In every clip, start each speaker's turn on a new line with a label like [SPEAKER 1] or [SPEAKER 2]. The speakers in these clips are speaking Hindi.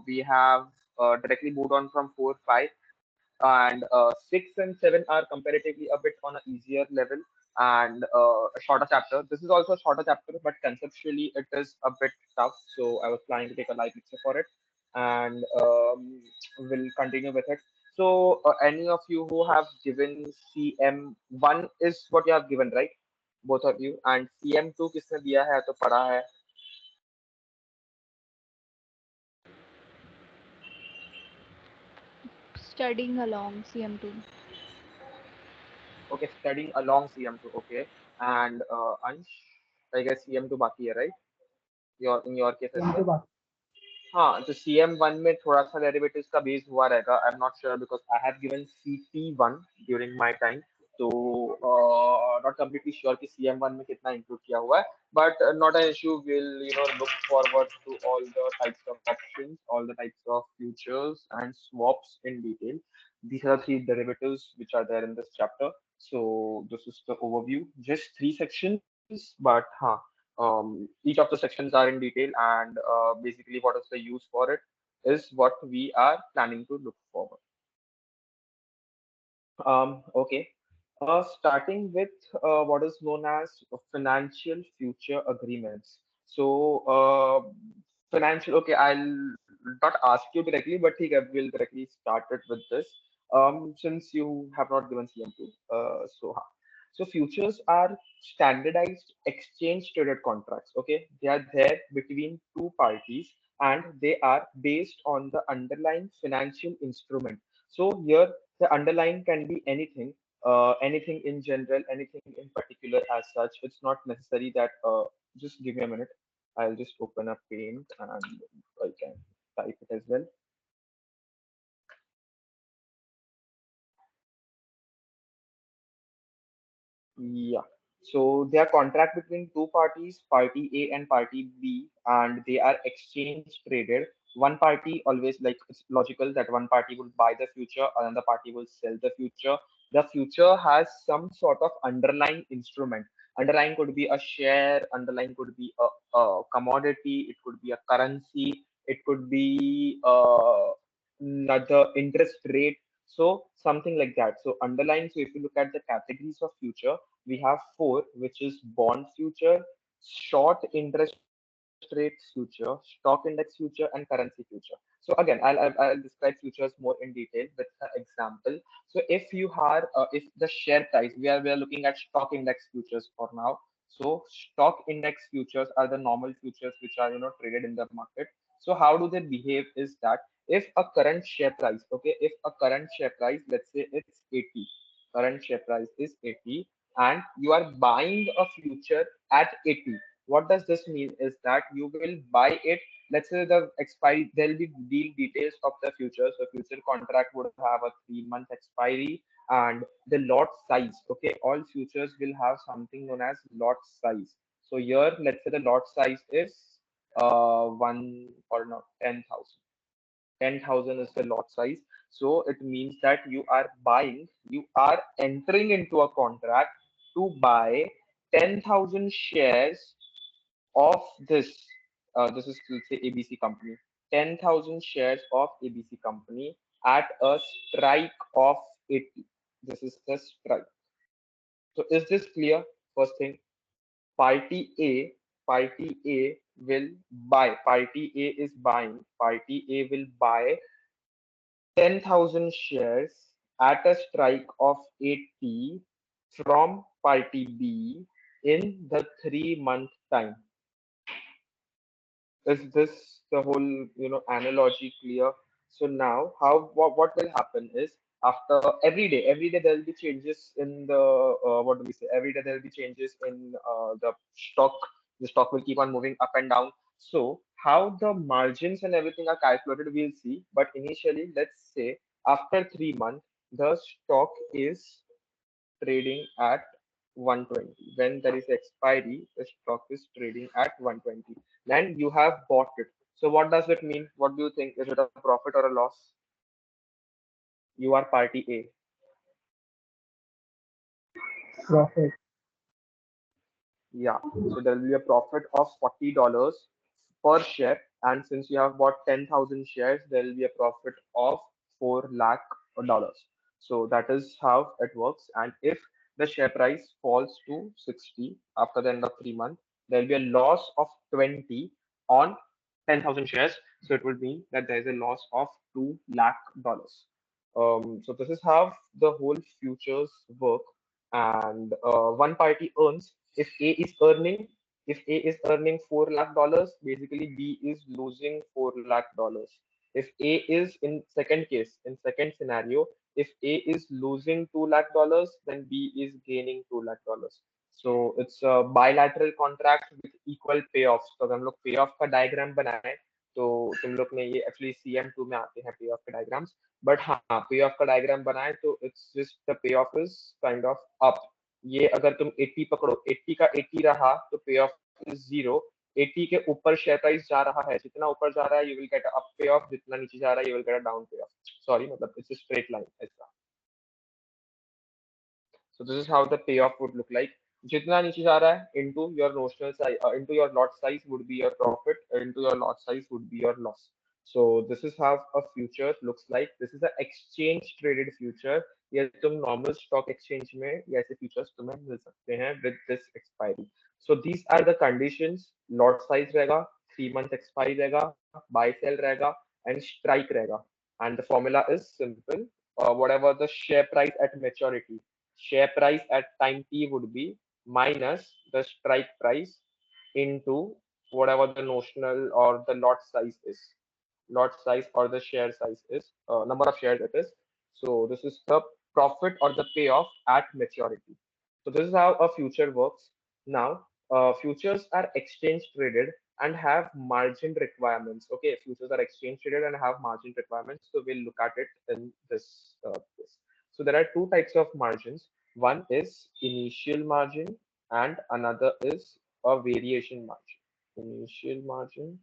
[SPEAKER 1] We have directly moved on from 4, 5, and 6 and 7 are comparatively a bit on an easier level and a shorter chapter. This is also a shorter chapter, but conceptually it is a bit tough. So I was planning to take a live lecture for it, and we'll continue with it. So any of you who have given CM1 is what you have given, right? Both of you. And CM2 किसने दिया है तो पढ़ा है?
[SPEAKER 2] Studying along CM2.
[SPEAKER 1] Okay, studying along CM2. Okay, and Ansh, I guess CM2 बाकी है, right? In your case as well. हाँ, तो CM1 में थोड़ा सा डेरिवेटिव्स का बेस हुआ रहेगा. I am not sure because I have given CT1 during my time. तो नॉट कंप्लीटली श्योर कि CM1 में कितना इंक्लूड किया हुआ है, but not an issue. Will look forward to all the types of options, all the types of futures and swaps in detail. These are the three derivatives which are there in this chapter. So this is the overview, just three sections, but each of the sections are in detail, and basically what is the use for it is what we are planning to look forward. Okay. Starting with what is known as financial future agreements. So, financial, okay, I'll not ask you directly, but I will directly start it with this. Since you have not given CM2. So futures are standardized exchange traded contracts. Okay, they are there between two parties, and they are based on the underlying financial instrument. So here the underlying can be anything, anything in general, anything in particular as such. It's not necessary that. Just give me a minute. I'll just open up Paint and I can type it as well. Yeah. So they are contract between two parties, party A and party B, and they are exchange traded. One party always, like, it's logical that one party will buy the future, another party will sell the future. The future has some sort of underlying instrument. Underlying could be a share, underlying could be a commodity, it could be a currency, it could be another interest rate. So something like that. So underlying, so if you look at the categories of future, we have four, which is bond future, short interest rate future, stock index future, and currency future. So again, I'll describe futures more in detail with an example. So if you are if the share price, we are looking at stock index futures for now. So stock index futures are the normal futures which are traded in the market. So how do they behave is that if a current share price, okay, if a current share price, let's say it's 80, current share price is 80, and you are buying a future at 80. What does this mean is that you will buy it. Let's say the expiry, there'll be deal details of the future. So future contract would have a 3 month expiry, and the lot size. Okay, all futures will have something known as lot size. So here, let's say the lot size is one or not 10,000. 10,000 is the lot size. So it means that you are entering into a contract to buy 10,000 shares of this. This is, let's say, ABC company. 10,000 shares of ABC company at a strike of 80. This is the strike. So is this clear? First thing, party A, party A will buy. Party A is buying. Party A will buy 10,000 shares at a strike of 80 from party B in the 3 month time. Is this the whole analogy clear? So now how what will happen is, after every day there will be changes in the what do we say? Every day there will be changes in the stock. The stock will keep on moving up and down. So how the margins and everything are calculated, we'll see. But initially, let's say after 3 months, the stock is trading at 120. When there is expiry, the stock is trading at 120. Then you have bought it. So what does it mean? What do you think? Is it a profit or a loss? You are party A.
[SPEAKER 3] Profit.
[SPEAKER 1] Yeah. So there will be a profit of $40 per share. and since you have bought 10,000 shares, there will be a profit of 4 lakh dollars. So that is how it works. And if the share price falls to 60 after the end of 3 months, there will be a loss of 20 on 10,000 shares. So it would mean that there is a loss of 2 lakh dollars. So this is how the whole futures work. And one party earns if A is earning 4 lakh dollars, basically B is losing 4 lakh dollars. If A is in second case, in second scenario, if A is losing 2 lakh dollars, then B is gaining 2 lakh dollars. So it's a bilateral contract with equal payoffs. तो अगर हम लोग payoff का diagram बनाए तो तुम लोग ने ये एक्चुअली CM2 में आते हैं payoff के diagrams. बट हाँ payoff का diagram बनाए तो it's just the payoff is kind of up. ये अगर तुम 80 पकड़ो 80 का 80 रहा तो पे ऑफ इज 0. 80 के ऊपर शेयर प्राइस जा रहा है, जितना ऊपर जा रहा है यू विल गेट अप पे ऑफ, जितना नीचे जा रहा है you will get a down पे ऑफ. सॉरी मतलब इट्स अ स्ट्रेट लाइन ऐसा. So this is how the payoff would look like. जितना नीचे जा रहा है into your notional size, into your lot size would be your profit, into your lot size would be your loss. So this is how a future looks like. This is an exchange traded future. ये तुम normal stock exchange में ये ऐसे futures तुम्हें मिल सकते हैं with this expiry. So these are the conditions. Lot size रहेगा, 3 month expiry रहेगा, buy sell रहेगा, and strike रहेगा. And the formula is simple. Whatever the share price at maturity, share price at time t would be minus the strike price into whatever the notional or the lot size is. Lot size or the share size is, number of shares it is. So this is the profit or the payoff at maturity. So this is how a future works. Now, futures are exchange traded and have margin requirements. Okay, futures are exchange traded and have margin requirements. So we'll look at it in this. So there are two types of margins. One is initial margin and another is a variation margin. Initial margin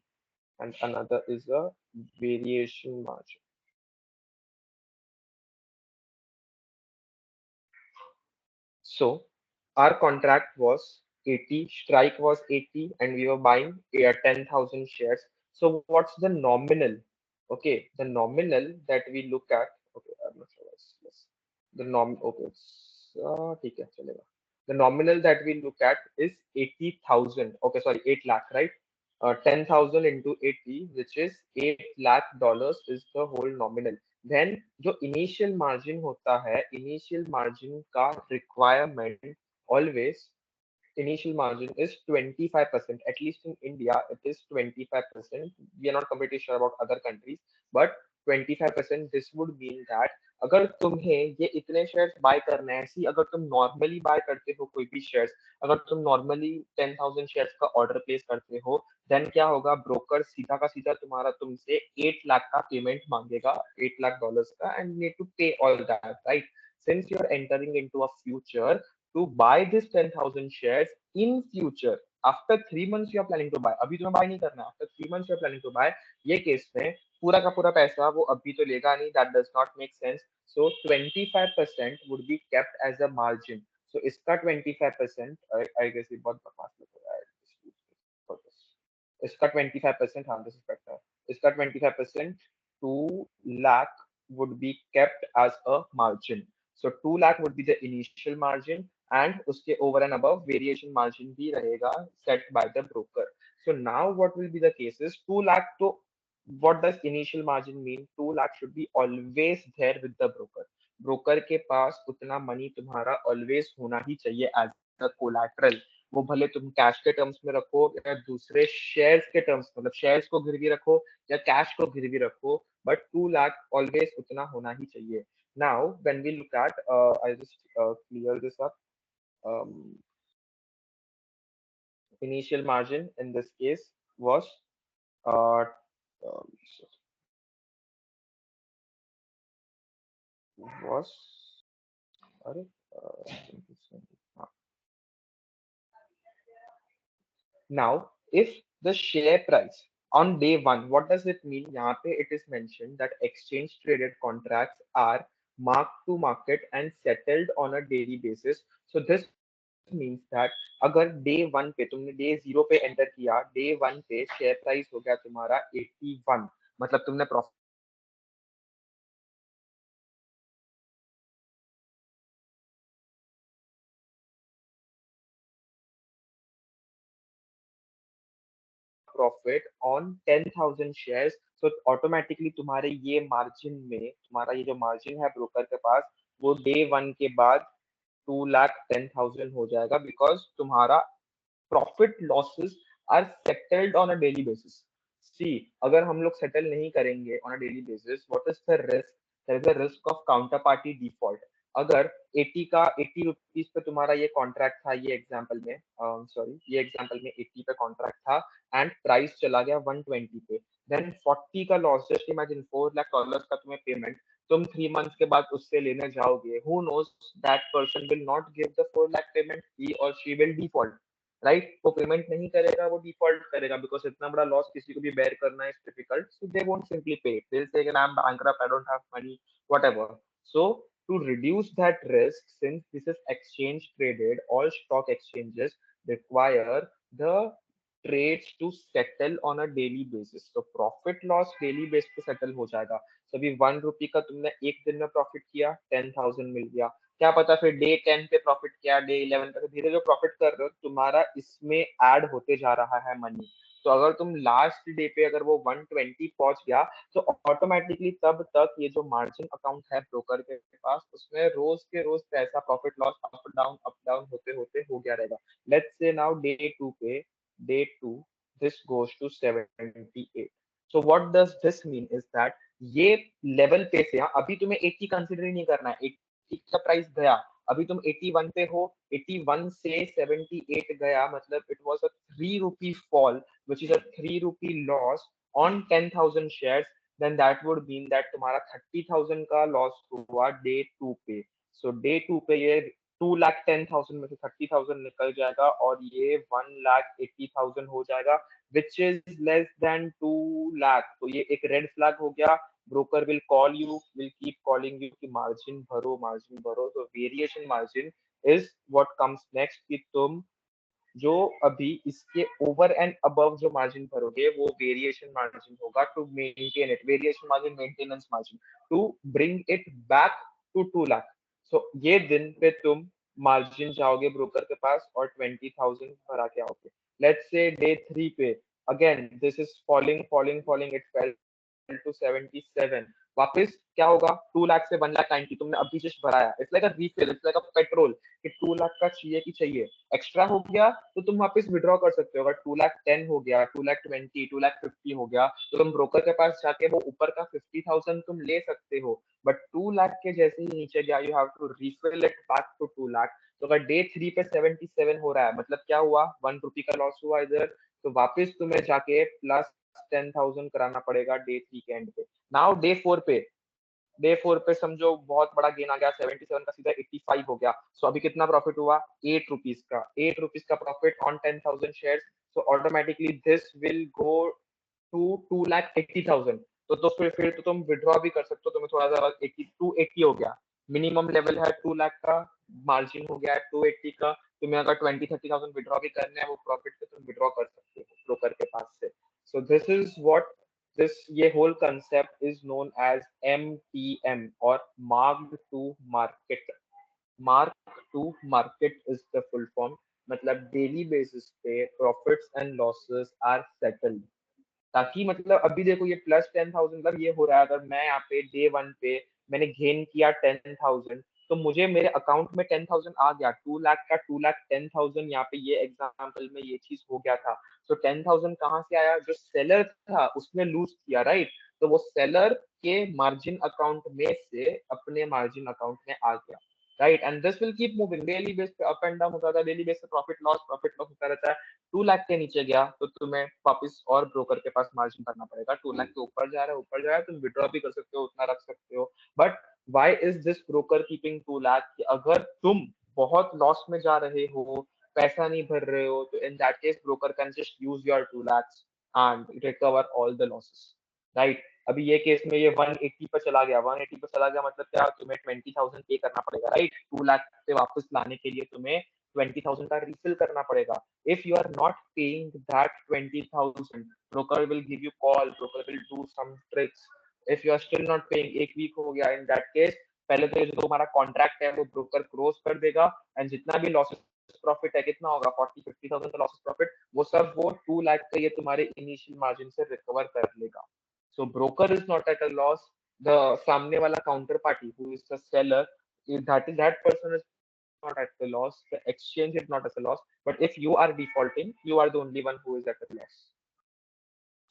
[SPEAKER 1] and another is a variation margin. So our contract was 80, strike was 80, and we were buying 10,000 shares. So what's the nominal? Okay, the nominal that we look at. Okay, I'm not sure. Yes. The norm. Okay, ठीक है, चलेगा. The nominal that we look at is 80,000. Okay, sorry, 8 lakh, right? 10,000 into 80, which is 8 lakh dollars is the whole nominal. Then जो इनिशियल मार्जिन होता है, इनिशियल मार्जिन का requirement always, initial margin is 25%. At least in India, it is 25%. We are not completely sure about other countries, but 25%. This would mean that अगर तुम्हें ये इतने शेयर्स बाय करने हैं, ऐसी अगर तुम नॉर्मली बाय करते हो कोई भी शेयर्स, अगर तुम नॉर्मली 10,000 शेयर्स का ऑर्डर प्लेस करते हो, देन क्या होगा, ब्रोकर सीधा का सीधा तुम्हारा तुमसे 8 लाख का पेमेंट मांगेगा, 8 लाख डॉलर्स का, एंड नीड टू पे all that, right? Since you're entering into a future, to buy this 10,000 shares in future, after 3 months you are planning to buy, अभी तुम्हें buy नहीं करना, after 3 months you are planning to buy, ये केस में पूरा का पूरा पैसा वो अभी तो लेगा नहीं, that does not make sense. So 25% would be kept as a margin. So इसका 25%, I guess ये बहुत बकवास लग रहा है. इसका 25%, हाँ this is better. इसका 25%, 2 lakh would be kept as a margin. So 2 lakh would be the initial margin, and उसके over and above variation margin भी रहेगा set by the broker. So now what will be the case is 2 lakh, तो what does initial margin mean? 2 lakh should be always there with the broker. Broker के पास उतना मनी तुम्हारा ऑलवेज होना ही चाहिए एज अ कोलैटरल. वो भले तुम कैश के टर्म्स में रखो या दूसरे शेयर्स के टर्म्स, मतलब शेयर्स को गिरवी रखो या कैश को गिरवी रखो, बट 2 लाख ऑलवेज उतना होना ही चाहिए. Now when we look at, I'll just clear this up. um, Initial margin in this case was uh, um, was अरे, uh, now, if the share price on day one, what does it mean? यहाँ पे it is mentioned that exchange traded contracts are marked to market and settled on a daily basis. So this means that अगर डे 1 पे तुमने डे 0 पे एंटर किया, डे 1 पे शेयर प्राइस हो गया तुम्हारा 81, मतलब तुमने प्रॉफिट ऑन 10,000 शेयर्स, तो ऑटोमेटिकली तुम्हारे ये मार्जिन में, तुम्हारा ये जो मार्जिन है ब्रोकर के पास, वो डे 1 के बाद 2,10,000 हो जाएगा, बिकॉज तुम्हारा profit losses are settled on a daily basis. See, अगर हम लोग सेटल नहीं करेंगे on a daily basis, what is the risk? There is a risk of counterparty default. अगर 80 का 80 रुपीज पे तुम्हारा ये कॉन्ट्रैक्ट था, ये एग्जांपल में, सॉरी, ये एग्जांपल में 80 पे कॉन्ट्रैक्ट था एंड प्राइस चला गया 120 पे, देन 40 का लॉस, जस्ट इमेजिन $4 लाख का तुम्हें पेमेंट, तुम 3 मंथ्स के बाद उससे लेने जाओगे, who knows that person will not give the 4 lakh payment, he or she will default, right? वो पेमेंट नहीं करेगा, वो डिफॉल्ट करेगा, बिकॉज इतना बड़ा लॉस किसी को भी बेयर करना is difficult, so they won't simply pay, they will say I am bankrupt, I don't have money, whatever. So to reduce that risk, since this is exchange traded, all stock exchanges require the trades to settle on a daily basis, so profit loss daily basis पे settle हो जाएगा। so अभी 1 रुपी का तुमने एक दिन में प्रॉफिट किया, 10,000 मिल गया, क्या पता फिर डे 10 पे प्रॉफिट किया, डे 11 पे, धीरे जो प्रॉफिट कर रहे हो तुम्हारा इसमें ऐड होते जा रहा है मनी। तो अगर तुम लास्ट डे पे अगर वो 120 पहुंच गया, तो ऑटोमेटिकली तब तक ये जो मार्जिन अकाउंट है ब्रोकर के पास, उसमें रोज के रोज पैसा प्रॉफिट लॉस अप डाउन होते होते हो गया रहेगा। लेट्स से नाउ डे 2 पे, day 2 this goes to 78। So what does this mean is that ये लेवल पे से, हाँ, अभी तुम्हें 80 कंसिडर ही नहीं करना है, 80 का प्राइस गया, अभी तुम 81 पे हो, 81 से 78 गया, मतलब it was a 3 rupee fall, which is a 3 rupee loss on 10,000 shares, then that would mean that तुम्हारा 30,000 का लॉस हुआ डे 2 पे। सो डे 2 पे ये 2,10,000 में से 30,000 निकल जाएगा और ये 1,80,000 हो जाएगा, which is less than 2 lakh. तो ये एक रेड फ्लैग हो गया। Broker will call you, will keep calling you कि मार्जिन भरो, मार्जिन भरो। तो variation margin is what comes next, कि तुम जो अभी इसके ओवर एंड अबव जो मार्जिन भरोगे वो वेरिएशन मार्जिन होगा, to maintain it, variation margin, maintenance margin, to bring it back to 2 lakh. So ये दिन पे तुम मार्जिन जाओगे ब्रोकर के पास और 20,000 भरा के आओगे। लेट्स से डे 3 पे again this is falling falling falling, it fell to 77, वापस क्या होगा, 2 लाख से 1,90,000 तुमने अभी जस्ट भराया, it's like a refill, it's like a petrol, कि 2 लाख का चाहिए कि चाहिए, एक्स्ट्रा हो गया तो तुम वापस विड्रॉ कर सकते हो। अगर 2,10,000 हो गया, 2,20,000, 2,50,000 हो गया, तो तुम ब्रोकर के पास जाके वो ऊपर का 50,000 तुम ले सकते हो, बट 2 लाख के जैसे ही नीचे गया, you have to refill it back to 2 lakh. तो अगर डे 3 पे 77 हो रहा है, मतलब क्या हुआ, 1 रुपी का लॉस हुआ इधर, तो वापस तुम्हें जाके प्लस 10,000 कराना पड़ेगा डे 3 के एंड पे। नाउ डे 4 पे समझो बहुत बड़ा गेन आ गया, 77 का सीधा 85 हो गया। सो अभी कितना प्रॉफिट हुआ, 8 रुपीज का, 8 रुपीज का profit on 10,000 share. So automatically this will go to 2,80,000। तो फिर तो तुम विड्रॉ भी कर सकते हो, तुम्हें थोड़ा सा 8280 हो गया, मिनिमम लेवल है 2 लाख का, मार्जिन हो गया है 280 का, तुम्हें अगर 20-30,000 विड्रॉ भी करने हैं वो प्रॉफिट पे तुम विड्रॉ कर सकते हो ब्रोकर के पास से। सो दिस इज व्हाट this ये whole concept is known as MTM or marked to market। mark to market is the full form, मतलब डेली बेसिस पे profits and losses are settled, ताकि मतलब अभी देखो ये +10,000, मतलब ये हो रहा है, अगर मैं यहाँ पे डे 1 पे मैंने गेन किया 10,000, तो मुझे मेरे अकाउंट में 10,000 आ गया, 2 लाख का 2,10,000, यहाँ पे ये एग्जाम्पल में ये चीज हो गया था। तो 10,000 कहाँ से आया, जो सेलर था उसने लूज किया, राइट? तो वो सेलर के मार्जिन अकाउंट में से अपने मार्जिन अकाउंट में आ गया, right? And this will keep moving, daily base पे अप एंड डाउन होता था, डेली बेस पे प्रॉफिट लॉस होता रहता है। 2 लाख के नीचे गया तो तुम्हें वापस और ब्रोकर के पास मार्जिन भरना पड़ेगा, 2 लाख के ऊपर जा रहा है तुम विड्रॉ भी कर सकते हो, उतना रख सकते हो। But why is this broker keeping 2 lakh? अगर तुम बहुत लॉस में जा रहे हो, पैसा नहीं भर रहे हो, तो in that case broker can just use your 2 lakhs and recover all the losses, right? अभी ये केस में ये 180 पे चला गया, 180 पे चला गया, मतलब क्या, तुम्हें 20,000 पे करना पड़ेगा, राइट? 2 लाख पे वापस लाने के लिए तुम्हें 20,000 का refill करना पड़ेगा. If you are not paying that 20,000, broker will give you call, broker will do some tricks. If you are still not paying, एक week हो गया, in that case पहले तो जो हमारा कॉन्ट्रैक्ट है वो ब्रोकर क्लोज कर देगा, एंड जितना भी लॉसेस प्रॉफिट है, कितना होगा, 40-50,000 का लॉसेस प्रॉफिट, वो सब वो 2 लाख का ये तुम्हारे इनिशियल मार्जिन से रिकवर कर लेगा. So broker is not at a loss. The सामने वाला counter party who is the seller, that person is not at the loss, the exchange is not at a loss, but if you are defaulting, you are the only one who is at a loss.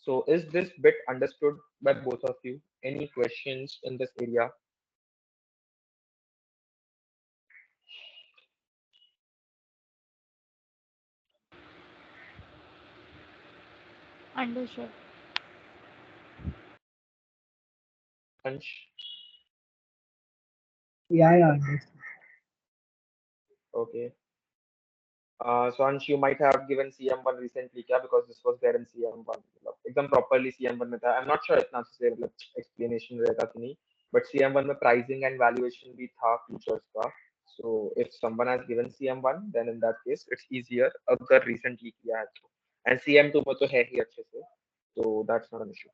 [SPEAKER 1] So is this bit understood by both of you? Any questions in this area?
[SPEAKER 2] Understood.
[SPEAKER 1] Ansh?
[SPEAKER 3] Yeah, understood.
[SPEAKER 1] Okay. So Ansh, you might have given CM1 recently, क्या? Because this was there in CM1. मतलब एकदम properly CM1 में था. I'm not sure इतना अच्छे से मतलब explanation रहेगा कि नहीं. But CM1 में pricing and valuation भी था futures का. So if someone has given CM1, then in that case it's easier अगर recently किया है तो. And CM2 में तो है ही अच्छे से. So that's not an issue.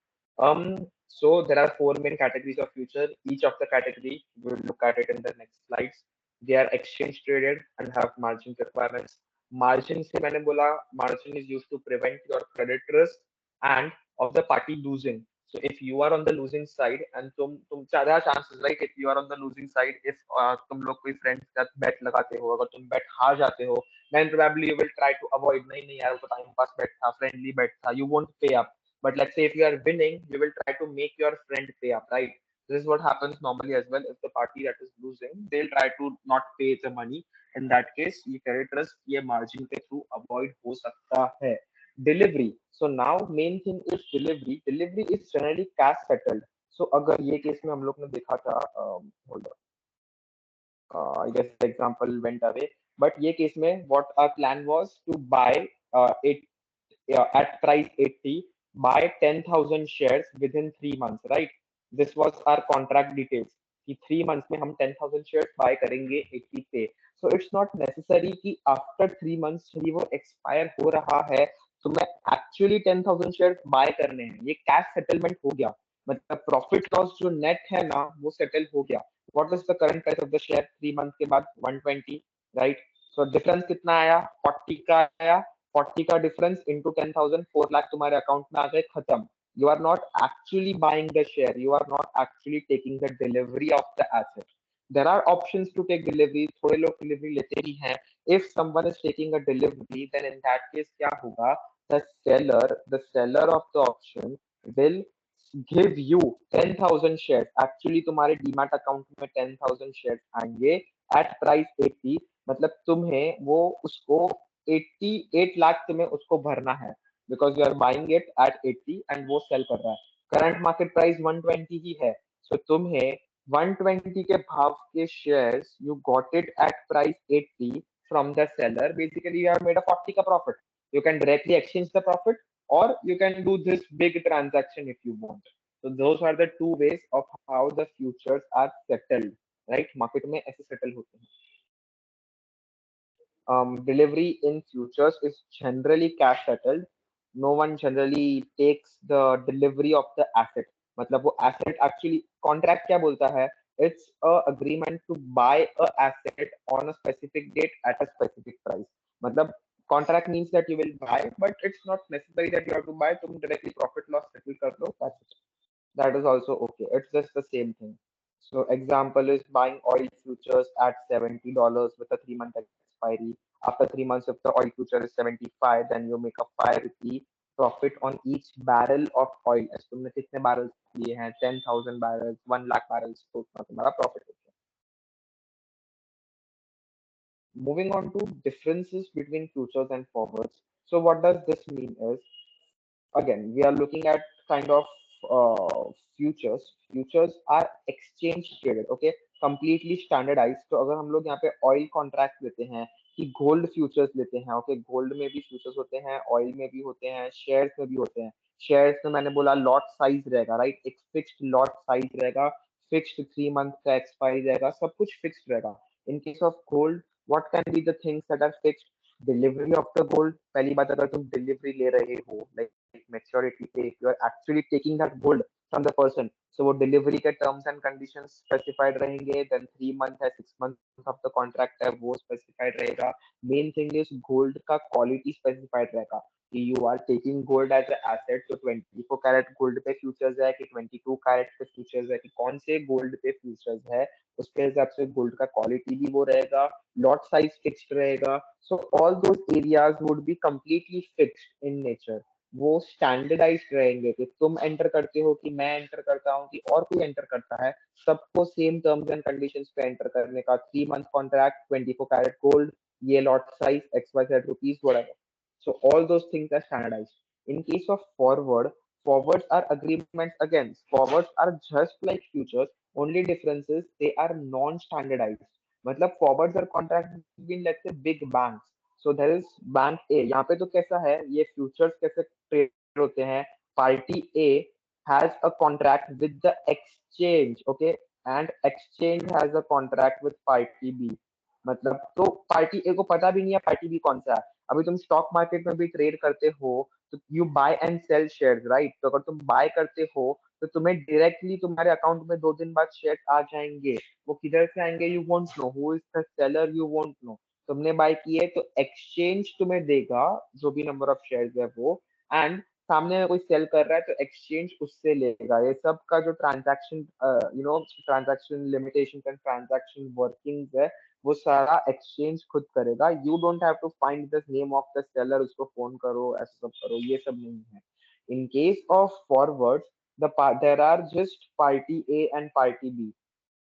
[SPEAKER 1] So there are four main categories of future. Each of the category we'll look at it in the next slides. They are exchange traded and have margin requirements. Margin से मैंने बोला, margin is used to prevent your credit risk and of the party losing. So if you are on the losing side and तुम ज़्यादा chances, right? If you are on the losing side, if तुम लोग कोई friends का bet लगाते हो, अगर तुम bet हार जाते हो, then probably you will try to avoid, नहीं नहीं यार वो तो time pass bet था, friendly bet था, you won't pay up. But let's say if you are winning, you will try to make your friend pay up, right? This is what happens normally as well. If the party that is losing, they'll try to not pay the money. In that case, ये credit risk ये margin के through avoid हो सकता है. Delivery. So now main thing is delivery. Delivery is generally cash settled. So अगर ये केस में हम लोग ने देखा था, hold on, I guess the example went away. But ये केस में what our plan was to buy it at price 80, buy 10,000 shares within 3 months, right? This was our contract details. कि 3 months में हम 10,000 shares buy करेंगे 80 पे. So it's not necessary कि after 3 months ही वो expire हो रहा है तो मैं actually 10,000 shares buy करने हैं. ये cash settlement हो गया. मतलब profit loss जो net है ना वो settle हो गया. What is the current price of the share 3 months के बाद? 120, right? So difference कितना आया? 40 का आया. 40 का डिफरेंस इंटू 10,000, 4 लाख तुम्हारे अकाउंट में आ गए, खत्म. You are not actually buying the share. You are not actually taking the delivery of the asset. There are options to take delivery. थोड़े लोग delivery लेते ही हैं. If someone is taking a delivery, then in that case क्या होगा? The seller of the option will give you 10,000 shares. Actually तुम्हारे डीमैट अकाउंट में 10,000 shares आएंगे at price 80. मतलब तुम्हें वो उसको 88 लाख तुम्हें उसको भरना है because you are buying it at 80 and वो सेल कर रहा है. करंट मार्केट प्राइस 120 ही है. सो तुम्हें 120 के भाव के shares you got it at price 80 from the seller. Basically you have made a 40 का profit. You can directly exchange the profit or you can do this big transaction if you want. So those are the two ways of how the futures are settled, right? Market में ऐसे settle होते हैं. Delivery in futures is generally cash settled. No one generally takes the delivery of the asset. मतलब वो asset actually contract क्या बोलता है? It's a agreement to buy a asset on a specific date at a specific price. मतलब contract means that you will buy, but it's not necessary that you have to buy. तुम directly profit loss settle कर लो. That's it. That is also okay. It's just the same thing. So example is buying oil futures at $70 with a 3 month expiry. After 3 months, if the oil future is 75, then you make a 5 rupee profit on each barrel of oil. as तुमने कितने barrels लिए हैं? 10,000 barrels, 1 lakh barrels, तो उतना तुम्हारा profit हो गया. Moving on to differences between futures and forwards. So what does this mean is, again, we are looking at kind of futures. Futures are exchange traded, okay, completely standardized. तो अगर हम लोग यहाँ पे ऑयल कॉन्ट्रैक्ट लेते हैं कि गोल्ड फ्यूचर्स लेते हैं, ओके, गोल्ड में भी फ्यूचर्स होते हैं, ऑयल में भी होते हैं, शेयर्स में भी होते हैं. शेयर्स में मैंने बोला लॉट साइज रहेगा, राइट? एक फिक्स्ड लॉट साइज रहेगा, फिक्स्ड 3 मंथ का एक्सपायरी रहेगा, सब कुछ फिक्स्ड रहेगा. इन case of gold What can be the things that are fixed? Delivery of the gold. पहली बात, अगर तुम delivery ले रहे हो, like maturity पे, if you are actually taking that gold from the person, so वो delivery के terms and conditions specified रहेंगे, then 3 month है, 6 months of the contract है, वो specified रहेगा. Main thing is gold का quality specified रहेगा कि you are taking gold as an asset, so 24 carat gold पे फ्यूचर्स है कि 22 कैरेट पे फ्यूचर्स है कि कौन से गोल्ड पे फ्यूचर्स है, उसके हिसाब से गोल्ड का क्वालिटी भी वो रहेगा, लॉट साइज फिक्स्ड रहेगा. So all those areas would be completely fixed in nature. वो स्टैंडर्डाइज्ड रहेंगे कि तुम एंटर करते हो कि मैं एंटर करता हूँ कि और कोई एंटर करता है, सबको सेम टर्म्स एंड कंडीशंस पे एंटर करने का. 3 मंथ कॉन्ट्रैक्ट, 24 कैरेट गोल्ड, ये lot size XYZ rupees whatever. So all those things are standardized. In case of forwards are agreements again. Forwards are just like futures. Only difference is they are non-standardized. मतलब forwards are contract between let's say big banks. So there is bank A. यहाँ पे तो कैसा है, ये futures कैसे ट्रेड होते हैं? Party A has a contract with the exchange, okay, and exchange has a contract with party B. मतलब तो पार्टी ए को पता भी नहीं है पार्टी बी कौन सा है. अभी तुम स्टॉक मार्केट में भी ट्रेड करते हो तो you buy and sell shares, right? तो अगर तुम बाय करते हो तो तुम्हें डायरेक्टली तुम्हारे अकाउंट में 2 दिन बाद शेयर आ जाएंगे. वो किधर से आएंगे you won't know, who is the seller you won't know. तुमने बाय किए तो एक्सचेंज तुम्हें देगा जो भी नंबर ऑफ शेयर्स है वो, एंड सामने में कोई सेल कर रहा है तो एक्सचेंज उससे लेगा. ये सब का जो transaction transaction limitation and transaction working है वो सारा एक्सचेंज खुद करेगा. You don't have to find the name of the seller, उसको फोन करो, ऐसा सब करो, ये सब नहीं है. In case of forwards, there are just party A and party B,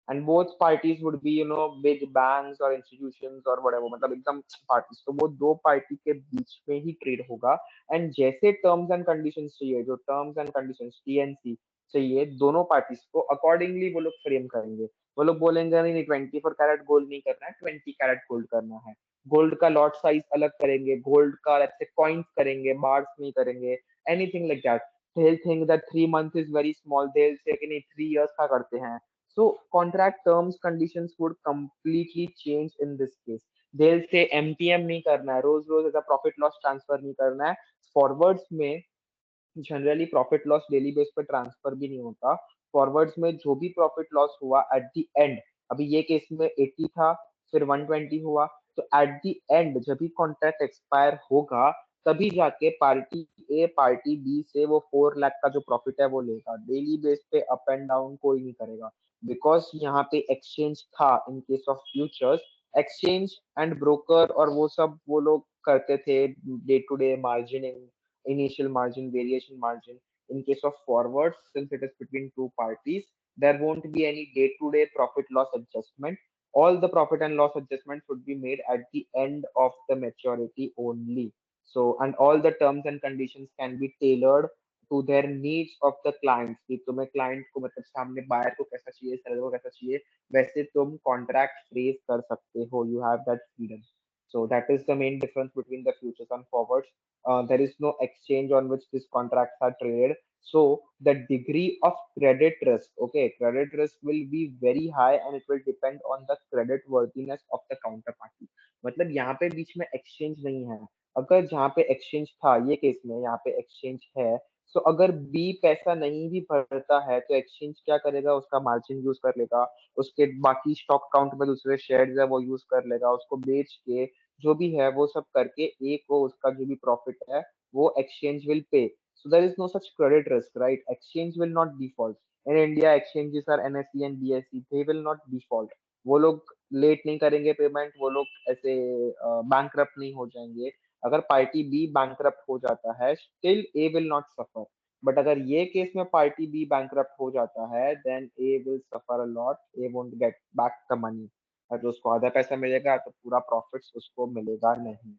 [SPEAKER 1] and both parties would be big banks or institutions or whatever, मतलब एकदम parties. तो वो दो पार्टी के बीच में ही ट्रेड होगा. एंड जैसे टर्म्स एंड कंडीशंस चाहिए, जो टर्म्स एंड कंडीशंस TNC चाहिए दोनों पार्टीज को, अकॉर्डिंगली वो लोग फ्रेम करेंगे. वो लोग बोलेंगे नहीं नहीं 24 कैरेट गोल्ड नहीं करना है, 20 कैरेट गोल्ड करना है. गोल्ड का लॉट साइज अलग करेंगे, गोल्ड का ऐसे कॉइन्स करेंगे, बार्स नहीं करेंगे, anything like that. they'll think that 3 months is very small, they'll say कि नहीं 3 years का करते हैं. So contract terms conditions would completely change in this case. They'll say MTM नहीं करना है, रोज रोज ऐसा प्रॉफिट लॉस ट्रांसफर नहीं करना है. फॉरवर्ड्स में generally profit loss daily base पे ट्रांसफर भी नहीं होता. फॉरवर्ड्स में जो भी प्रॉफिट लॉस हुआ एट द एंड, अभी ये केस में 80 था, फिर 120 हुआ, तो एट द एंड जब भी कॉन्ट्रैक्ट एक्सपायर होगा तभी जाके पार्टी ए पार्टी बी से वो 4 लाख का जो प्रॉफिट है वो लेगा. डेली बेस पे अप एंड डाउन कोई नहीं करेगा, बिकॉज यहाँ पे एक्सचेंज था. In case of futures exchange and broker और वो सब वो लोग करते थे day to day margining, initial margin, variation margin. In case of forwards, since it is between two parties, there won't be any day-to-day profit loss adjustment. All the profit and loss adjustments would be made at the end of the maturity only. So, and all the terms and conditions can be tailored to their needs of the clients. कि तुम्हें client को मतलब सामने buyer को कैसा चाहिए, seller को कैसा चाहिए, वैसे तुम contract phrase कर सकते हो. You have that freedom. So that is the main difference between the futures and forwards. There is no exchange on which these contracts are traded. So the degree of credit risk, okay, credit risk will be very high and it will depend on the credit worthiness of the counterparty. मतलब यहाँ पे बीच में exchange नहीं है. अगर जहाँ पे exchange था, ये केस में यहाँ पे exchange है, तो अगर B पैसा नहीं भी भरता है तो exchange क्या करेगा, उसका मार्जिन यूज कर लेगा, उसके बाकी स्टॉक काउंट में दूसरे शेयर्स है वो यूज कर लेगा, उसको बेच के जो भी है वो सब करके ए को उसका जो भी प्रॉफिट है वो exchange will pay. So there is no such credit risk, right? Exchange will not default. In India exchanges are NSE and BSE, they will not default. वो लोग लेट नहीं करेंगे पेमेंट, वो लोग ऐसे बैंकरप्ट नहीं हो जाएंगे. अगर पार्टी बी बैंकरप्ट हो जाता है still a will not suffer. But अगर ये केस में पार्टी बी बैंकरप्ट हो जाता है then A will suffer a lot, A won't get back the money. अगर उसको आधा पैसा मिलेगा तो पूरा प्रॉफिट्स उसको मिलेगा नहीं.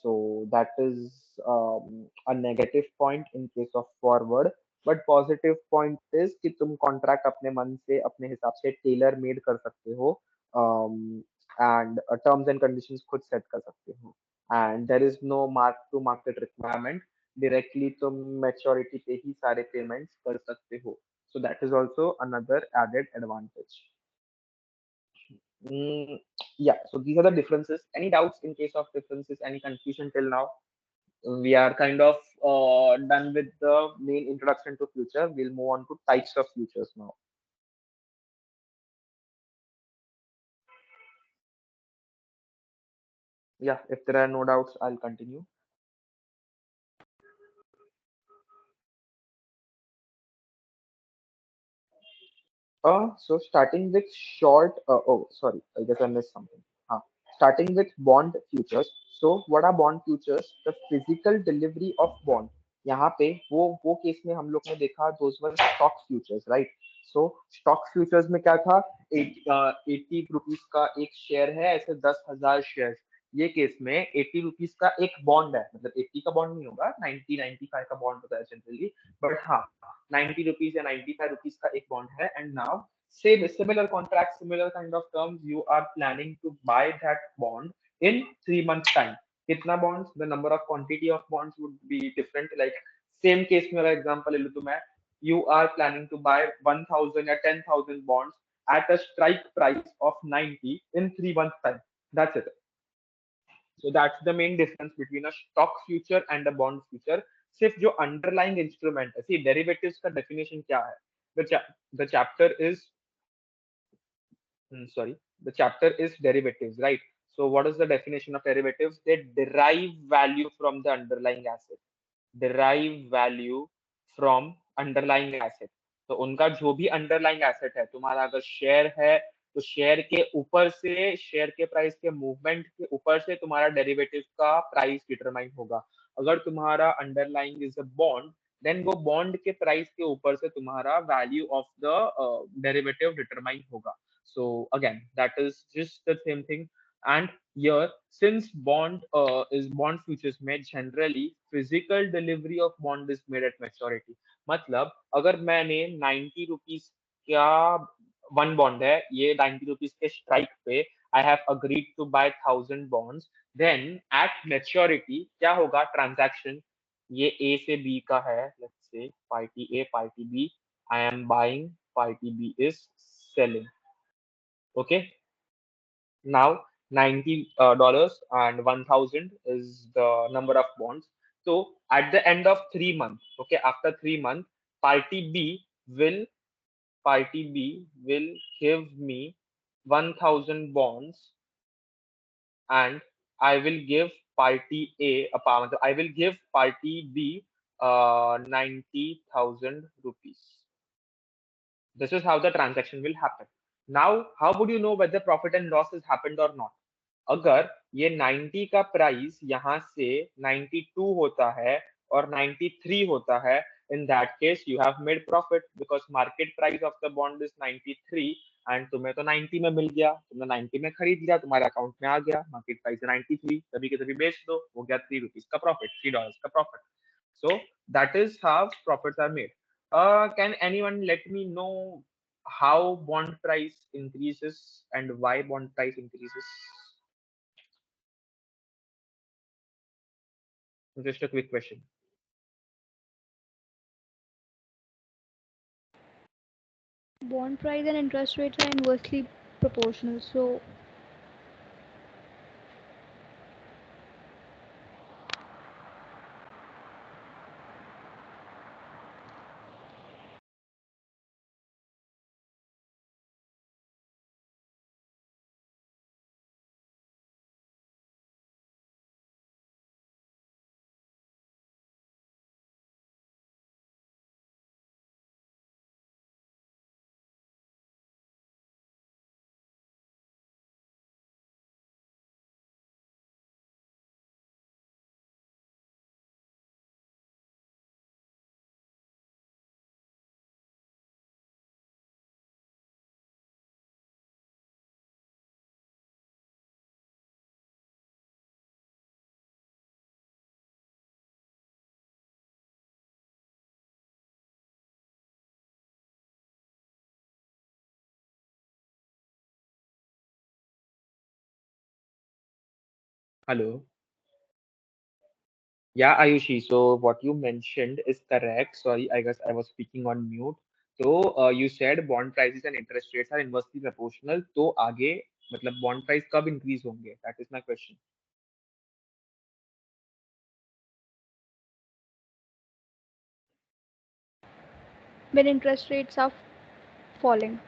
[SPEAKER 1] सो that is a negative point in case of forward. But positive point is कि तुम कॉन्ट्रैक्ट अपने मन से अपने हिसाब से टेलर मेड कर सकते हो, एंड टर्म्स एंड कंडीशंस खुद सेट कर सकते हो, and there is no mark to market requirement. Directly तुम मैच्योरिटी पे ही सारे पेमेंट्स कर सकते हो. So that is also another added advantage. Yeah, so these are the differences. Any doubts in case of differences? Any confusion till now? We are kind of done with the main introduction to future. We'll move on to types of futures now. Yeah, if there are no doubts, I'll continue. So starting with short, oh, sorry, I guess I missed something. Starting with bond futures. So what are bond futures? The physical delivery of bond. यहाँ पे वो केस में हम लोग ने देखा those were stock futures, right? So stock futures में क्या था? 80 रुपीज का एक शेयर है, ऐसे 10,000 शेयर। ये केस में 80 रुपीज का एक बॉन्ड है, मतलब 80 का बॉन्ड नहीं होगा, 90-95 का बॉन्ड होता है जनरली, बट हाँ 90 रुपीज या 95 रुपीज का एक बॉन्ड है, and now same similar contract, similar kind of terms, you are planning to buy that bond in 3 months time. कितना bonds, the number of quantity of bonds would be different, like same case मेरा example ले लूँ तो मैं, you are planning to buy 1,000 या 10,000 bonds at a strike price of 90 in 3 months time. That's it. So that's the main difference between a stock future and a bond future. सिर्फ जो underlying instrument है, see derivatives का definition क्या है? The chapter is sorry, the chapter is derivatives, right? So what is the definition of derivatives? They derive value from the underlying asset. Derive value from underlying asset. तो उनका जो भी अंडरलाइंग एसेट है, तुम्हारा अगर शेयर है तो शेयर के ऊपर से, शेयर के प्राइस के मूवमेंट के ऊपर से तुम्हारा डेरिवेटिव का प्राइस डिटरमाइन होगा। अगर तुम्हारा underlying is a bond, then वो बॉन्ड के प्राइस के ऊपर से तुम्हारा value of the derivative determine होगा। So again, that is just the same thing. And here, since bond is bond futures में generally physical delivery of bond is made at maturity. मतलब अगर मैंने 90 रुपीज का वन बॉन्ड है, ये 90 रुपीज के स्ट्राइक पे I have agreed to buy 1,000 bonds, then at maturity क्या होगा ट्रांजैक्शन? ये ए से बी का है, let's say party A party B, I am buying, party B is selling. Okay, now $90 and 1,000 is the number of bonds. So at the end of 3 months, okay, after 3 months, party B will party B will give me 1,000 bonds, and I will give party A a pound. I will give party B 90,000 rupees. This is how the transaction will happen. Now, how would you know whether profit and loss has happened or not? अगर ये 90 का प्राइस यहाँ से 92 होता है और 93 होता है, in that case you have made profit because market price of the bond is 93 and तुम्हें तो 90 में मिल गया, तुमने 90 में खरीद लिया, तुम्हारे अकाउंट में आ गया, मार्केट प्राइस है 93, तभी के तभी बेच दो, हो गया 3 रुपीज का प्रॉफिट, $3 का profit. So that is how profits are made. Can anyone let me know how bond price increases and why bond price increases? Just a quick question.
[SPEAKER 2] Bond price and interest rates are inversely proportional. So
[SPEAKER 1] Hello. Yeah, Ayushi. So what you mentioned is correct. Sorry, I guess I was speaking on mute. So you said bond prices and interest rates are inversely proportional. तो आगे मतलब बॉन्ड प्राइस कब इंक्रीज होंगे, that is my question.
[SPEAKER 2] when interest rates are falling.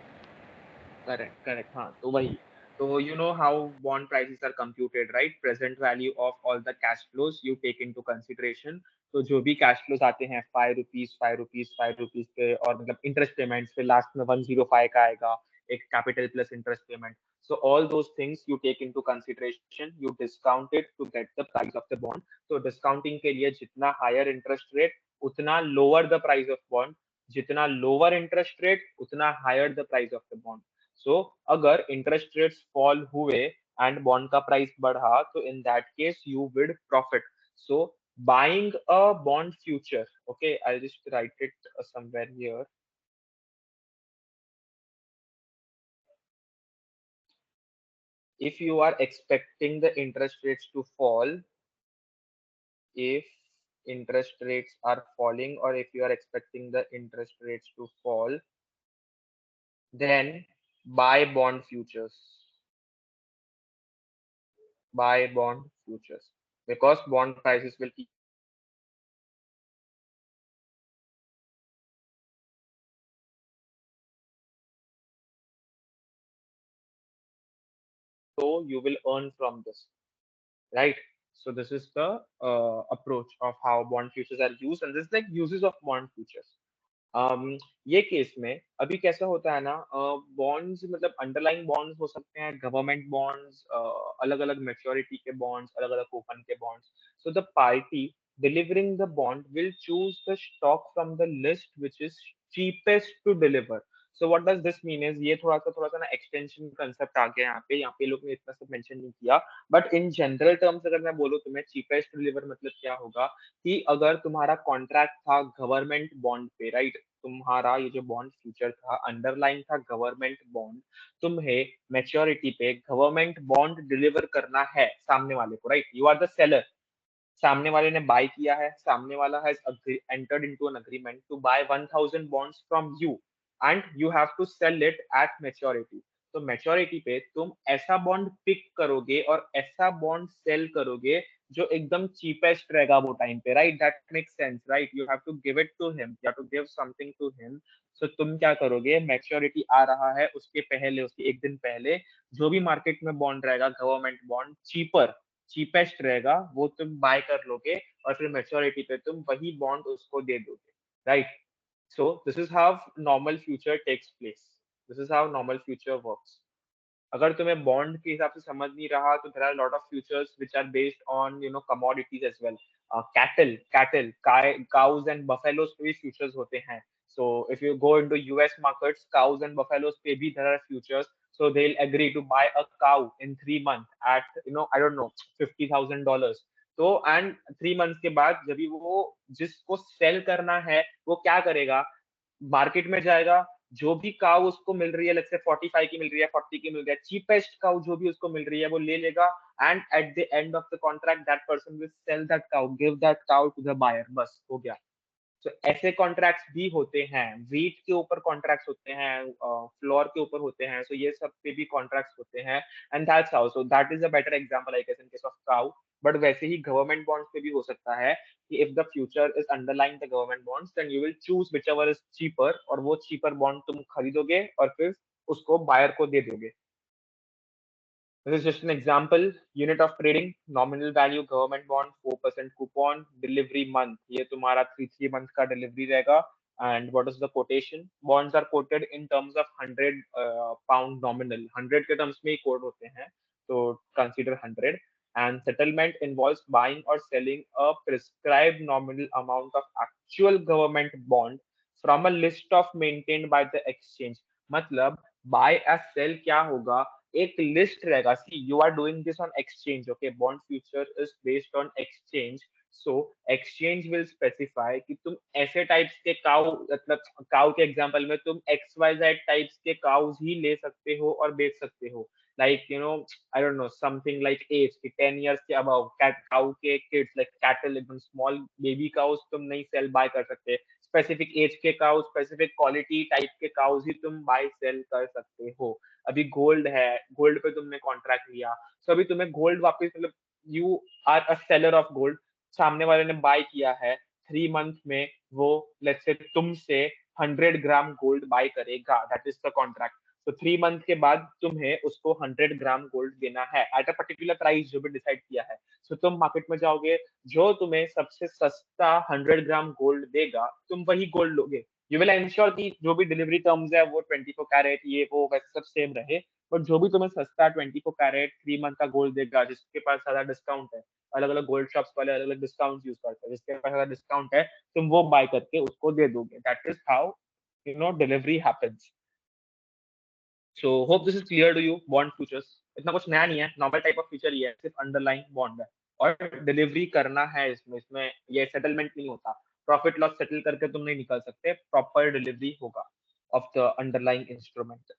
[SPEAKER 1] Correct, correct. हाँ, तो वही. So you know how bond prices are computed, right? Present value of all the cash flows you take into consideration. तो जो भी cash flows आते हैं 5 rupees, 5 rupees, 5 rupees के, और मतलब interest payments फिर last में 105 का आएगा, एक capital plus interest payment. So all those things you take into consideration, you discount it to get the price of the bond. तो discounting के लिए जितना higher interest rate, उतना lower the price of bond. जितना lower interest rate, उतना higher the price of the bond. सो अगर इंटरेस्ट रेट्स फॉल हुए एंड बॉन्ड का प्राइस बढ़ा, तो in that case you will profit. So buying a bond future, okay, I just write it somewhere here. If you are expecting the interest rates to fall, if interest rates are falling, or if you are expecting the interest rates to fall, then buy bond futures. Buy bond futures, because bond prices will keep. So you will earn from this, right? So this is the approach of how bond futures are used, and this is like uses of bond futures. ये केस में अभी कैसा होता है ना, बॉन्ड्स मतलब अंडरलाइंग बॉन्ड्स हो सकते हैं, गवर्नमेंट बॉन्ड्स, अलग अलग मेच्योरिटी के बॉन्ड्स, अलग अलग कूपन के bonds. So the party delivering the bond will choose the stock from the list which is cheapest to deliver. So what does this mean is, ये थोड़ा सा ना एक्सटेंशन कंसेप्ट आ गया यहाँ पे लोग ने इतना सब मेंशन नहीं किया, बट इन जनरल टर्म्स अगर मैं बोलूँ तुम्हें, चीपेस्ट टू डिलीवर मतलब क्या होगा, कि अगर तुम्हारा कॉन्ट्रैक्ट था गवर्नमेंट बॉन्ड पे, राइट, तुम्हारा ये जो बॉन्ड फ्यूचर था अंडरलाइन था गवर्नमेंट बॉन्ड, तुम्हें मैच्योरिटी पे गवर्नमेंट बॉन्ड डिलीवर करना है सामने वाले को, right, you are the seller. सामने वाले ने बाय किया है, सामने वाला has entered into an agreement to buy 1000 bonds from you, and you have to sell it at maturity. तो मैच्योरिटी पे तुम ऐसा बॉन्ड पिक करोगे और ऐसा बॉन्ड सेल करोगे जो एकदम चीपेस्ट रहेगा वो टाइम पे, right, that makes sense, right, you have to give it to him, you have to give something to him. So तुम क्या करोगे, मैच्योरिटी आ रहा है उसके पहले, उसके एक दिन पहले, जो भी मार्केट में बॉन्ड रहेगा गवर्नमेंट बॉन्ड चीपेस्ट रहेगा वो तुम बाय कर लोगे, और फिर मैच्योरिटी पे तुम वही बॉन्ड उसको दे दोगे, right. So this is how normal future takes place. This is how normal future works. अगर तुम्हें बॉन्ड के हिसाब से समझ नहीं रहा, तो there are lot of futures which are based on commodities as well. Cattle cows and buffaloes पे भी फ्यूचर्स होते हैं. So if you go into US markets, cows and buffaloes पे भी there are futures. So they'll agree to buy a cow in 3 months at I don't know $50,000. तो एंड 3 months के बाद जब भी वो जिसको सेल करना है वो क्या करेगा, मार्केट में जाएगा, जो भी काउ उसको मिल रही है, लेट्स से 45 की मिल रही है, 40 की मिल रही है, चीपेस्ट काउ जो भी उसको मिल रही है वो ले लेगा, and at the end of the contract that person will sell that cow, give that cow to the buyer, बस हो गया. तो ऐसे कॉन्ट्रैक्ट्स भी होते हैं, वीट के ऊपर कॉन्ट्रैक्ट्स होते हैं, फ्लोर के ऊपर होते हैं, सो ये सब पे भी कॉन्ट्रैक्ट्स होते हैं. And that's how, so that is a better example I guess in case of cow. But वैसे ही गवर्नमेंट बॉन्ड्स पे भी हो सकता है कि if the future is underlying the government bonds, then you will choose whichever is cheaper, और वो चीपर बॉन्ड तुम खरीदोगे और फिर उसको बायर को दे दोगे. This is just an example. Unit of trading, nominal value, government bond, 4% coupon, delivery month. ये तुम्हारा 3 month का delivery रहेगा. And what is the quotation? Bonds are quoted in terms of 100 pound nominal. 100 के terms में ही quote होते हैं. So consider 100. And settlement involves buying or selling a prescribed nominal amount of actual government bond from a list of maintained by the exchange. मतलब buy or sell क्या होगा, एक लिस्ट रहेगा. See you are doing this on exchange, okay, bond future is based on exchange. So exchange will specify कि तुम ऐसे टाइप्स के काउ, मतलब काउ के एग्जांपल में तुम एक्स वाई जेड टाइप्स के काउज ही ले सकते हो और बेच सकते हो. Like I don't know something like age के 10 years के अबव, काउ के किड्स लाइक कैटल, एकदम स्मॉल बेबी काउज तुम नहीं सेल बाय कर सकते. स्पेसिफिक एज के काउ, स्पेसिफिक क्वालिटी टाइप के काउज ही तुम बाय सेल कर सकते हो। अभी गोल्ड है, गोल्ड पे तुमने कॉन्ट्रैक्ट लिया, तो अभी तुम्हें गोल्ड वापस, मतलब you are a seller of gold, सामने वाले ने बाय किया है, 3 मंथ में वो लेट्स से तुमसे 100 ग्राम गोल्ड बाय करेगा, दैट इज द कॉन्ट्रैक्ट। तो 3 मंथ के बाद तुम्हें उसको 100 ग्राम गोल्ड देना है एट अ पर्टिकुलर प्राइस जो भी डिसाइड किया है। तो तुम मार्केट में जाओगे, जो तुम्हें सबसे सस्ता 100 ग्राम गोल्ड देगा तुम वही गोल्ड लोगे। यू विल एंश्योर कि जो भी डिलीवरी टर्म्स है वो 24 कैरेट ये वो वैसे सब सेम रहे, बट जो भी तुम्हें सस्ता 24 कैरेट 3 मंथ का गोल्ड देगा, जिसके पास ज्यादा डिस्काउंट है, अलग अलग गोल्ड शॉप्स वाले अलग अलग डिस्काउंट यूज करते हैं, जिसके पास ज्यादा डिस्काउंट है तुम वो बाय करके उसको दे दोगे। That is how delivery happens. So hope this is clear to you. Bond futures इतना कुछ नया नहीं है, नॉर्मल टाइप ऑफ फीचर ही है, सिर्फ अंडरलाइन बॉन्ड है और डिलीवरी करना है इसमें। इसमें ये सेटलमेंट नहीं होता, प्रॉफिट लॉस सेटल करके तुम नहीं निकल सकते, प्रॉपर डिलीवरी होगा of the underlying instrument.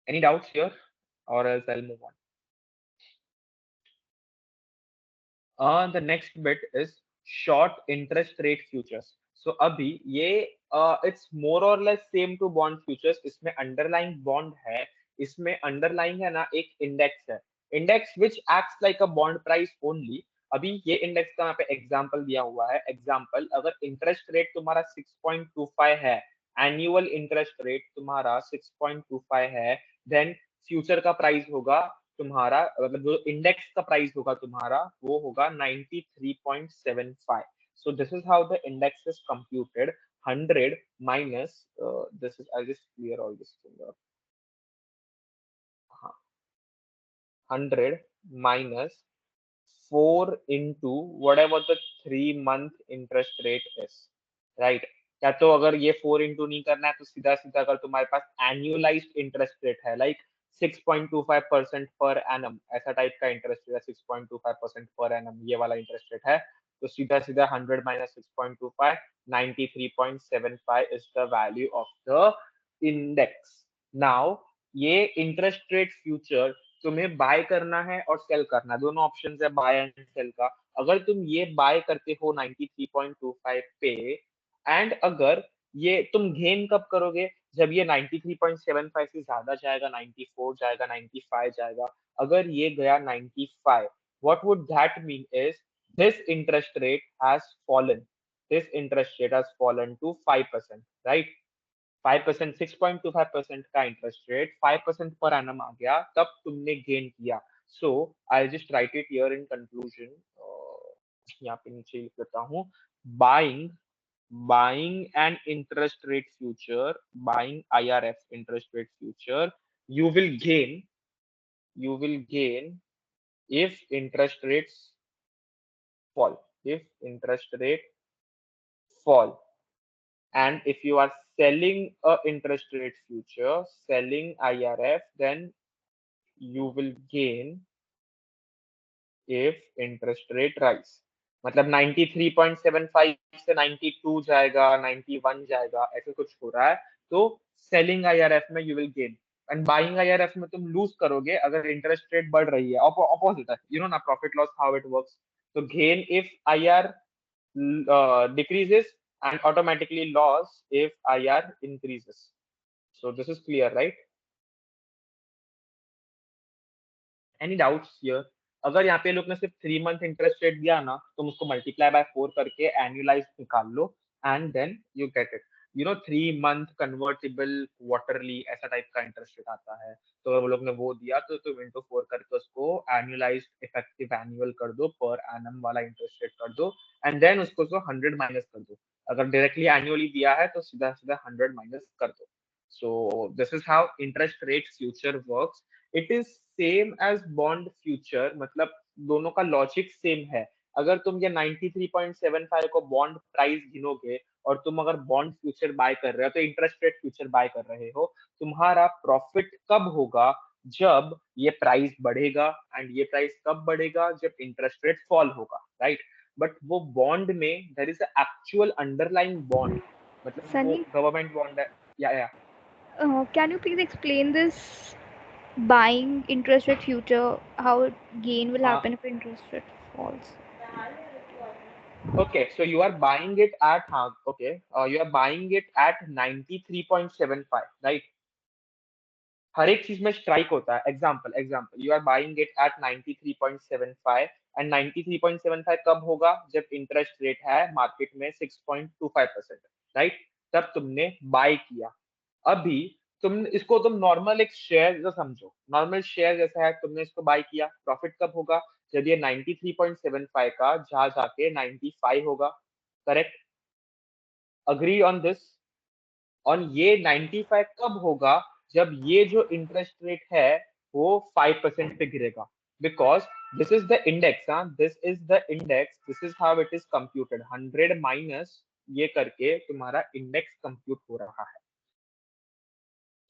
[SPEAKER 1] Any doubts here or else I will move on. The next bit is short interest rate futures. So अभी ये it's more or less same to bond futures. इसमें अंडरलाइंग बॉन्ड है, इसमें अंडरलाइंग है ना एक इंडेक्स है, index which acts like a bond price only. अभी ये इंडेक्स का यहाँ पे एग्जांपल दिया हुआ है। एग्जांपल, अगर इंटरेस्ट रेट तुम्हारा 6.25 है, एनुअल इंटरेस्ट रेट तुम्हारा 6.25 है, देन फ्यूचर का प्राइस होगा तुम्हारा, मतलब जो इंडेक्स का प्राइस होगा तुम्हारा वो होगा 93.75। so this is how the index is computed, 100 minus this is, I'll just clear all this thing up. 100 minus 4 into whatever the 3 month interest rate is, right? या तो अगर ये 4 इंटू नहीं करना है तो सीधा सीधा अगर तुम्हारे पास एनुअलाइज्ड इंटरेस्ट रेट है लाइक 6.25% पर एनम, ऐसा टाइप का इंटरेस्ट रेट है 6.25% पर एनम, ये वाला इंटरेस्ट रेट है, तो सीधा सीधा 100 minus 6.25, 93.75 is the value of the index. Now ये इंटरेस्ट रेट फ्यूचर तुम्हें बाय करना है और सेल करना है, दोनों ऑप्शन है बाय एंड सेल का। अगर तुम ये बाय करते हो 93.25 पे, एंड अगर ये तुम गेन कब करोगे, जब ये 93.75 से ज्यादा जाएगा, 94 जाएगा, 95 जाएगा। अगर ये गया 95, what would that mean is this interest rate has fallen, this interest rate has fallen to 5%, right? 5%, 6.25% का इंटरेस्ट रेट 5% पर एनम आ गया, तब तुमने गेन किया। So I just write it here in conclusion, यहाँ पे नीचे लिख देता हूँ, buying buying an interest rate future, buying IRF interest rate future, you will gain you will gain if interest rates fall, if interest rate fall. And if you are selling a interest rate future, selling IRF, then you will gain if interest rate rise। मतलब 93.75 से 92 जाएगा, 91 जाएगा, ऐसे कुछ हो रहा है, तो सेलिंग IRF में you will gain, and buying IRF में तुम लूज करोगे अगर इंटरेस्ट रेट बढ़ रही है, ऑपोजिट है, यू नो ना, profit loss how it works. तो gain if IR decreases and automatically loss if IR increases. So this is clear, right? Any doubts here? अगर यहाँ पे लोग ने सिर्फ 3 मंथ इंटरेस्ट रेट दिया ना, तुम उसको मल्टीप्लाई बाय 4 करके एनुअलाइज निकाल लो, and then you get it. 3 month convertible quarterly ऐसा टाइप का इंटरेस्ट रेट आता है, तो अगर वो लोग ने वो दिया तो तुम इंटू 4 करके उसको एनुअलाइज इफेक्टिव एनुअल कर दो, पर एनम वाला इंटरेस्ट रेट कर दो, एंड देन उसको 100 माइनस कर दो। अगर डायरेक्टली एनुअली दिया है तो सीधा सीधा 100 माइनस कर दो। So this is how interest rate future works. It is same as bond future, मतलब दोनों का लॉजिक सेम है। अगर तुम ये 93.75 को बॉन्ड प्राइस गिनोगे और तुम अगर बॉन्ड फ्यूचर बाय कर रहे हो तो इंटरेस्ट रेट फ्यूचर बाय कर रहे हो, तुम्हारा प्रॉफिट कब होगा, जब ये प्राइस बढ़ेगा, एंड ये प्राइस कब बढ़ेगा, जब इंटरेस्ट रेट फॉल होगा, राइट? बट वो बॉन्ड में there is a actual underlying bond, मतलब वो
[SPEAKER 2] Sunny,
[SPEAKER 1] गवर्नमेंट बॉन्ड है। या
[SPEAKER 2] can you please explain this buying interest rate future, how gain will
[SPEAKER 1] हाँ,
[SPEAKER 2] happen if interest rate falls?
[SPEAKER 1] Okay, so you are buying it at you are buying it at 93.75, right? हर एक चीज में स्ट्राइक होता है. Example you are buying it at 93.75 and 93.75 कब होगा? जब इंटरेस्ट रेट है मार्केट में 6.25%, राइट? तब तुमने बाय किया. अभी तुम नॉर्मल एक शेयर जो समझो, नॉर्मल शेयर जैसा है, तुमने इसको बाय किया. प्रॉफिट कब होगा? जब ये 93.75 का जा जाके 95 होगा. करेक्ट? Agree on this? और ये 95 कब होगा? जब ये जो इंटरेस्ट रेट है वो 5% पे गिरेगा. Because this is the index. This is the index. This is how it is computed. 100 minus ये करके तुम्हारा इंडेक्स कंप्यूट हो रहा है.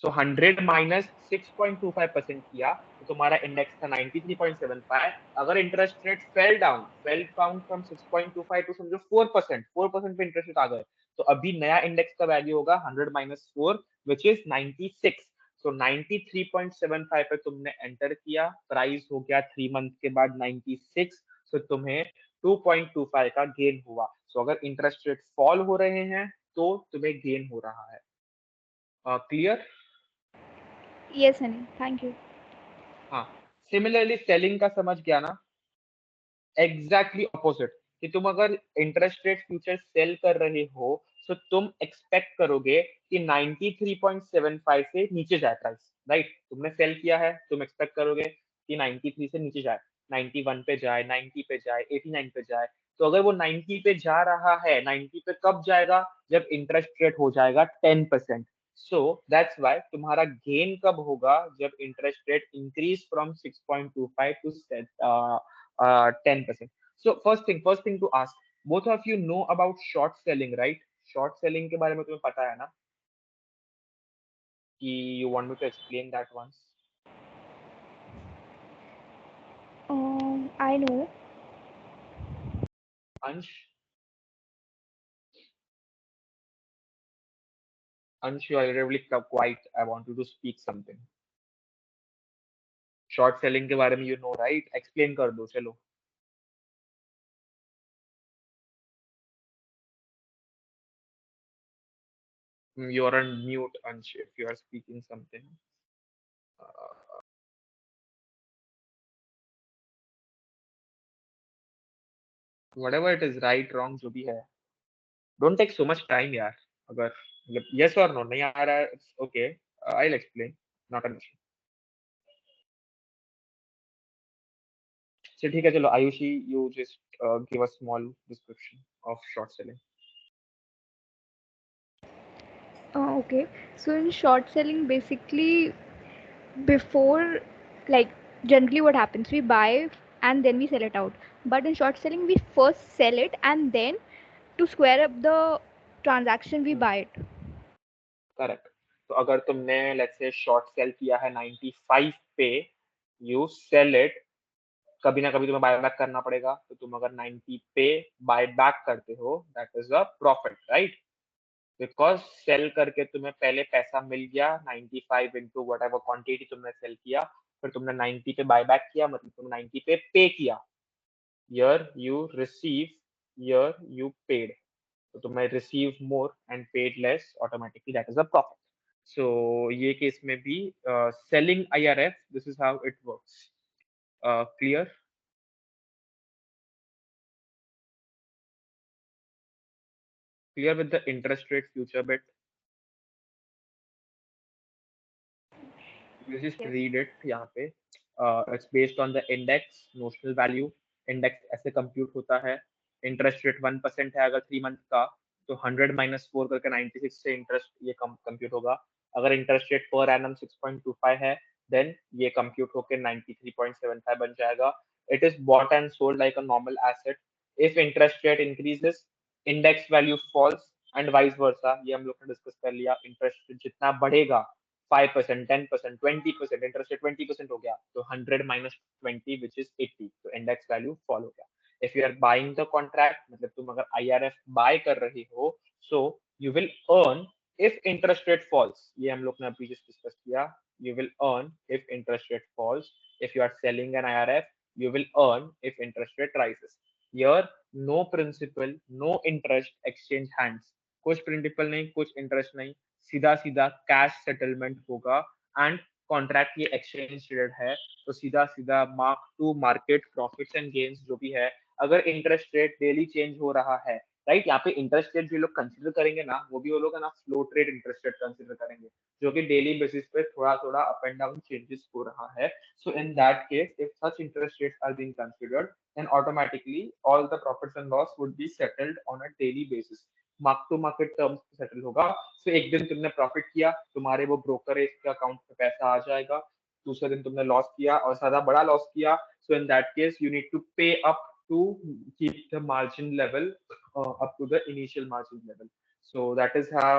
[SPEAKER 1] सो 100 माइनस 6.25% किया तो तुम्हारा इंडेक्स था 93.75. अगर interest rate fell down from 6.25 to समझो 4% पे इंटरेस्ट रेट आ गए, तो अभी नया इंडेक्स का वैल्यू होगा 100 माइनस 4 विच इज 96. सो 93.75 पे तुमने एंटर किया, प्राइस हो गया 3 मंथ के बाद 96. सो तुम्हें 2.25 का गेन हुआ. सो अगर इंटरेस्ट रेट फॉल हो रहे हैं तो तुम्हें गेन हो रहा है. Clear?
[SPEAKER 2] Yes, Sunny. Thank you.
[SPEAKER 1] हाँ. सिमिलरली सेलिंग का समझ गया ना? Exactly opposite. कि तुम अगर इंटरेस्ट रेट फ्यूचर सेल कर रहे हो तो तुम एक्सपेक्ट करोगे कि 93.75 से नीचे जाए प्राइस, राइट? तुमने सेल किया है, तुम एक्सपेक्ट करोगे कि 93 से नीचे जाए, 91 पे जाए, 90 पे जाए, 89 पे जाए. तो अगर वो 90 पे जा रहा है, 90 पे कब जाएगा? जब इंटरेस्ट रेट हो जाएगा 10%. सो दैट्स वाई तुम्हारा गेन कब होगा? जब interest rate increase from 6.25 to 10%. So first thing to ask, both of you know about short selling, right? Short selling के बारे में तुम्हें पता है ना? कि you want me to explain that once?
[SPEAKER 2] I know.
[SPEAKER 1] Ansh, Ansh, you are really quiet. I want you to speak something. Short selling के बारे में you know, right? Explain कर दो, चलो. You are on mute, Ansh, if you are speaking something. Uh, whatever it is, right, wrong, जो भी है. Don't take so much time, यार. अगर मतलब yes or no नहीं आ रहा है, it's okay. I'll explain. Not an issue. So ठीक है, चलो Ayushi, you just give a small description of short selling.
[SPEAKER 2] Okay. So in short selling, basically before, like, generally what happens, we buy and then we sell it out. But in short selling, we first sell it and then to square up the transaction, we buy it.
[SPEAKER 1] Correct. तो अगर तुमने लेट्स से शॉर्ट सेल किया है 95 पे, यू सेल इट, कभी ना कभी तुम्हें बाय बैक करना पड़ेगा. तो तुम अगर 90 पे बाय बैक करते हो, that is a profit, right? Because sell करके तुम्हें पहले पैसा मिल गया 95 इंटू वट एवर क्वांटिटी तुमने सेल किया, फिर तुमने 90 पे बाय बैक किया, मतलब तुमने 90 पे पे किया. Here you receive, here you paid. तो तुम्हें receive more and paid less, automatically that is a profit. So ये केस में भी selling IRF, this is how it works. Clear? Clear with the interest rate future bit? You just
[SPEAKER 2] Yes.
[SPEAKER 1] read it यहाँ पे. It's based on the index notional value. Index ऐसे कंप्यूट होता है. इंटरेस्ट रेट 1% है अगर 3 मंथ का, तो 100 माइनस 4 करके 96 से इंटरेस्ट ये कंप्यूट होगा. अगर इंटरेस्ट रेट पर एनम 6.25 है, देन ये कंप्यूट होकर 93.75 बन जाएगा. It is bought and sold like a normal asset. If interest rate increases, index value falls and vice versa. ये हम लोग ने डिस्कस कर लिया. इंटरेस्ट रेट जितना बढ़ेगा, 5%, 10%, 20%, इंटरेस्ट रेट 20% हो गया, तो 100 माइनस 20 विच इज 80, तो इंडेक्स वैल्यू फॉल हो गया. If you are buying the contract, मतलब तुम अगर IRF बाय कर रहे हो, so you will earn if interest rate falls. ये हम लोग ने अभी जस्ट डिस्कस किया. You will earn if interest rate falls. If you are selling an IRF, you will earn if interest rate rises. Here no principal, no interest, exchange hands. कुछ प्रिंसिपल नहीं, कुछ इंटरेस्ट नहीं, सीधा सीधा कैश सेटलमेंट होगा। एंड कॉन्ट्रैक्ट ये एक्सचेंज ट्रेडेड है, तो सीधा सीधा mark to market profits and gains जो भी है, अगर इंटरेस्ट रेट डेली चेंज हो रहा है, राइट, यहाँ पे इंटरेस्ट रेट जो लोग कंसिडर करेंगे ना, वो भी वो लोग है ना float rate interest rate consider करेंगे, जो कि डेली बेसिस पे थोड़ा थोड़ा अप एंड डाउन चेंजेस हो रहा है। So in that case if such interest rates are being considered, then automatically all the profits and loss would be settled on a daily basis, mark to market terms पे सेटल होगा। सो एक दिन तुमने प्रॉफिट किया, तुम्हारे वो ब्रोकरेज के अकाउंट पे पैसा आ जाएगा। दूसरे दिन तुमने लॉस किया और ज्यादा बड़ा लॉस किया, so in that case you need to pay up to keep the margin level up to the initial margin level. So that is how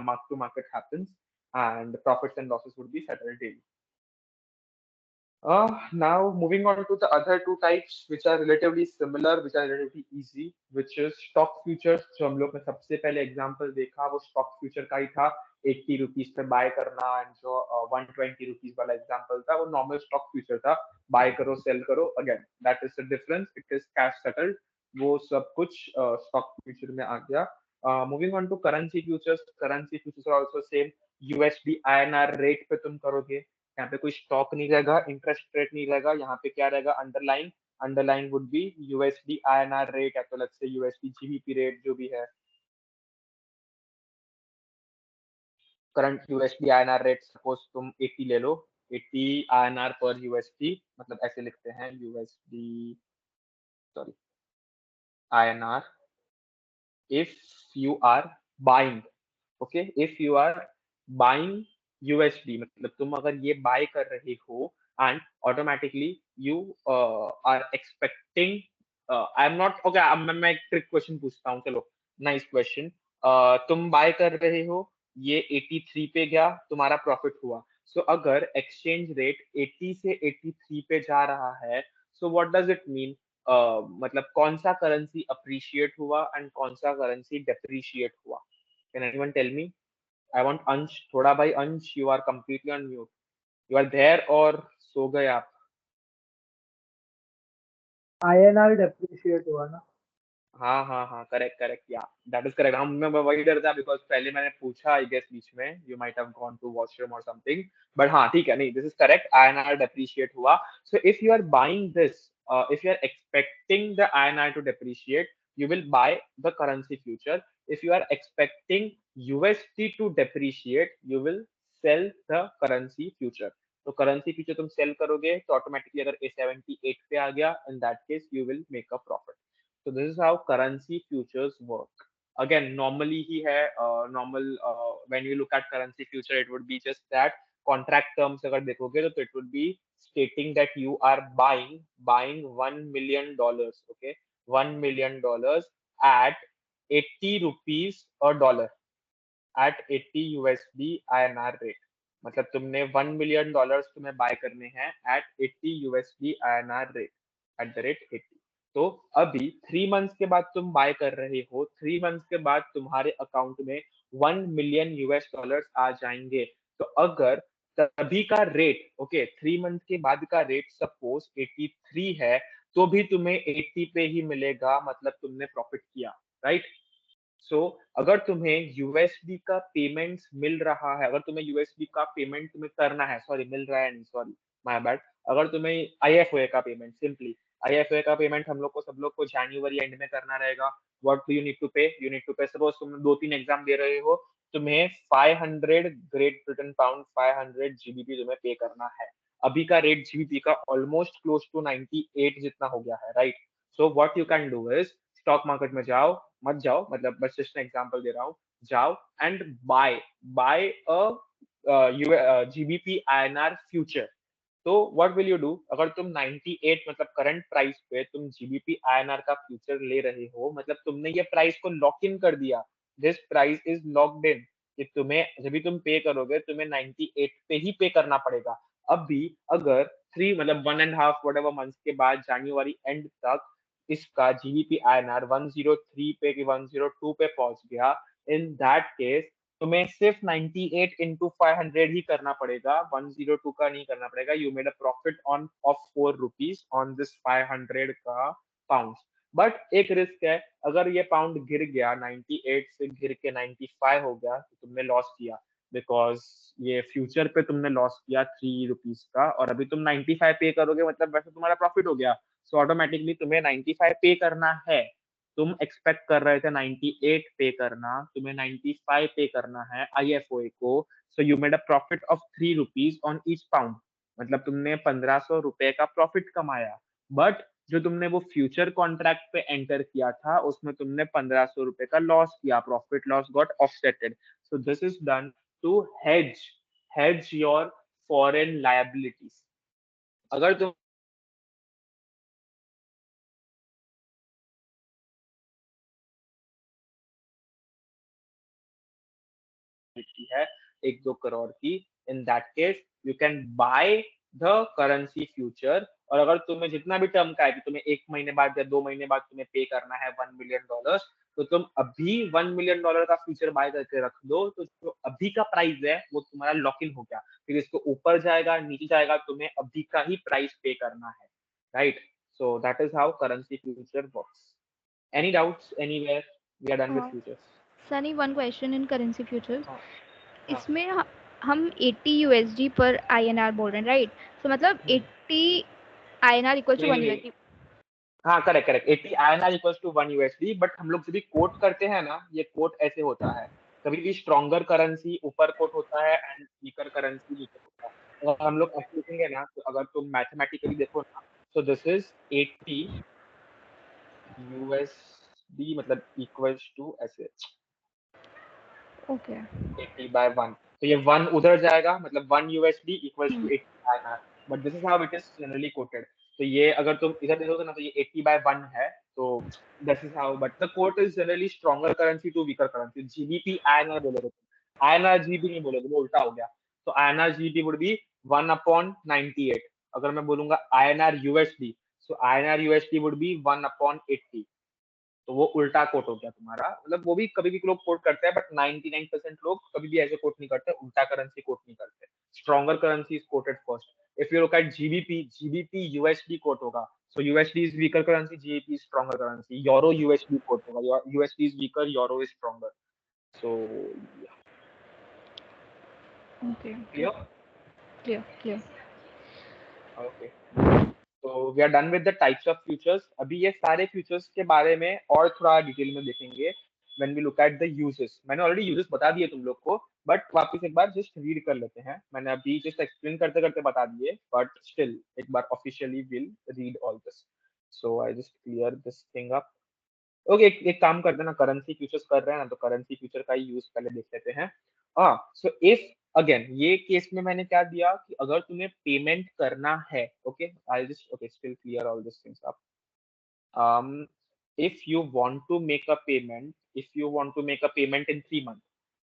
[SPEAKER 1] mark to market happens, and profits and losses would be settled daily. Now moving on to the other two types, which are relatively similar, which are relatively easy, which is stock futures। जो हम लोग ने सबसे पहले एग्जांपल देखा वो स्टॉक फ्यूचर का ही था, 80 रुपीज पे बाय करना। एंड जो 120 रुपीज वाला एग्जांपल था वो नॉर्मल स्टॉक फ्यूचर था, बाय करो सेल करो। Again that is the difference, it is cash settled, वो सब कुछ स्टॉक फ्यूचर में आ गया। Moving on to currency futures, currency futures are also same. USD INR rate पे तुम करोगे, यहाँ पे कोई स्टॉक नहीं रहेगा, इंटरेस्ट रेट नहीं रहेगा, यहाँ पे क्या रहेगा, underline. Underline would be USD INR rate या तो अलग से यूएसडी जीबीपी रेट जो भी है, current USD INR rate. Suppose तुम 80 ले लो, 80 आईएनआर पर यूएसडी, मतलब ऐसे लिखते हैं USD, sorry, INR if you are buying, okay, if you are buying USD, मतलब तुम अगर ये बाय कर रहे हो and automatically you are expecting, I am not okay, अब मैं एक ट्रिक क्वेश्चन पूछता हूँ, चलो, नाइस क्वेश्चन। तुम बाय कर रहे हो, ये 83 पे गया, तुम्हारा प्रॉफिट हुआ। सो अगर एक्सचेंज रेट 80 से 83 पे जा रहा है, so what does it mean? मतलब कौन सा करेंसी अप्रिशिएट हुआ एंड कौन सा करेंसी डेप्रिशिएट हुआ? Can anyone tell me? I want Ansh, थोड़ा भाई Ansh, you are completely on mute, you are there और सो गए आप?
[SPEAKER 3] आईएनआर डेप्रिशिएट हुआ ना।
[SPEAKER 1] हाँ हाँ हाँ, करेक्ट करेक्ट, या दैट इज करेक्ट। हम मैं वही डर था बिकॉज पहले मैंने पूछा, आई गेस बीच में you might have gone to washroom or something, but हाँ ठीक है, नहीं this is correct, INR depreciate हुआ। So if you are buying this, if you are expecting the INR to depreciate, you will buy the currency future. If you are expecting USD to depreciate, you will sell the currency future. तो करेंसी फ्यूचर तुम सेल करोगे तो ऑटोमेटिकली अगर ए 78 पे आ गया, इन that case you will make a profit. So this is how currency futures work. Again, normally ही है, normal when you look at currency future, it would be just that contract terms अगर देखोगे तो it would be stating that you are buying $1 million, okay, $1 million at 80 rupees a dollar, at 80 USD INR rate। मतलब तुमने $1 million तुम्हें बाय करने हैं at 80 USD INR rate, at the rate 80। तो अभी 3 मंथ्स के बाद तुम बाय कर रहे हो, 3 मंथ्स के बाद तुम्हारे अकाउंट में $1 million आ जाएंगे। तो अगर तभी का रेट, ओके, 3 मंथ के बाद का रेट सपोज 83 है, तो भी तुम्हें 80 पे ही मिलेगा, मतलब तुमने प्रॉफिट किया, राइट। सो अगर तुम्हें यूएसडी का पेमेंट मिल रहा है, अगर तुम्हें यूएसडी का पेमेंट तुम्हें करना है, सॉरी मिल रहा है नहीं, सॉरी माय बैड, अगर तुम्हें आईएफओए का पेमेंट, सिंपली आईएफओए का पेमेंट हम लोग को, सब लोग को जनवरी एंड में करना रहेगा। What do you need to pay? You need to pay, suppose तुम 2-3 एग्जाम दे रहे हो, तुम्हें 500 ग्रेट ब्रिटेन पाउंड, 500 जीबीपी तुम्हें पे करना है। अभी का रेट जीबीपी का ऑलमोस्ट क्लोज टू 98 जितना हो गया है, right. So what you can do is, stock market में जाओ, मत जाओ, मतलब बस जस्ट एग्जांपल दे रहा हूँ, जाओ and buy buy a GBP INR future. तो व्हाट विल यू डू, अगर तुम 98 मतलब करंट प्राइस पे तुम जीबीपी आईएनआर का फ्यूचर ले रहे हो, मतलब तुमने ये प्राइस को लॉक इन कर दिया, this price is locked in, कि तुम्हें जब भी तुम पे करोगे तुम्हें 98 पे ही पे करना पड़ेगा। अभी अगर 3 मतलब 1.5 whatever मंथ्स के बाद जनवरी एंड तक इसका जीबीपी आईएनआर 103 पे कि 102 पे पहुंच गया, इन दैट केस तुम्हें सिर्फ 98 इंटू 500 ही करना पड़ेगा, 102 का नहीं करना पड़ेगा। You made a profit on off 4 rupees on this 500 का पाउंड। बट एक रिस्क है, अगर ये पाउंड गिर गया 98 से गिर के 95 हो गया तो तुमने लॉस किया, बिकॉज ये फ्यूचर पे तुमने लॉस किया 3 रुपीज का, और अभी तुम 95 पे करोगे, मतलब वैसे तुम्हारा प्रॉफिट हो गया, सो ऑटोमेटिकली तुम्हें 95 पे करना है। तुम एक्सपेक्ट कर रहे थे 98 पे करना, तुम्हें 95 पे करना है आईएफओए को, so you made a profit of 3 rupees on each pound, मतलब तुमने 1500 रुपए का प्रॉफिट कमाया। बट जो तुमने वो फ्यूचर कॉन्ट्रैक्ट पे एंटर किया था उसमें तुमने 1500 रुपए का लॉस किया, profit loss got offsetted. So this is done to hedge your foreign liabilities. अगर तुम है 1-2 करोड़ की, in that case you can buy the currency future. और अगर तुम्हें जितना भी टर्म का है कि तुम्हें 1 महीने बाद या 2 महीने बाद तुम्हें पे करना है $1 million, तो तुम अभी $1 million का फ्यूचर बाय करके रख दो, तो जो अभी का प्राइस है वो तुम्हारा लॉक इन हो गया, फिर इसको ऊपर जाएगा नीचे जाएगा, तुम्हें अभी का ही प्राइस पे करना है, right? So that is how currency future works. Any doubts anywhere? We are done with futures.
[SPEAKER 2] Sunny, one question in currency futures,
[SPEAKER 1] हाँ हाँ।
[SPEAKER 2] इसमें हम 80 यूएसडी पर आईएनआर बोल रहे हैं, राइट? तो मतलब 80 आईएनआर इक्वल टू
[SPEAKER 1] नहीं
[SPEAKER 2] 1
[SPEAKER 1] नहीं,
[SPEAKER 2] यूएसडी।
[SPEAKER 1] हाँ correct correct, 80 INR equals to 1 USD, but हम लोग जब भी कोट करते हैं ना, ये कोट ऐसे होता है, कभी भी स्ट्रॉन्गर करेंसी ऊपर कोट होता है एंड वीकर करेंसी नीचे होता है। अगर हम लोग ऐसे लिखेंगे ना, तो अगर तुम मैथमेटिकली देखो ना, तो दिस इज 80 USD, मतलब इक्वल्स टू ऐसे
[SPEAKER 2] ओके।
[SPEAKER 1] 80/1, तो ये 1 उधर जाएगा, मतलब 1 USD equals to 80 INR, but this is how it is generally quoted. तो ये अगर तुम इधर देखोगे ना, तो ये 80/1 है, तो this is how, but the quote is generally stronger currency to weaker currency. GBP INR बोलोगे तुम, INR जीबी नहीं बोलोगे, वो उल्टा हो गया। तो INR जीबी वुड बी 1/98। अगर मैं बोलूंगा INR USD, so INR USD would be 1/80। तो वो उल्टा कोट हो गया तुम्हारा, मतलब वो भी कभी भी लोग कोट करते हैं, बट 99% लोग कभी भी ऐसे कोट नहीं करते, उल्टा करेंसी कोट नहीं करते। Stronger currency is quoted first. If you look at GBP, GBP USD quote होगा, so USD is weaker currency, GBP is stronger currency. Euro USD quote होगा, USD is weaker, euro is stronger. So
[SPEAKER 2] okay okay,
[SPEAKER 1] clear?
[SPEAKER 2] Clear clear.
[SPEAKER 1] Okay, तो we are done with the types of futures. अभी ये सारे फ्यूचर्स के बारे में और थोड़ा डिटेल में देखेंगे when we look at the uses. मैंने ऑलरेडी यूजेस बता दिए तुम लोग को, बट वापस एक बार जस्ट रीड कर लेते हैं। मैंने अभी जस्ट एक्सप्लेन करते करते बता दिए, बट स्टिल एक बार officially will read all this. So I just clear this thing up. Okay, एक काम करते हैं ना, करेंसी फ्यूचर्स कर रहे हैं ना, तो करेंसी फ्यूचर का ही यूज पहले देख लेते हैं। हाँ, सो इफ अगेन ये केस में मैंने क्या दिया कि अगर तुम्हें पेमेंट करना है, okay I just okay still clear all this things up. If you want to make a payment, if you want to make a payment in 3 month,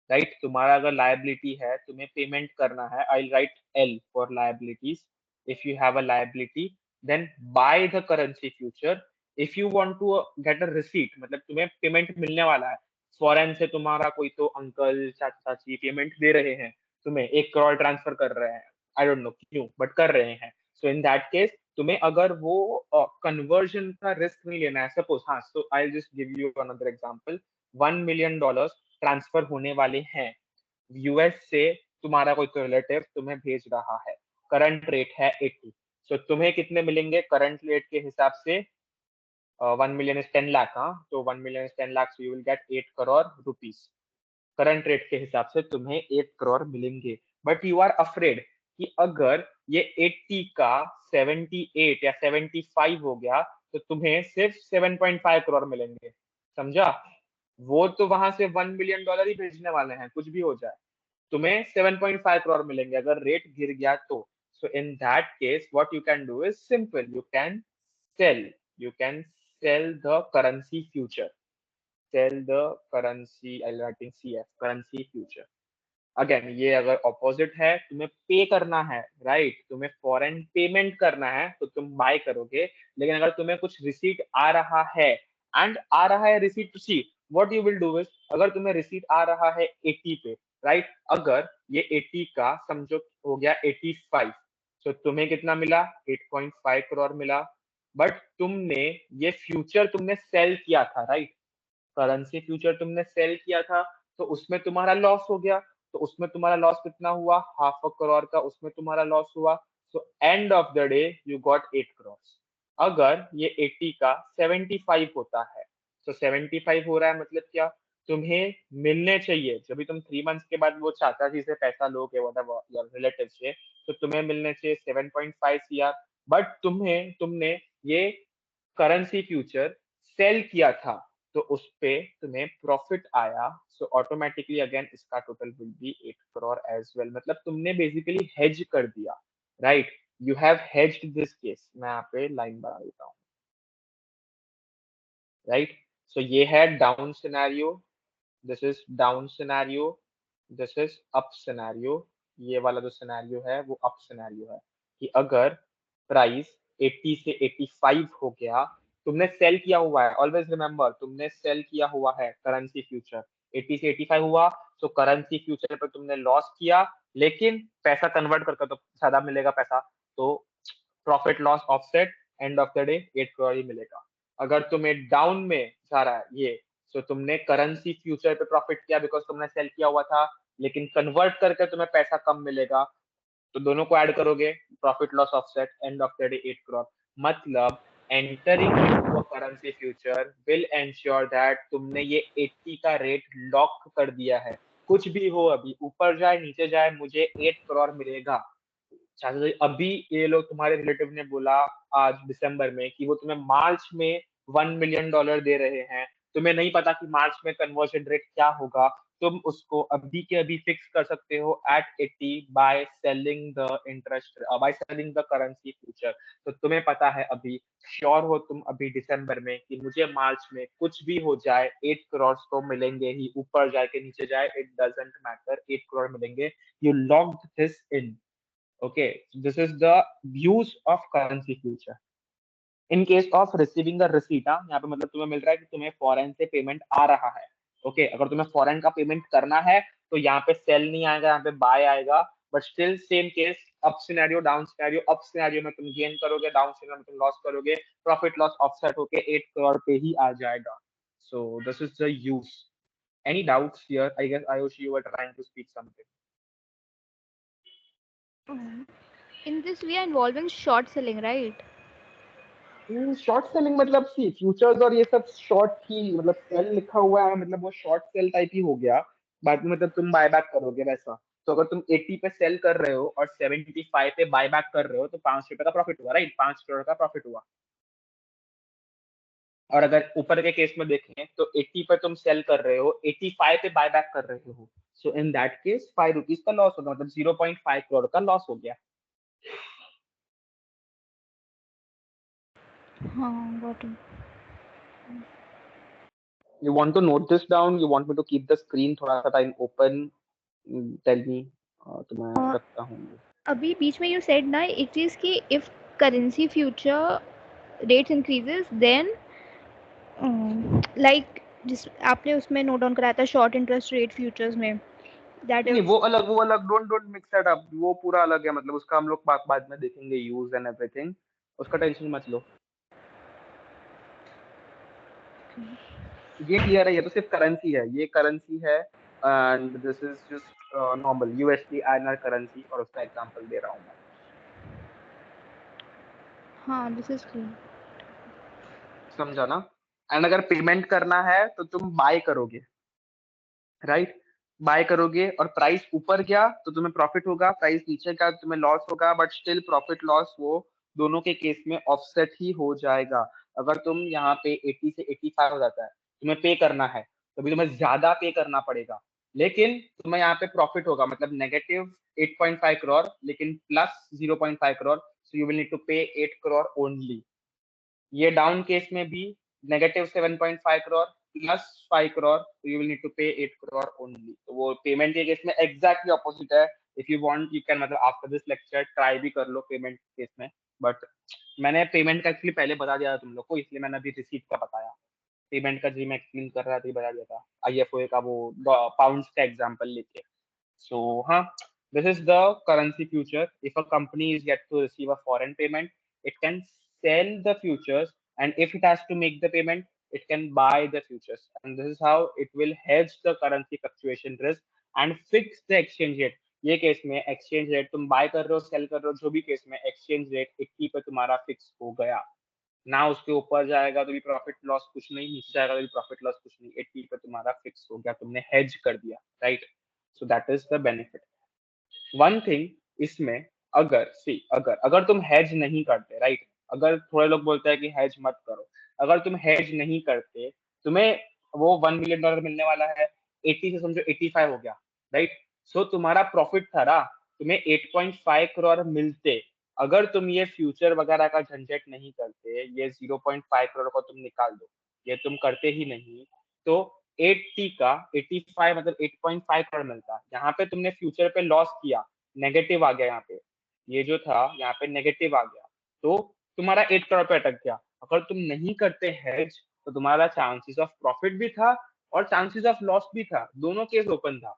[SPEAKER 1] right? तुम्हारा अगर लायबिलिटी है, तुम्हें पेमेंट करना है, I write L for liabilities. If you have a liability, then buy the currency future. If you want to get a receipt, मतलब तुम्हें पेमेंट मिलने वाला है, फॉरेन से तुम्हारा कोई तो अंकल चाचा चाची पेमेंट दे रहे हैं, तुम्हें 1 करोड़ ट्रांसफर कर रहे हैं, आई डोंट नो क्यों बट कर रहे हैं। सो इन दैट केस तुम्हें अगर वो कन्वर्जन का रिस्क नहीं लेना है, सपोज, हाँ, so I just give you another example. $1 million transfer होने वाले हैं यूएस से, तुम्हारा कोई तो रिलेटिव तुम्हें भेज रहा है, करंट रेट है 80, सो तुम्हें कितने मिलेंगे करंट रेट के हिसाब से? 1 million is 10 lakh, हाँ, तो 1 million is 10 lakh, so you will get 8 crore rupees। Current rate के हिसाब से तुम्हें 8 करोड़ मिलेंगे, बट यू आर अफ्रेड कि अगर ये 80 का 78 या 75 हो गया, तो तुम्हें सिर्फ 7.5 करोड़ मिलेंगे, समझा? वो तो वहां से $1 million ही भेजने वाले हैं, कुछ भी हो जाए, तुम्हें 7.5 करोड़ मिलेंगे अगर रेट गिर गया तो। So in that case what you can do is simple, sell you can sell the currency future, sell the currency, I'll writing CF, currency future। Again ये अगर ऑपोजिट है, तुम्हें पे करना है, राइट, तुम्हें फॉरेन पेमेंट करना है, तो तुम बाय करोगे। लेकिन अगर तुम्हें कुछ रिसीट आ रहा है, एंड आ रहा है receipt to see, what you will do is, अगर तुम्हें रिसीट आ रहा है 80 पे, राइट, अगर ये 80 का समझो हो गया 85, तो तुम्हें कितना मिला? 8.5 करोड़ मिला। बट तुमने ये फ्यूचर तुमने सेल किया था, राइट? करेंसी फ्यूचर तुमने सेल किया था, तो उसमें तुम्हारा लॉस हो गया। तो उसमें तुम्हारा लॉस कितना हुआ? 500,000,000 का उसमें तुम्हारा लॉस हुआ। So and of the day you got 8 crore. अगर ये 80 का 75 होता है, तो 75 हो रहा है मतलब क्या? तुम्हें मिलने चाहिए, जब भी तुम 3 मंथ्स के बाद वो चाचा जी से पैसा लोगे योर रिलेटिव से, तो तुम्हें मिलने चाहिए 7.5 CR। बट तुमने ये करेंसी फ्यूचर सेल किया था, तो उस पे तुम्हें प्रॉफिट आया। सो ऑटोमेटिकली अगेन इसका total will be 8 crore as well. मतलब तुमने बेसिकली हेज कर दिया, राइट? You have hedged this case. मैं यहाँ पे लाइन बना देता हूँ, राइट? सो ये है down scenario, this is down scenario, this is up scenario. ये वाला जो सिनेरियो है वो अप सिनेरियो है, कि अगर प्राइस 80 से 85 हो गया, तुमने सेल किया हुआ है, ऑलवेज रिमेंबर तुमने सेल किया हुआ है करेंसी फ्यूचर। 80 से 85 हुआ, तो करेंसी फ्यूचर पर तुमने लॉस किया, लेकिन पैसा कन्वर्ट करके तो ज्यादा मिलेगा पैसा, तो profit loss offset, end of the day 8 crore ही मिलेगा। अगर तुम्हें डाउन में जा रहा है ये, तो तुमने करेंसी फ्यूचर पे प्रॉफिट किया बिकॉज तुमने सेल किया हुआ था, लेकिन कन्वर्ट करके तुम्हें पैसा कम मिलेगा, तो दोनों को ऐड करोगे, profit loss offset, end of the day 8 crore. मतलब entering into a currency future will ensure that तुमने ये 80 का रेट लॉक कर दिया है। कुछ भी हो, अभी ऊपर जाए नीचे जाए, मुझे 8 करोड़ मिलेगा। चाचा जी, अभी ये लोग तुम्हारे रिलेटिव ने बोला आज दिसंबर में कि वो तुम्हें मार्च में $1 मिलियन दे रहे हैं। तुम्हें नहीं पता कि मार्च में कन्वर्जन रेट क्या होगा। तुम उसको अभी के अभी फिक्स कर सकते हो at 80 by selling the interest, by selling the currency future. तो तुम्हें पता है अभी, श्योर हो तुम अभी दिसंबर में कि मुझे मार्च में कुछ भी हो जाए 8 करोड़ तो मिलेंगे ही, ऊपर जाए के नीचे जाए इट डजंट मैटर, 8 करोड़ मिलेंगे। You locked this in. Okay, this is the use of currency future. In case of receiving a receipt, यहाँ पे मतलब तुम्हें मिल रहा है कि तुम्हें फॉरेन से पेमेंट आ रहा है। ओके, अगर तुम्हें फॉरेन का पेमेंट करना है, तो यहाँ पे सेल नहीं आएगा, यहाँ पे बाय आएगा। But still same case, up scenario down scenario. Up scenario में तुम गेन करोगे, डाउन सिनेरियो में तुम लॉस करोगे, प्रॉफिट लॉस ऑफसेट होके 8 करोड़ पे ही आ जाएगा। So this is the use. Any doubts here? I guess Ayush, you were trying to speak something.
[SPEAKER 2] In this, we are involved in short selling, right?
[SPEAKER 1] Short selling मतलब सी फ्यूचर्स और ये सब शॉर्ट ही, मतलब सेल लिखा हुआ है, मतलब वो शॉर्ट सेल टाइप ही हो गया। बाद में मतलब तुम बाय बैक करोगे वैसा। तो अगर तुम 80 पे सेल कर रहे हो और 75 पे बाय बैक कर रहे हो, तो ₹5 का प्रॉफिट हुआ, राइट? 5 करोड़ का प्रॉफिट हुआ। और अगर ऊपर के केस में देखें तो 80 पे तुम सेल कर रहे हो, 85 पे बाय बैक कर रहे हो, सो इन दैट केस ₹5 का लॉस होगा, मतलब 0.5 करोड़ का लॉस हो गया।
[SPEAKER 2] हाँ, got it.
[SPEAKER 1] You want to note this down? You want me to keep the screen थोड़ा सा टाइम ओपन? टेल मी, तो मैं
[SPEAKER 2] Uh,
[SPEAKER 1] रखता हूँ।
[SPEAKER 2] अभी बीच में you said ना एक चीज़ कि if currency future rates increases then like जिस आपने उसमें नोट डाउन कराया था शॉर्ट इंटरेस्ट रेट फ्यूचर्स में दैट
[SPEAKER 1] नहीं नहीं,
[SPEAKER 2] इफ
[SPEAKER 1] वो अलग, don't don't mix that up. वो पूरा अलग है, मतलब उसका हम लोग बाद में देखेंगे, यूज एंड एवरीथिंग। उसका टेंशन मत लो। ये क्लियर है, ये तो सिर्फ करेंसी है, ये करेंसी है। And this is just normal USD INR currency, और उसका एग्जांपल दे रहा हूँ मैं।
[SPEAKER 2] हाँ दिस इज क्लियर।
[SPEAKER 1] समझा ना? एंड अगर पेमेंट करना है तो तुम बाय करोगे, राइट? बाय करोगे और प्राइस ऊपर गया तो तुम्हें प्रॉफिट होगा, प्राइस नीचे का तुम्हें लॉस होगा, बट स्टिल प्रॉफिट लॉस वो दोनों के केस में ऑफसेट ही हो जाएगा। अगर तुम यहाँ पे 80 से 85 हो जाता है, तुम्हें पे करना है, तो भी तुम्हें ज्यादा पे करना पड़ेगा, लेकिन तुम्हें यहाँ पे प्रॉफिट होगा, मतलब नेगेटिव 8.5 करोड़ लेकिन plus 0.5 crore, so you will need to pay 8 crore only. ये डाउन केस में भी नेगेटिव 7.5 करोड़ प्लस 5 करोड़, तो you will need to pay 8 crore only. तो वो पेमेंट के केस में एग्जैक्टली ऑपोजिट है। If you want you can, मतलब आफ्टर दिस लेक्चर ट्राई भी कर लो पेमेंट केस में। बट मैंने पेमेंट का एक्चुअली पहले बता दिया था तुम लोग को, इसलिए मैंने अभी रिसीट का बताया। पेमेंट का जी मैं एक्सप्लेन कर रहा था, बता दिया था आईएफओए का, वो पाउंड्स का एग्जांपल लेके। So, this is the currency future. If a company is yet to receive a foreign payment, it can sell the futures, and if it has to make the payment, it can buy the futures, and this is how it will hedge the currency fluctuation risk and fix the exchange rate. ये केस में एक्सचेंज रेट तुम बाय कर रहे हो सेल कर रहे हो जो भी केस में एक्सचेंज रेट 80 पे तुम्हारा फिक्स हो गया, ना उसके ऊपर जाएगा तो भी प्रॉफिट लॉस कुछ नहीं, नीचे जाएगा तो भी प्रॉफिट लॉस कुछ नहीं, 80 पे तुम्हारा फिक्स हो गया, तुमने हेज कर दिया, right? So that is the benefit. One thing इसमें, अगर अगर तुम हेज नहीं करते, राइट, अगर थोड़े लोग बोलते हैं कि हेज मत करो, अगर तुम हेज नहीं करते, तुम्हें वो $1 मिलियन मिलने वाला है, 80 से समझो 85 हो गया, राइट? सो तुम्हारा प्रॉफिट था ना, तुम्हें 8.5 करोड़ मिलते, अगर तुम ये फ्यूचर वगैरह का झंझट नहीं करते, ये 0.5 करोड़ को तुम निकाल दो, ये तुम करते ही नहीं, तो 80 का 85 मतलब 8.5 करोड़ मिलता। यहाँ पे तुमने फ्यूचर पे लॉस किया, नेगेटिव आ गया, यहाँ पे ये जो था यहाँ पे नेगेटिव आ गया, तो तुम्हारा 8 करोड़ पे अटक गया। अगर तुम नहीं करते हेज तो तुम्हारा चांसेस ऑफ प्रॉफिट भी था और चांसेस ऑफ लॉस भी था, दोनों केस ओपन था,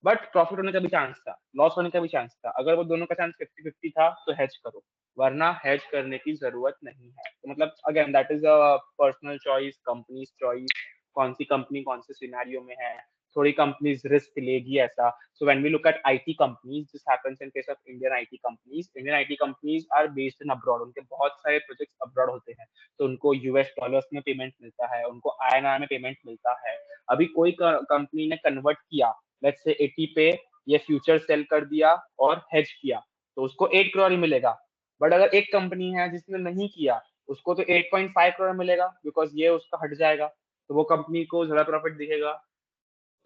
[SPEAKER 1] बट प्रॉफिट होने का भी चांस था, लॉस होने का भी चांस था। अगर वो दोनों का चांस 50-50 था तो हेज करो, वरना हेज करने की जरूरत नहीं है। तो मतलब again that is a personal choice, companies choice, कौन सी कंपनी कौन से सिनेरियो में है, थोड़ी कंपनीज रिस्क लेगी ऐसा। So when we look at IT companies, this happens in case of Indian IT companies are based in abroad, उनके बहुत सारे प्रोजेक्ट्स अब्रॉड होते हैं, तो उनको यूएस डॉलर्स में पेमेंट मिलता है, उनको आईएनआर में पेमेंट मिलता है। अभी कोई कंपनी ने कन्वर्ट किया, लेट्स से 80 पे ये फ्यूचर सेल कर दिया और हेज किया, तो उसको 8 करोड़ ही मिलेगा। बट अगर एक कंपनी है जिसने नहीं किया, उसको तो 8.5 करोड़ मिलेगा, बिकॉज ये उसका हट जाएगा, तो वो कंपनी को ज्यादा प्रॉफिट दिखेगा।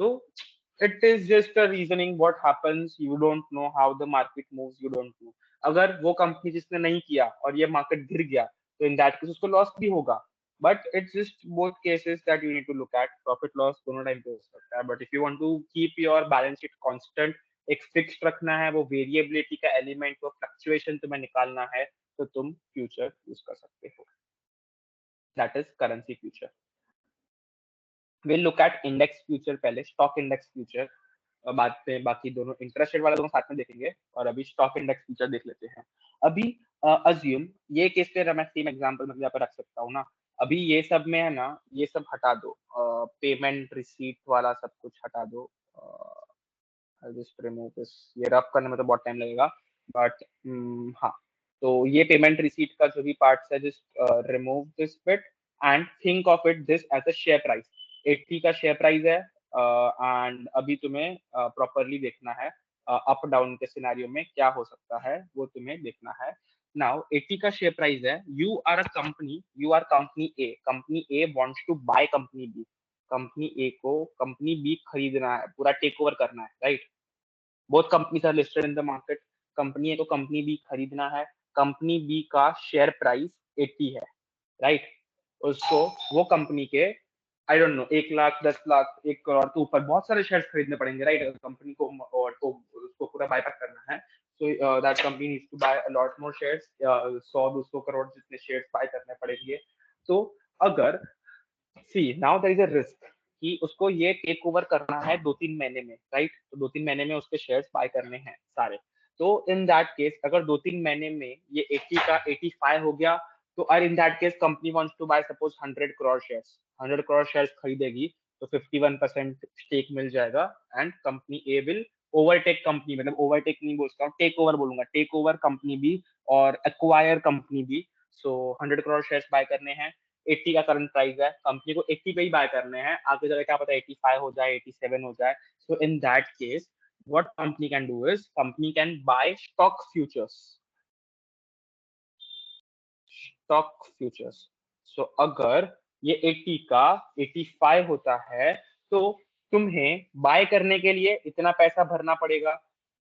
[SPEAKER 1] तो it is just a reasoning what happens, you don't know how the market moves, you don't know. अगर वो कंपनी जिसने नहीं किया और ये मार्केट गिर गया, तो इन दैट केस उसको लॉस भी होगा। But it's just both cases that you need to look at. Profit loss दोनों टाइम पे हो सकता है, but if you want to keep your balance sheet constant, एक फिक्स्ड रखना है, वो वेरिएबिलिटी का एलिमेंट, वो फ्लक्चुएशन तुम्हें निकालना है, तो तुम फ्यूचर यूज कर सकते हो। That is currency future. we'll look at index future पहले, स्टॉक इंडेक्स फ्यूचर बाद में बाकी दोनों इंटरेस्ट रेट वाला दोनों साथ में देखेंगे, और अभी स्टॉक इंडेक्स फ्यूचर देख लेते हैं। अभी अज्यूम ये केस पे मैं सेम एग्जांपल मतलब यहाँ पे रख सकता हूँ ना, अभी ये सब में है ना, ये सब हटा दो, पेमेंट रिसीट वाला सब कुछ हटा दो, जस्ट रिमूव दिस, ये रफ करने में तो बहुत टाइम लगेगा, बट हाँ, तो ये पेमेंट रिसीट का जो भी पार्ट है, just remove this bit and think of it this as a share price. 80 का शेयर प्राइस है, एंड अभी तुम्हें प्रॉपरली देखना है अप डाउन के सिनेरियो में क्या हो सकता है, वो तुम्हें देखना है। नाउ 80 का शेयर प्राइस है, you are a company, you are company A wants to buy company B, company A को कंपनी बी खरीदना है, पूरा टेक ओवर करना है, right? Both companies are listed in the market, company A को कंपनी बी खरीदना है, कंपनी बी का शेयर प्राइस 80 है, राइट? उसको वो कंपनी के I don't know 1 lakh 10 lakh 1 crore के ऊपर बहुत सारे शेयर्स खरीदने पड़ेंगे, राइट? कंपनी को और तो उसको पूरा बायबैक करना है, so that company needs to buy a lot more shares, 100-200 crore जितने शेयर्स बाय करने पड़ेंगे। तो अगर see now there is a risk कि उसको ये टेक ओवर करना है 2-3 महीने में, राइट? तो 2-3 महीने में उसके शेयर्स बाय करने हैं सारे। तो इन दैट केस अगर 2-3 महीने में ये 80 का 85 हो गया, तो और in that case company wants to buy suppose 100 crore shares, 100 crore shares खरीदेगी, तो 51% स्टेक मिल जाएगा, and company A will overtake company, मतलब ओवरटेक नहीं बोलता हूँ, टेक ओवर बोलूंगा, टेक ओवर कंपनी बी और acquire company B. So 100 crore shares buy करने हैं, 80 का करंट प्राइस है, कंपनी को 80 पे ही बाय करने हैं, आगे जाकर क्या पता 85 हो जाए, 87 हो जाए। So in that case what company can do is company can buy stock futures, so अगर ये 80 का 85 होता है, तो तुम्हें बाय करने के लिए इतना पैसा भरना पड़ेगा,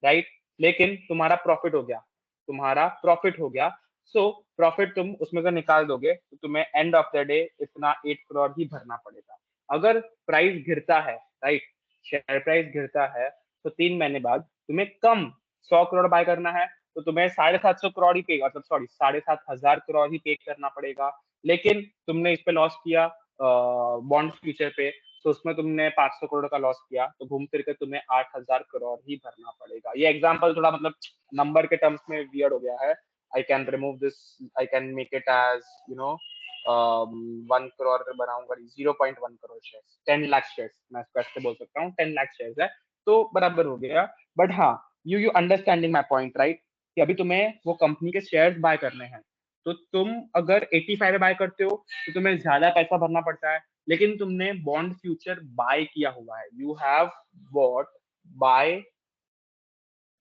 [SPEAKER 1] राइट? लेकिन तुम्हारा प्रॉफिट हो गया, सो प्रॉफिट तुम उसमें से निकाल दोगे, तो तुम्हें एंड ऑफ द डे इतना 8 करोड़ ही भरना पड़ेगा। अगर प्राइस गिरता है, राइट, शेयर प्राइस गिरता है, तो 3 महीने बाद तुम्हें कम 100 करोड़ बाय करना है, तो तुम्हें 750 करोड़ ही पे, मतलब सॉरी 7,500 करोड़ ही पे करना पड़ेगा। लेकिन तुमने इस पे लॉस किया बॉन्ड फ्यूचर पे, तो उसमें तुमने 500 करोड़ का लॉस किया, तो घूम फिर के तुम्हें 8,000 करोड़ ही भरना पड़ेगा। ये एग्जांपल थोड़ा मतलब नंबर के टर्म्स में वियर्ड हो गया है, I can remove this, I can make it as 1 crore अगर बनाऊंगा 0.1 crore shares, 10 लाख shares मैं इसको ऐसे बोल सकता हूँ, 10 लाख shares है तो बराबर हो गया. बट हाँ, you understanding my point right, कि अभी तुम्हें वो कंपनी के शेयर्स बाय करने हैं, तो तुम अगर 85 में बाय करते हो तो तुम्हें ज्यादा पैसा भरना पड़ता है, लेकिन तुमने बॉन्ड फ्यूचर बाय किया हुआ है, you have bought by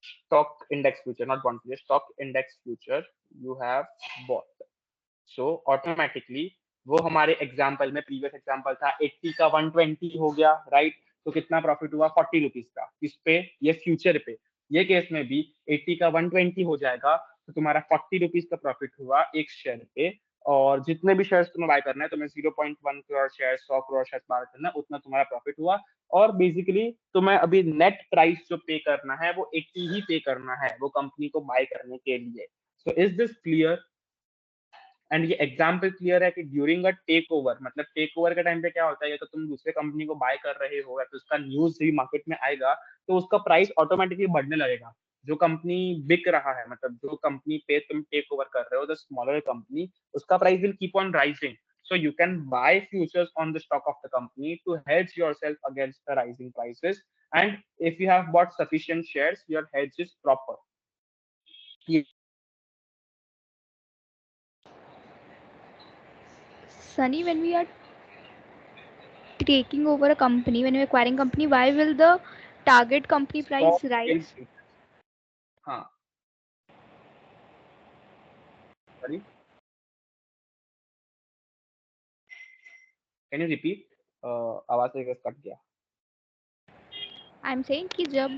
[SPEAKER 1] stock index future, not bond future, stock index future you have bought. So automatically वो हमारे एग्जाम्पल में, प्रीवियस एग्जाम्पल था 80 का 120 हो गया राइट, तो कितना प्रॉफिट हुआ 40 रुपीज का, किस पे, ये फ्यूचर पे. ये केस में भी 80 का 120 हो जाएगा तो तुम्हारा 40 रुपीज का प्रॉफिट हुआ एक शेयर पे, और जितने भी शेयर्स तुम्हें बाय करना है, तुम्हें 0.1 crore share, 100 crore share buy करना है, उतना तुम्हारा प्रॉफिट हुआ. और बेसिकली तुम्हें अभी नेट प्राइस जो पे करना है वो 80 ही पे करना है वो कंपनी को बाय करने के लिए. So is this clear? And ये एग्जाम्पल क्लियर है कि ड्यूरिंग अ टेक ओवर, मतलब टेक ओवर के टाइम पे क्या होता है, तो तुम दूसरे कंपनी को बाय कर रहे हो या तो उसका न्यूज भी मार्केट में आएगा तो उसका प्राइस ऑटोमेटिकली बढ़ने लगेगा. जो कंपनी बिक रहा है, मतलब जो कंपनी पे तुम टेक ओवर कर रहे हो, द स्मॉलर कंपनी, उसका price will keep on rising. So you can buy futures on the stock of the company to hedge yourself against the rising prices. And if you have bought sufficient shares, your hedge is proper.
[SPEAKER 2] Sunny, when we are taking over a company, when we're acquiring company, why will the target company price
[SPEAKER 1] Stock is
[SPEAKER 2] rise?
[SPEAKER 1] हाँ, sorry, can you repeat? आवाज से कट गया.
[SPEAKER 2] I'm saying कि जब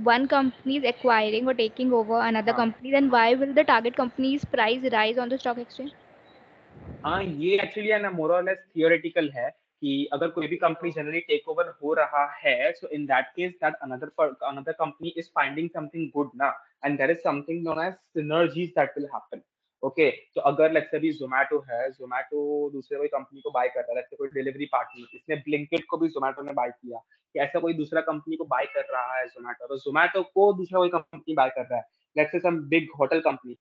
[SPEAKER 2] one company is acquiring or taking over another
[SPEAKER 1] हाँ
[SPEAKER 2] company, then why will the target company's price rise on the stock exchange?
[SPEAKER 1] हाँ, ये एक्चुअली है ना, मोर और लेस थियोरेटिकल है कि अगर कोई भी कंपनी जनरली टेक ओवर हो रहा है, so in that case that another company is finding something good ना, and there is something known as synergies that will happen. Okay, तो अगर लेट्स से भी जोमेटो है, जोमेटो दूसरे कोई कंपनी को बाय कर रहा है, लेट्स से कोई डिलीवरी पार्टनर, इसने ब्लिंकिट को भी जोमेटो ने बाय किया, कि ऐसा कोई दूसरा कंपनी को बाय कर रहा है जोमेटो, तो जोमेटो को दूसरा कोई कंपनी बाय कर रहा है, let's say some big hotel company,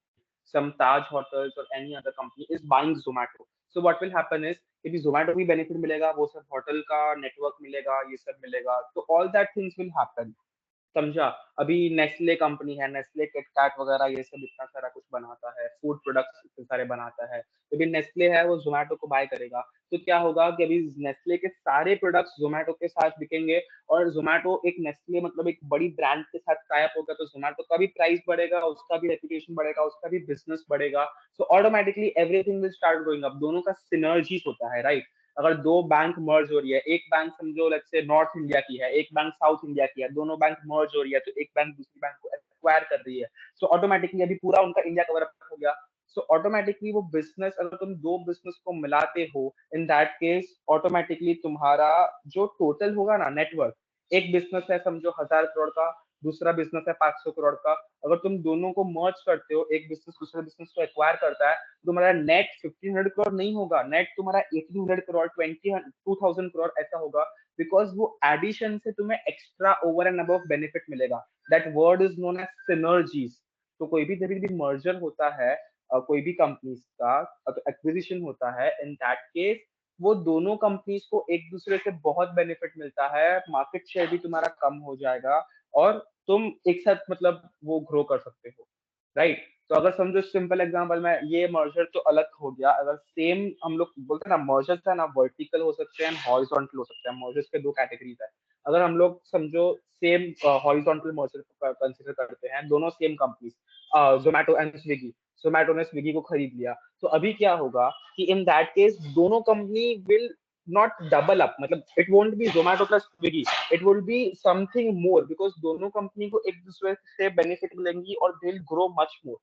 [SPEAKER 1] some Taj hotels or any other company is buying Zomato. So what will happen is कि Zomato भी benefit मिलेगा, वो सब होटल का नेटवर्क मिलेगा, ये सब मिलेगा, तो all that things will happen. समझा? अभी नेस्ले कंपनी है, नेस्ले किटकैट वगैरह ये सब इतना सारा कुछ बनाता है, फूड प्रोडक्ट्स इतने सारे बनाता है, तो अभी नेस्ले है वो जोमेटो को बाय करेगा, तो क्या होगा कि अभी नेस्ले के सारे प्रोडक्ट्स जोमेटो के साथ बिकेंगे, और जोमेटो एक नेस्ले मतलब एक बड़ी ब्रांड के साथ टाई अप होगा, तो जोमेटो का भी प्राइस बढ़ेगा, उसका भी रेपुटेशन बढ़ेगा, उसका भी बिजनेस बढ़ेगा. So automatically everything will start going up. दोनों का सिनर्जीज होता है राइट. अगर दो बैंक मर्ज हो रही है, एक बैंक समझो लेट्स से नॉर्थ इंडिया की है, एक बैंक साउथ इंडिया की है, दोनों बैंक मर्ज हो रही है, तो एक बैंक दूसरी बैंक को एक्वायर कर रही है, सो ऑटोमेटिकली अभी पूरा उनका इंडिया कवर अप हो गया. सो ऑटोमेटिकली वो बिजनेस, अगर तुम दो बिजनेस को मिलाते हो, इन दैट केस ऑटोमेटिकली तुम्हारा जो टोटल होगा ना नेटवर्क, एक बिजनेस है समझो 1000 करोड़ का, दूसरा बिजनेस है 500 करोड़ का, अगर तुम दोनों को मर्ज करते हो, एक बिजनेस दूसरे बिजनेस को एक्वायर करता है, तुम्हारा नेट 1500 करोड़ नहीं होगा, नेट तुम्हारा 1800 करोड़, 2000 करोड़ ऐसा होगा, बिकॉज वो एडिशन से तुम्हें extra over and above benefit मिलेगा. That word is known as synergies. तो कोई भी जब भी मर्जर होता है, कोई भी कंपनीज का एक्विजिशन होता है, इन दैट केस वो दोनों कंपनीज को एक दूसरे से बहुत बेनिफिट मिलता है, मार्केट शेयर भी तुम्हारा कम हो जाएगा, और तुम एक साथ मतलब वो ग्रो कर सकते हो राइट. तो अगर समझो सिंपल एग्जांपल में, ये मर्जर तो अलग हो गया, अगर सेम हम लोग बोलते हैं ना मर्जर है ना, वर्टिकल हो सकते हैं, हॉरिजॉन्टल हो सकते हैं, मर्जर्स के दो कैटेगरीज है. अगर हम लोग समझो सेम हॉरिजॉन्टल मर्जर कंसीडर करते हैं, दोनों same companies, Zomato and Swiggy, Zomato ने स्विगी को खरीद लिया, तो अभी क्या होगा कि इन दैट केस दोनों company will not double up, मतलब it won't be Zomato plus Swiggy, it will be something more, because दोनों कंपनी को एक दूसरे से बेनिफिट मिलेंगी और they will grow much more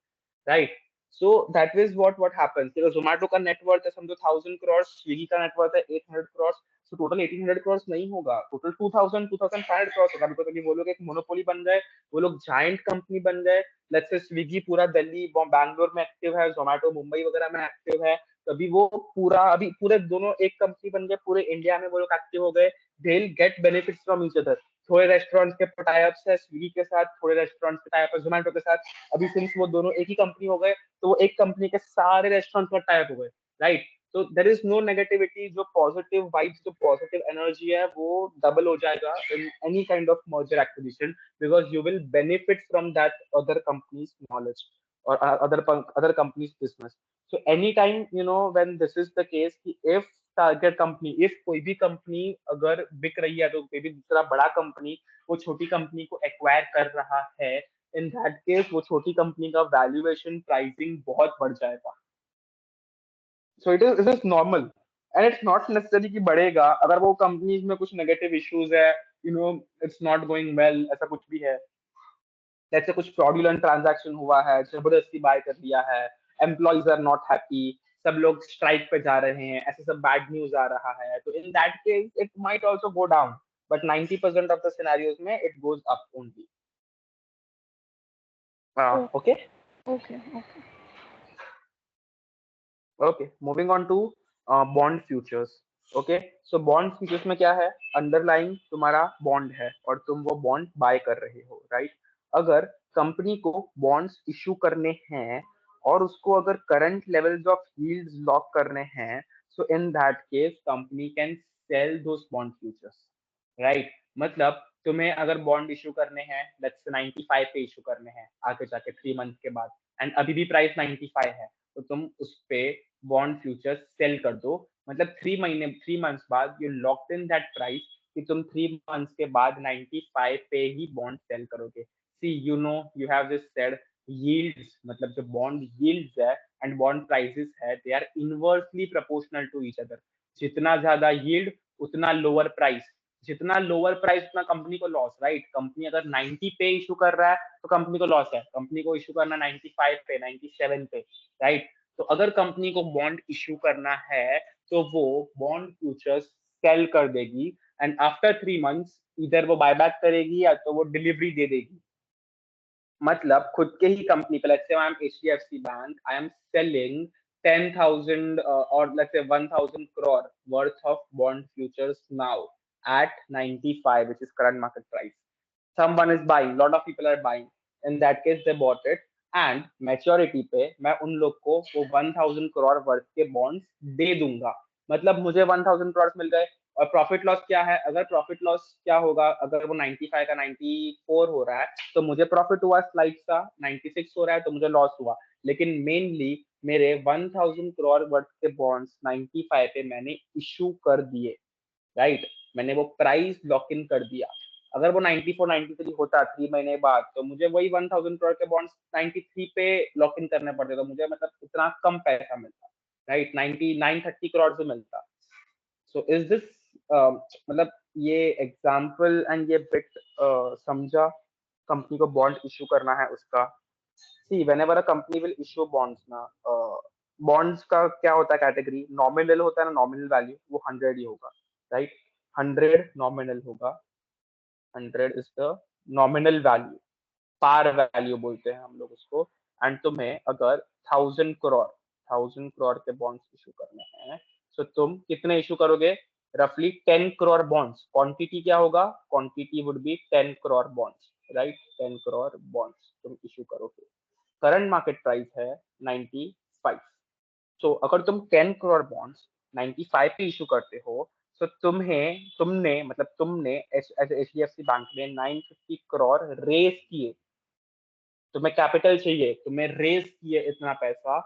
[SPEAKER 1] right. So that is what happens. Zomato का नेटवर्थ है समझो 1000 करोड़, स्विगी का नेटवर्थ है 800 करोड़, सो टोटल 1800 करोड़ नहीं होगा, टोटल 2500 होगा, बिकॉज अभी वो लोग एक मोनोपोली बन गए, वो लोग जाइंट कंपनी बन गए. लेट्स से स्विगी पूरा दिल्ली बैंगलोर में एक्टिव है, जोमेटो मुंबई वगैरह में एक्टिव है, अभी वो पूरा अभी पूरे दोनों एक कंपनी बन गए, पूरे इंडिया में वो लोग एक्टिव हो गए, they will get benefits from each other. थोड़े रेस्टोरेंट्स के टाई अप्स है स्विगी के साथ, थोड़े रेस्टोरेंट्स के टाई अप है जोमेटो के साथ। अभी सिंस वो दोनों एक ही कंपनी हो गए, तो वो एक कंपनी के सारे रेस्टोरेंट्स का टाई अप हो गए, राइट। तो देर इज नो नेगेटिविटी, जो पॉजिटिव वाइब्स, जो पॉजिटिव एनर्जी है वो डबल हो जाएगा in any kind of merger acquisition, because you will benefit from that other companies knowledge और other companies business. So anytime, when this is the case, कि if target company, if कोई भी कंपनी अगर बिक रही है, तो कोई भी दूसरा बड़ा कंपनी वो छोटी कंपनी को एक्वायर कर रहा है, इन दैट केस वो छोटी कंपनी का वैल्यूएशन प्राइसिंग बहुत बढ़ जाएगा। So it is normal, and it's not necessary कि बढ़ेगा अगर वो कंपनीज में कुछ नेगेटिव इश्यूज है, इट्स नॉट गोइंग वेल, ऐसा कुछ भी है, जैसे कुछ फ्रॉडुलेंट ट्रांजैक्शन हुआ है, जबरदस्ती बाय कर लिया है, एम्प्लॉइज आर नॉट हैप्पी, सब लोग स्ट्राइक पे जा रहे हैं, ऐसे सब बैड न्यूज आ रहा है, तो in that case it might also go down, but 90% of the scenarios में it goes up only. Okay
[SPEAKER 2] Okay. Okay.
[SPEAKER 1] Okay, moving on to bond futures. Okay, so bond futures में क्या है, अंडरलाइंग तुम्हारा बॉन्ड है और तुम वो बॉन्ड बाय कर रहे हो, राइट। अगर कंपनी को बॉन्ड्स इशू करने हैं और उसको अगर current levels of yields lock करने हैं, so in that case company can sell those bond futures, right. मतलब तुम्हें अगर बॉन्ड इशू करने हैं, लेट्स से 95 पे इशू करने हैं आगे जाके 3 मंथ के बाद, एंड अभी भी प्राइस 95 है, तो तुम उस पे बॉन्ड फ्यूचर्स सेल कर दो। मतलब 3 मंथ्स बाद you locked in that price कि तुम 3 मंथ्स के बाद 95 पे ही बॉन्ड सेल करोगे। See you have this said yields, मतलब जो बॉन्ड यील्ड्स है एंड बॉन्ड प्राइसेस है, they are inversely proportional to each other. जितना ज्यादा यील्ड उतना लोअर प्राइस, जितना लोअर प्राइस उतना कंपनी को लॉस, राइट। कंपनी अगर 90 पे इशू कर रहा है तो कंपनी को लॉस है, कंपनी को इशू करना 95 पे, 97 पे, राइट। तो अगर कंपनी को बॉन्ड इशू करना है तो वो बॉन्ड फ्यूचर्स सेल कर देगी, एंड आफ्टर 3 मंथ्स इधर वो बायबैक करेगी या तो वो डिलीवरी दे देगी। मतलब खुद के ही कंपनी पे, let's say I M HDFC bank, I am selling 10,000 or let's say 1,000 crore worth of bond futures now at 95, which is current market price. Someone is buying, lot of people are buying, in that case they bought it, and maturity पे मैं उन लोग को वो 1,000 crore worth के bonds दे दूंगा। मतलब मुझे 1,000 crores मिल गए, और प्रॉफिट लॉस क्या है, अगर प्रॉफिट लॉस क्या होगा, अगर वो 95 का 94 हो रहा है तो मुझे प्रॉफिट हुआ स्लाइड का, 96 हो रहा है तो मुझे लॉस हुआ। लेकिन मेनली मेरे 1,000 करोड़ वर्थ के बॉन्ड्स 95 पे मैंने इशू कर दिए, राइट। मैंने वो प्राइस लॉक इन कर दिया। अगर वो 94 93 होता 3 महीने बाद, तो मुझे वही 1,000 करोड़ के बॉन्ड्स 93 पे लॉक इन करने पड़ते, तो मुझे मतलब इतना कम पैसा मिलता, राइट, 99 30 करोड़ से मिलता। सो इज दिस, मतलब ये एग्जाम्पल एंड ये बिट समझा कंपनी को बॉन्ड इशू करना है उसका। सी whenever a company will issue bonds ना, बॉन्ड्स का क्या होता है कैटेगरी, नॉमिनल होता है ना, नॉमिनल वैल्यू वो 100 ही होगा, राइट। 100 नॉमिनल होगा, 100 is the nominal value, par value बोलते हैं हम लोग उसको। एंड तुम्हें अगर 1,000 करोड़ के बॉन्ड्स इशू करने हैं, तो तुम कितने इशू करोगे, रफली 10 करोड़ बॉन्ड्स। क्वांटिटी क्या होगा, quantity would be 10 crore bonds, right. 10 crore bonds तुम इशू करोगे, करंट मार्केट प्राइस है 95। सो अगर तुम 10 करोड़ बॉन्ड्स 95 पे इशू करते हो, तो तुमने H D F C bank ने 950 करोड़ रेस किए, तुम्हें कैपिटल चाहिए, तुम्हें रेस किए इतना पैसा।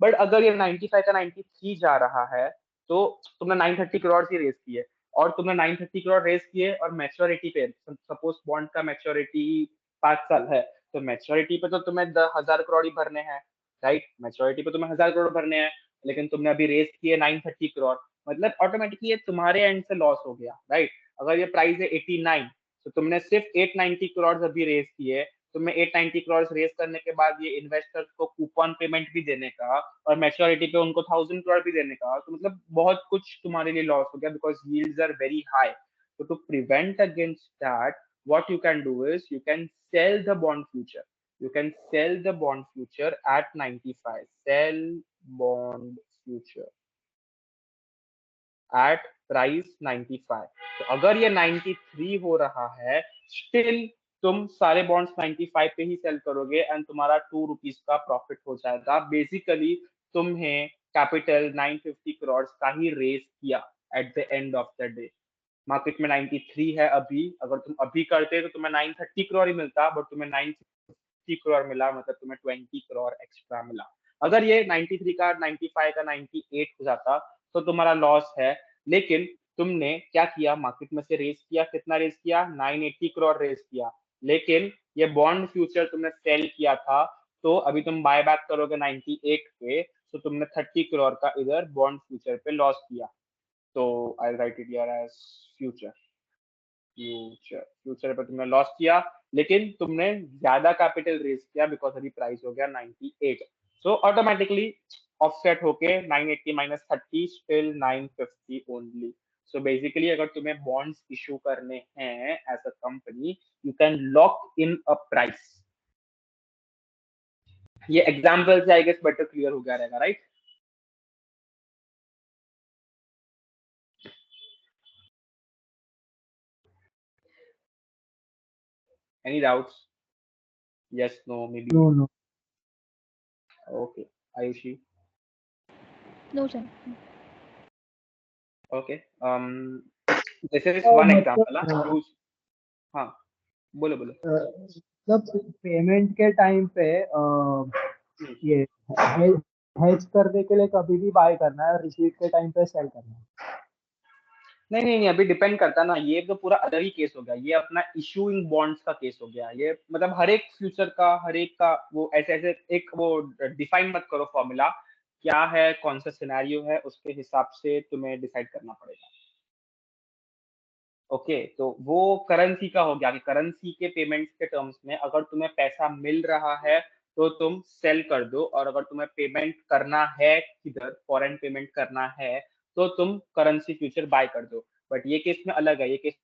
[SPEAKER 1] बट अगर ये 95 का 93 जा रहा है, तो तुमने 930 करोड़ ही रेस किए, और तुमने 930 करोड़ रेस किए और मैच्योरिटी पे, सपोज बॉन्ड का मैच्योरिटी 5 साल है, तो मैच्योरिटी पे तो तुम्हें 1,000 करोड़ ही भरने हैं, राइट। मैच्योरिटी पे तुम्हें 1,000 करोड़ भरने हैं, लेकिन तुमने अभी रेस किए 930 करोड़, मतलब ऑटोमेटिकली ये तुम्हारे एंड से लॉस हो गया, राइट। अगर ये प्राइस है 89, तो तुमने सिर्फ 890 करोड़ अभी रेस किए, तुम्हें 890 करोड़ रेस करने के बाद ये इन्वेस्टर्स को कूपन पेमेंट भी देने का और मैच्योरिटी पे उनको 1,000 करोड़ भी देने का, तो मतलब बहुत कुछ तुम्हारे लिए लॉस हो गया, because yields are very high. तो to prevent against that, what you can do is you can sell the bond future. You can sell the bond future at 95. Sell bond future at price 95। तो अगर ये 93 हो रहा है, स्टिल तुम सारे बॉन्ड्स 95 पे ही सेल करोगे एंड तुम्हारा 2 रुपीज का प्रॉफिट हो जाएगा। बेसिकली तुम्हें कैपिटल 950 करोड़ का ही रेस किया eight the end of the day. Market में 93 है अभी, अगर तुम अभी करते तो तुम्हें 930 करोड़ ही मिलता, बट तुम्हें 950 करोड़ मिला, मतलब तुम्हें 20 करोड़ एक्स्ट्रा मिला। अगर ये 93 का 95 का 98 हो जाता तो तुम्हारा लॉस है। लेकिन तुमने क्या किया, मार्केट में से रेस किया, कितना रेस किया, 980 करोड़ रेस किया। लेकिन ये बॉन्ड फ्यूचर तुमने सेल किया था, तो अभी तुम बाय बैक करोगे 98 पे, तो तुमने 30 करोड़ का इधर बॉन्ड फ्यूचर पे लॉस किया। तो I write it here as future. Future पे तुमने लॉस किया, लेकिन तुमने ज्यादा कैपिटल रेज किया बिकॉज अभी प्राइस हो गया 98। सो ऑटोमेटिकली ऑफसेट होके 980 minus 30 still 950 only. So basically अगर तुम्हें बॉन्ड्स इशू करने हैं as a company, you can lock in a price. ये एग्जांपल से आई गेस बेटर क्लियर हो गया रहेगा, right? Any doubts? Yes, no, maybe.
[SPEAKER 3] No.
[SPEAKER 1] Okay. Ayushi.
[SPEAKER 2] No, sir.
[SPEAKER 1] Okay. This is one example.
[SPEAKER 3] मतलब
[SPEAKER 1] हाँ, बोलो बोलो।
[SPEAKER 3] मतलब पेमेंट के टाइम पे ये हेज करने के लिए कभी भी बाय करना है और रिसीट के टाइम पे सेल करना है।
[SPEAKER 1] नहीं, अभी डिपेंड करता ना, ये तो पूरा अलग ही केस हो गया। ये अपना इशूइंग बॉन्ड्स का केस हो गया। ये मतलब हर एक फ्यूचर का, हर एक का वो ऐसे ऐसे एक वो डिफाइन मत करो फॉर्मूला क्या है, कौन सा सिनेरियो है, उसके हिसाब से तुम्हें डिसाइड करना पड़ेगा। ओके, तो वो करेंसी का हो गया कि करेंसी के पेमेंट्स के टर्म्स में अगर तुम्हें पैसा मिल रहा है तो तुम सेल कर दो, और अगर तुम्हें पेमेंट करना है किधर, फॉरेन पेमेंट करना है, तो तुम करेंसी फ्यूचर बाय कर दो। बट ये केस में अलग है। ये केस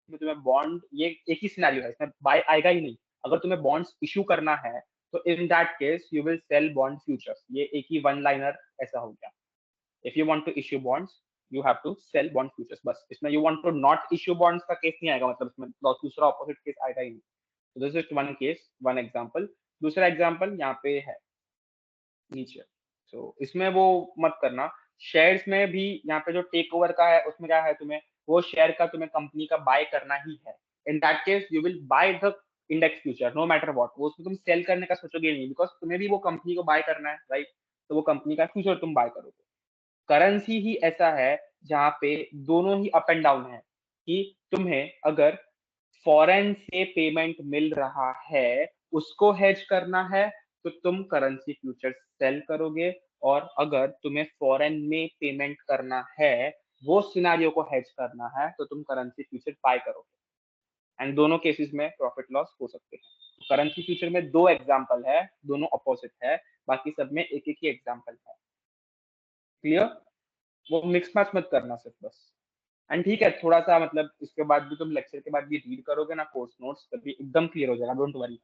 [SPEAKER 1] में तुम्हें बॉन्ड, ये एक ही सिनेरियो है, इसमें बाय आएगा ही नहीं। अगर तुम्हें बॉन्ड्स इशू करना है तो in that case you will sell bond futures. ये एक ही वन लाइनर ऐसा हो गया। if you want to issue bonds, you have to sell bond futures। बस इसमें you want to not issue bonds का केस नहीं आएगा, मतलब इसमें दूसरा ऑपोजिट केस आएगा ही नहीं। तो this is one case, one example. दूसरा एग्जांपल यहाँ पे है नीचे। तो इसमें वो मत करना। शेयर्स में भी यहाँ पे जो टेक ओवर का है उसमें क्या है, तुम्हें वो शेयर का तुम्हें कंपनी का बाय करना ही है। In that case you will buy the index future no matter what. वो उसमें तुम सेल करने का सोचोगे नहीं, बिकॉज तुम्हें भी वो कंपनी को बाय करना है, राइट? तो वो कंपनी का फ्यूचर तुम बाय करोगे। करेंसी ही ऐसा है जहां पे दोनों ही अप एंड डाउन है कि तुम्हें अगर फॉरेन से पेमेंट मिल रहा है उसको हेज करना है तो तुम करेंसी फ्यूचर सेल करोगे, और अगर तुम्हें फॉरेन में पेमेंट करना है, वो सिनेरियो को हेज करना है, तो तुम करेंसी फ्यूचर बाय करोगे। एंड दोनों केसेस में प्रॉफिट लॉस हो सकते हैं। करेंसी फ्यूचर में दो एग्जांपल है, दोनों अपोजिट है, बाकी सब में एक एक ही एग्जांपल है। क्लियर? वो मिक्स मैच मत करना सिर्फ बस। एंड ठीक है, थोड़ा सा मतलब इसके बाद भी तुम लेक्चर के बाद भी रीड करोगे ना कोर्स नोट्स, तभी एकदम क्लियर हो जाएगा, डोंट वरी।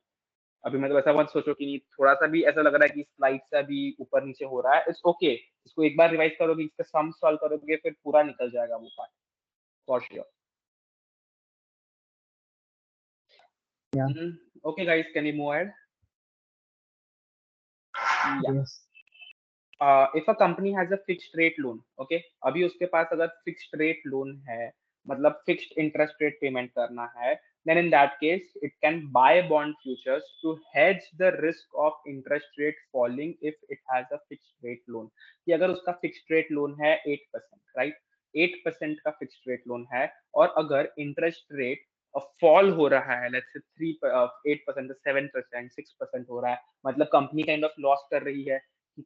[SPEAKER 1] अभी मतलब ऐसा मत सोचो कि नहीं, थोड़ा सा भी ऐसा लग रहा है कि स्लाइड से अभी ऊपर नीचे हो रहा है, इट्स ओके। इसको एक बार रिवाइज करोगे, इसका सम सॉल्व करोगे, फिर पूरा निकल जाएगा वो part, for sure. Okay guys, can you move ahead?
[SPEAKER 3] Yes.
[SPEAKER 1] If a company has a fixed rate loan, okay, अभी उसके पास अगर फिक्स्ड रेट लोन है, मतलब फिक्स्ड इंटरेस्ट रेट पेमेंट करना है, then in that case it can buy bond futures to hedge the risk of interest rate falling if it has a fixed rate loan। कि अगर उसका फिक्स्ड रेट लोन है 8%, राइट? 8% का फिक्स्ड रेट लोन है, और अगर इंटरेस्ट रेट फॉल हो रहा है, लेट्स से 8% 7% 6% हो रहा है, मतलब कंपनी काइंड ऑफ लॉस कर रही है।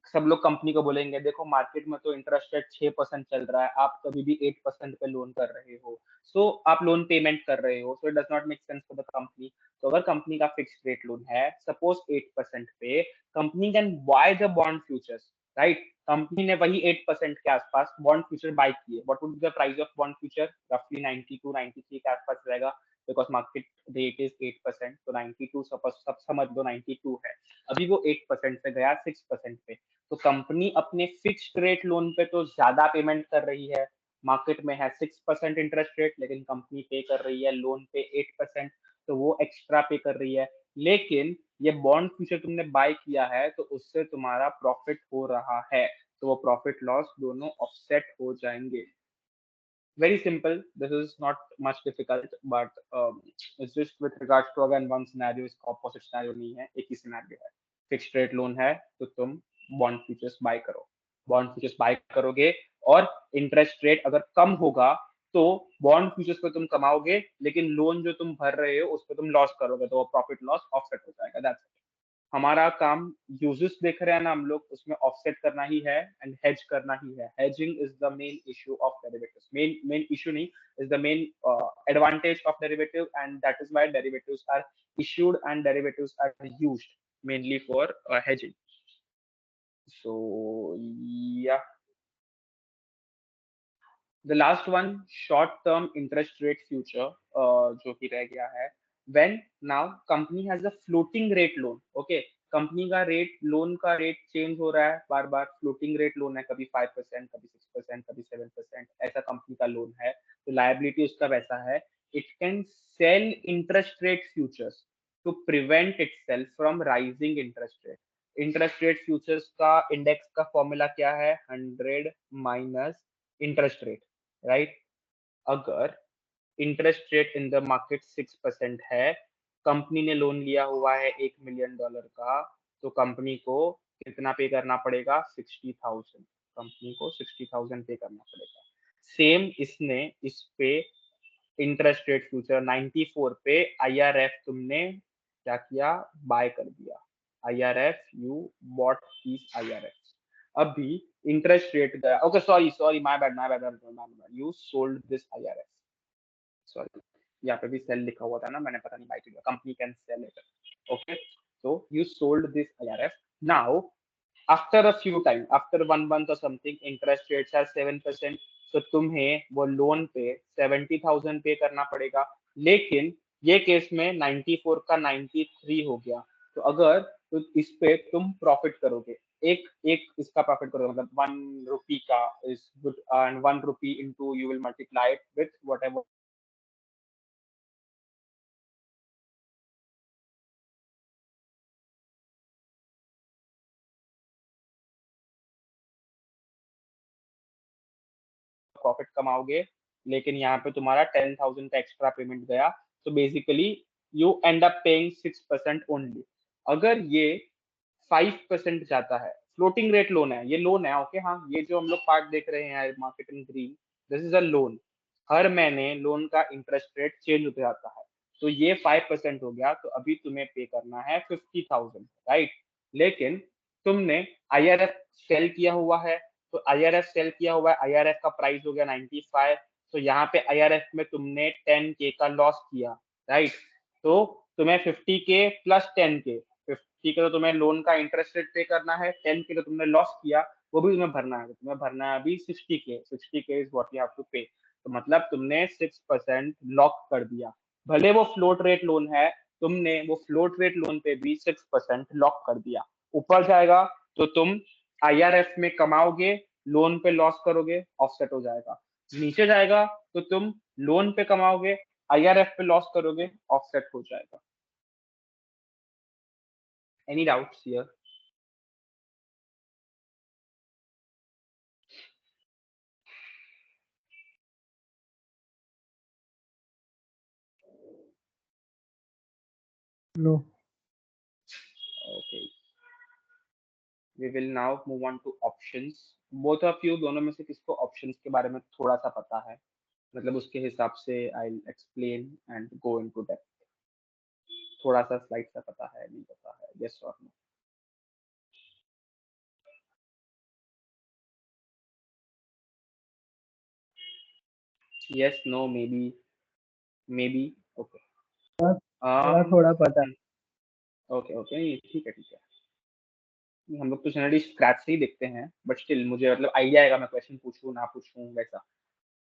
[SPEAKER 1] सब लोग कंपनी को बोलेंगे देखो मार्केट में तो इंटरेस्ट रेट 6% चल रहा है, आप कभी भी 8% पे लोन कर रहे हो, सो आप लोन पेमेंट कर रहे हो, so it does not make sense for the company. तो अगर कंपनी का फिक्स्ड रेट लोन है सपोज 8% पे, company can buy the bond futures, right? Company ने वही 8% के आसपास बॉन्ड फ्यूचर बाय किए। What would be the price of bond future? रफली 92 93 के आसपास रहेगा, बिकॉज मार्केट रेट इज 8%, तो 92 सब समझ लो 92 है। अभी वो 8% से गया 6% पे, तो कंपनी अपने फिक्स्ड रेट लोन पे तो ज्यादा पेमेंट कर रही है, मार्केट में है 6% इंटरेस्ट रेट, लेकिन कंपनी पे कर रही है लोन पे 8%, तो वो एक्स्ट्रा पे कर रही है। लेकिन ये बॉन्ड फ्यूचर तुमने बाय किया है तो उससे तुम्हारा प्रॉफिट हो रहा है, तो वो प्रॉफिट लॉस दोनों ऑफसेट हो जाएंगे। Very simple. This is not much difficult, but it's just with regards to again one scenario, इसका opposite scenario नहीं है, एक ही scenario है। Fixed rate loan है तो तुम bond futures buy करो, bond futures buy करोगे और interest rate अगर कम होगा तो bond futures पे तुम कमाओगे, लेकिन लोन जो तुम भर रहे हो उस पे तुम लॉस करोगे, तो वो प्रॉफिट लॉस ऑफसेट हो जाएगा। That's it. हमारा काम यूजेस देख रहे हैं ना हम लोग, उसमें ऑफसेट करना ही है एंड हेज करना ही है। Hedging is the main issue of derivatives, main issue नहीं, is the main advantage of derivative, and that is why derivatives are issued and derivatives are used mainly for hedging. So yeah, the last one, short term interest rate future, जो कि रह गया है, when now company has a floating rate loan, okay, company का रेट, लोन का रेट चेंज हो रहा है बार बार, फ्लोटिंग रेट लोन है, कभी 5%, कभी 6%, कभी 7%, ऐसा कंपनी का लोन है, तो लायबिलिटी उसका वैसा है। It can sell interest rate futures to prevent itself from rising interest rate. Interest rate futures का इंडेक्स का फॉर्मूला क्या है? 100 माइनस इंटरेस्ट रेट, राइट? अगर interest rate in the market 6% है, कंपनी ने लोन लिया हुआ है $1 मिलियन का, तो कंपनी को कितना पे करना पड़ेगा? 60,000। कंपनी को 60,000 पे करना पड़ेगा। सेम इसने इस पे इंटरेस्ट रेट फ्यूचर 94 पे IRF तुमने क्या किया? बाय कर दिया। IRF, you bought these IRF। अभी इंटरेस्ट रेट गया, okay sorry my bad, you sold this IRF, sorry, यहाँ पे भी सेल लिखा हुआ था ना, मैंने पता नहीं बाय किया। Company can cell it, okay, so you sold this IRF. Now after a few time, after 1 month or something, interest rates are 7%, तो तुम्हें वो लोन पे 70,000 पे करना पड़ेगा। लेकिन ये केस में 94 का 93 हो गया, तो अगर तो इस पे तुम प्रॉफिट करोगे, एक एक इसका प्रॉफिट करोगे, मतलब 1 रुपी का is good, and 1 rupee into you will multiply it with whatever profit कमाओगे, लेकिन यहाँ पे तुम्हारा 10,000 का एक्स्ट्रा पेमेंट गया, तो basically you and up paying 6% only. अगर ये 5% जाता है, फ्लोटिंग रेट लोन है, ये लोन है, ओके, हाँ, ये जो हम लोग पार्ट देख रहे हैं market in green, this is a loan. हर महीने लोन का इंटरेस्ट रेट चेंज होता जाता है, तो ये 5% हो गया, तो अभी तुम्हें पे करना है 50,000, राइट? लेकिन तुमने IRF सेल किया हुआ है, तो IRF सेल किया हुआ है, IRF का प्राइस हो गया 95, तो यहाँ पे IRF में तुमने 10K का लॉस किया, राइट? तो तुम्हें 50K प्लस 10K, 50 का तो तुम्हें लोन का इंटरेस्ट रेट पे करना है, 10K तो तुमने लॉस किया, वो भी तुम्हें भरना है, तुम्हें भरना है अभी 60K, 60K is what you have to pay. तो मतलब तुमने 6% लॉक कर दिया, भले वो फ्लोट रेट लोन है, तुमने वो फ्लोट रेट लोन पे भी 6% लॉक कर दिया। ऊपर जाएगा तो तुम IRF में कमाओगे, लोन पे लॉस करोगे, ऑफसेट हो जाएगा। नीचे जाएगा तो तुम लोन पे कमाओगे, IRF पे लॉस करोगे, ऑफसेट हो जाएगा। Any doubts here?
[SPEAKER 3] No.
[SPEAKER 1] Okay, we will now move on to options. Both of you, दोनों में से किसको ऑप्शंस के बारे में थोड़ा सा पता है? मतलब उसके हिसाब से I explain and go into depth. थोड़ा सा स्लाइड सा पता है, नहीं पता है, यस और no? Yes, no, maybe, okay.
[SPEAKER 3] थोड़ा थोड़ा पता है।
[SPEAKER 1] ओके ओके, ठीक है ठीक है। हम लोग तो जनरली स्क्रैच से ही देखते हैं, बट स्टिल मुझे मतलब आइडिया आएगा, मैं क्वेश्चन पूछूं ना पूछूं वैसा।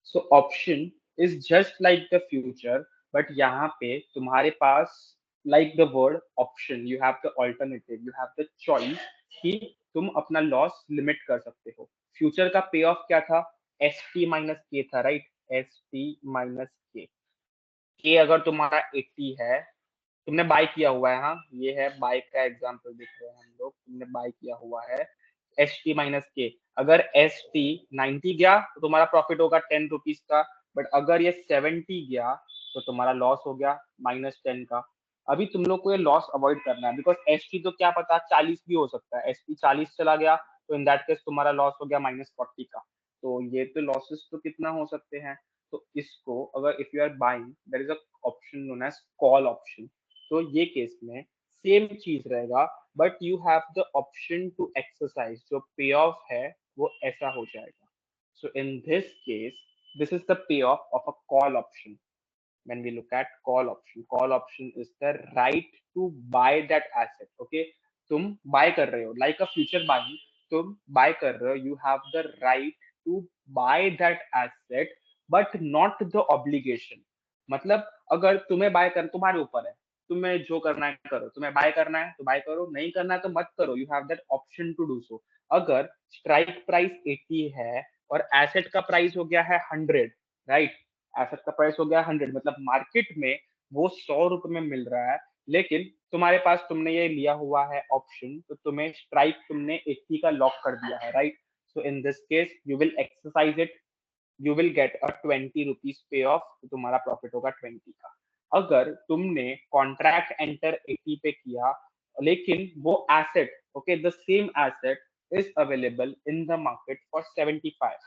[SPEAKER 1] So option is just like the future, but यहाँ पे तुम्हारे पास, like the word option, you have the alternative, you have the choice कि तुम अपना लॉस लिमिट कर सकते हो। फ्यूचर का पे ऑफ क्या था? एस टी माइनस के था, राइट, एस टी माइनस के अगर तुम्हारा 80 है, तुमने बाय किया हुआ है, हाँ ये है बाय का एग्जांपल दिख रहे हैं हम लोग, तुमने बाय किया हुआ है एस टी माइनस के, अगर एस टी 90 गया तो तुम्हारा प्रॉफिट होगा 10 रुपीज का, बट अगर ये 70 गया तो तुम्हारा लॉस हो गया -10 का। अभी तुम लोग को ये लॉस अवॉइड करना है, बिकॉज एस टी तो क्या पता 40 भी हो सकता है, एस टी 40 चला गया तो इन दैट केस तुम्हारा लॉस हो गया -40 का। तो ये तो लॉसेस तो कितना हो सकते हैं, तो इसको अगर if you are buying there is a option known as call option, तो ये केस में सेम चीज रहेगा, but you have the option to exercise, जो पे ऑफ है वो ऐसा हो जाएगा। So in this case this is the payoff a call option. when we look at call option is the right to buy that asset, okay, तुम buy कर रहे हो like a future buying, तुम buy कर रहे हो, you have the right to buy that asset but not the obligation। मतलब अगर तुम्हें buy कर, तुम्हारे ऊपर है, तुम्हें जो करना है करो, तुम्हें buy करना है तो buy करो, नहीं करना है तो मत करो, you have that option to do so। अगर strike price 80 है और asset का प्राइस हो गया है 100, राइट, एसेट का प्राइस हो गया 100, मतलब मार्केट में वो 100 रुपए में मिल रहा है, लेकिन तुम्हारे पास तुमने ये लिया हुआ है ऑप्शन, तो तुम्हें स्ट्राइक तुमने 80 का लॉक कर दिया है, right. So in this case you will exercise it, you will get a 20 rupees पे ऑफ, तो तुम्हारा प्रॉफिट होगा 20 का। अगर तुमने कॉन्ट्रैक्ट एंटर 80 पे किया, लेकिन वो asset, okay, the same asset is available in the market for 75,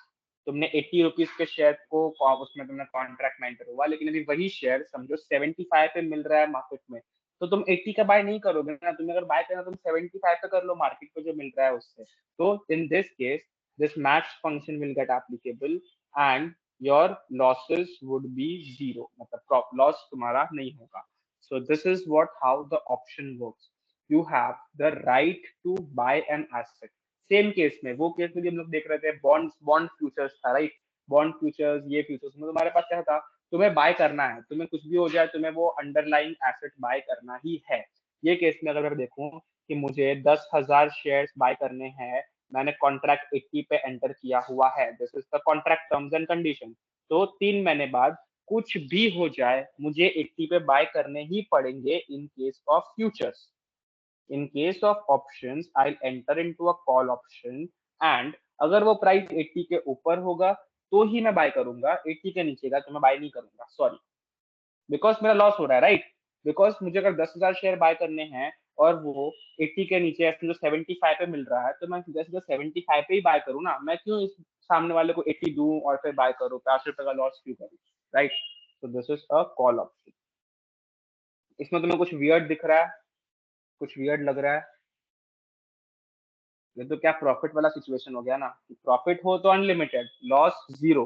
[SPEAKER 1] तुमने 80 रुपीज के शेयर को उसमें तुमने कॉन्ट्रैक्ट में एंटर हुआ, लेकिन अभी वही शेयर समझो 75 पे मिल रहा है मार्केट में, तो तुम 80 का बाय नहीं करोगे ना, तुम्हें अगर बाय करना तुम 75 पे कर लो मार्केट पे जो मिल रहा है उससे। तो in this case this match function will get applicable and your losses would be zero, मतलब लॉस तुम्हारा नहीं होगा। So this is what how the option works, you have the right to buy an asset. Same case में, वो केस में भी हम लोग देख रहे थे, बॉन्ड फ्यूचर्स था, राइट, बॉन्ड फ्यूचर्स, ये फ्यूचर्स में तुम्हारे पास क्या था, तुम्हें बाय करना है, तुम्हें कुछ भी हो जाए तुम्हें वो अंडरलाइंग एसेट बाय करना ही है। ये केस में अगर मैं देखूं कि मुझे 10,000 शेयर्स बाय करने हैं, मैंने कॉन्ट्रैक्ट 80 पे एंटर किया हुआ है, this is the contract terms and condition, तो 3 महीने बाद कुछ भी हो जाए मुझे 80 पे बाय करने ही पड़ेंगे इन case of futures. In case of options, I'll enter into a call option and अगर वो प्राइस 80 के ऊपर होगा तो ही मैं बाय करूंगा, 80 के नीचे का तो मैं बाय नहीं करूंगा, सॉरी, बिकॉज मेरा लॉस हो रहा है, राइट, बिकॉज मुझे अगर 10,000 शेयर बाय करने हैं और वो 80 के नीचे जो 75 पे मिल रहा है, तो मैं सीधा सीधा 75 पे ही बाय करूँ ना, मैं क्यों इस सामने वाले को 80 दूं और फिर बाय करूँ, 5 रुपए का लॉस क्यों करूँ, राइट। तो this is a call option. इसमें तुम्हें कुछ वियर्ड दिख रहा है, कुछ वियर्ड लग रहा है? ये तो क्या प्रॉफिट वाला सिचुएशन हो गया ना, प्रॉफिट हो तो अनलिमिटेड, लॉस जीरो,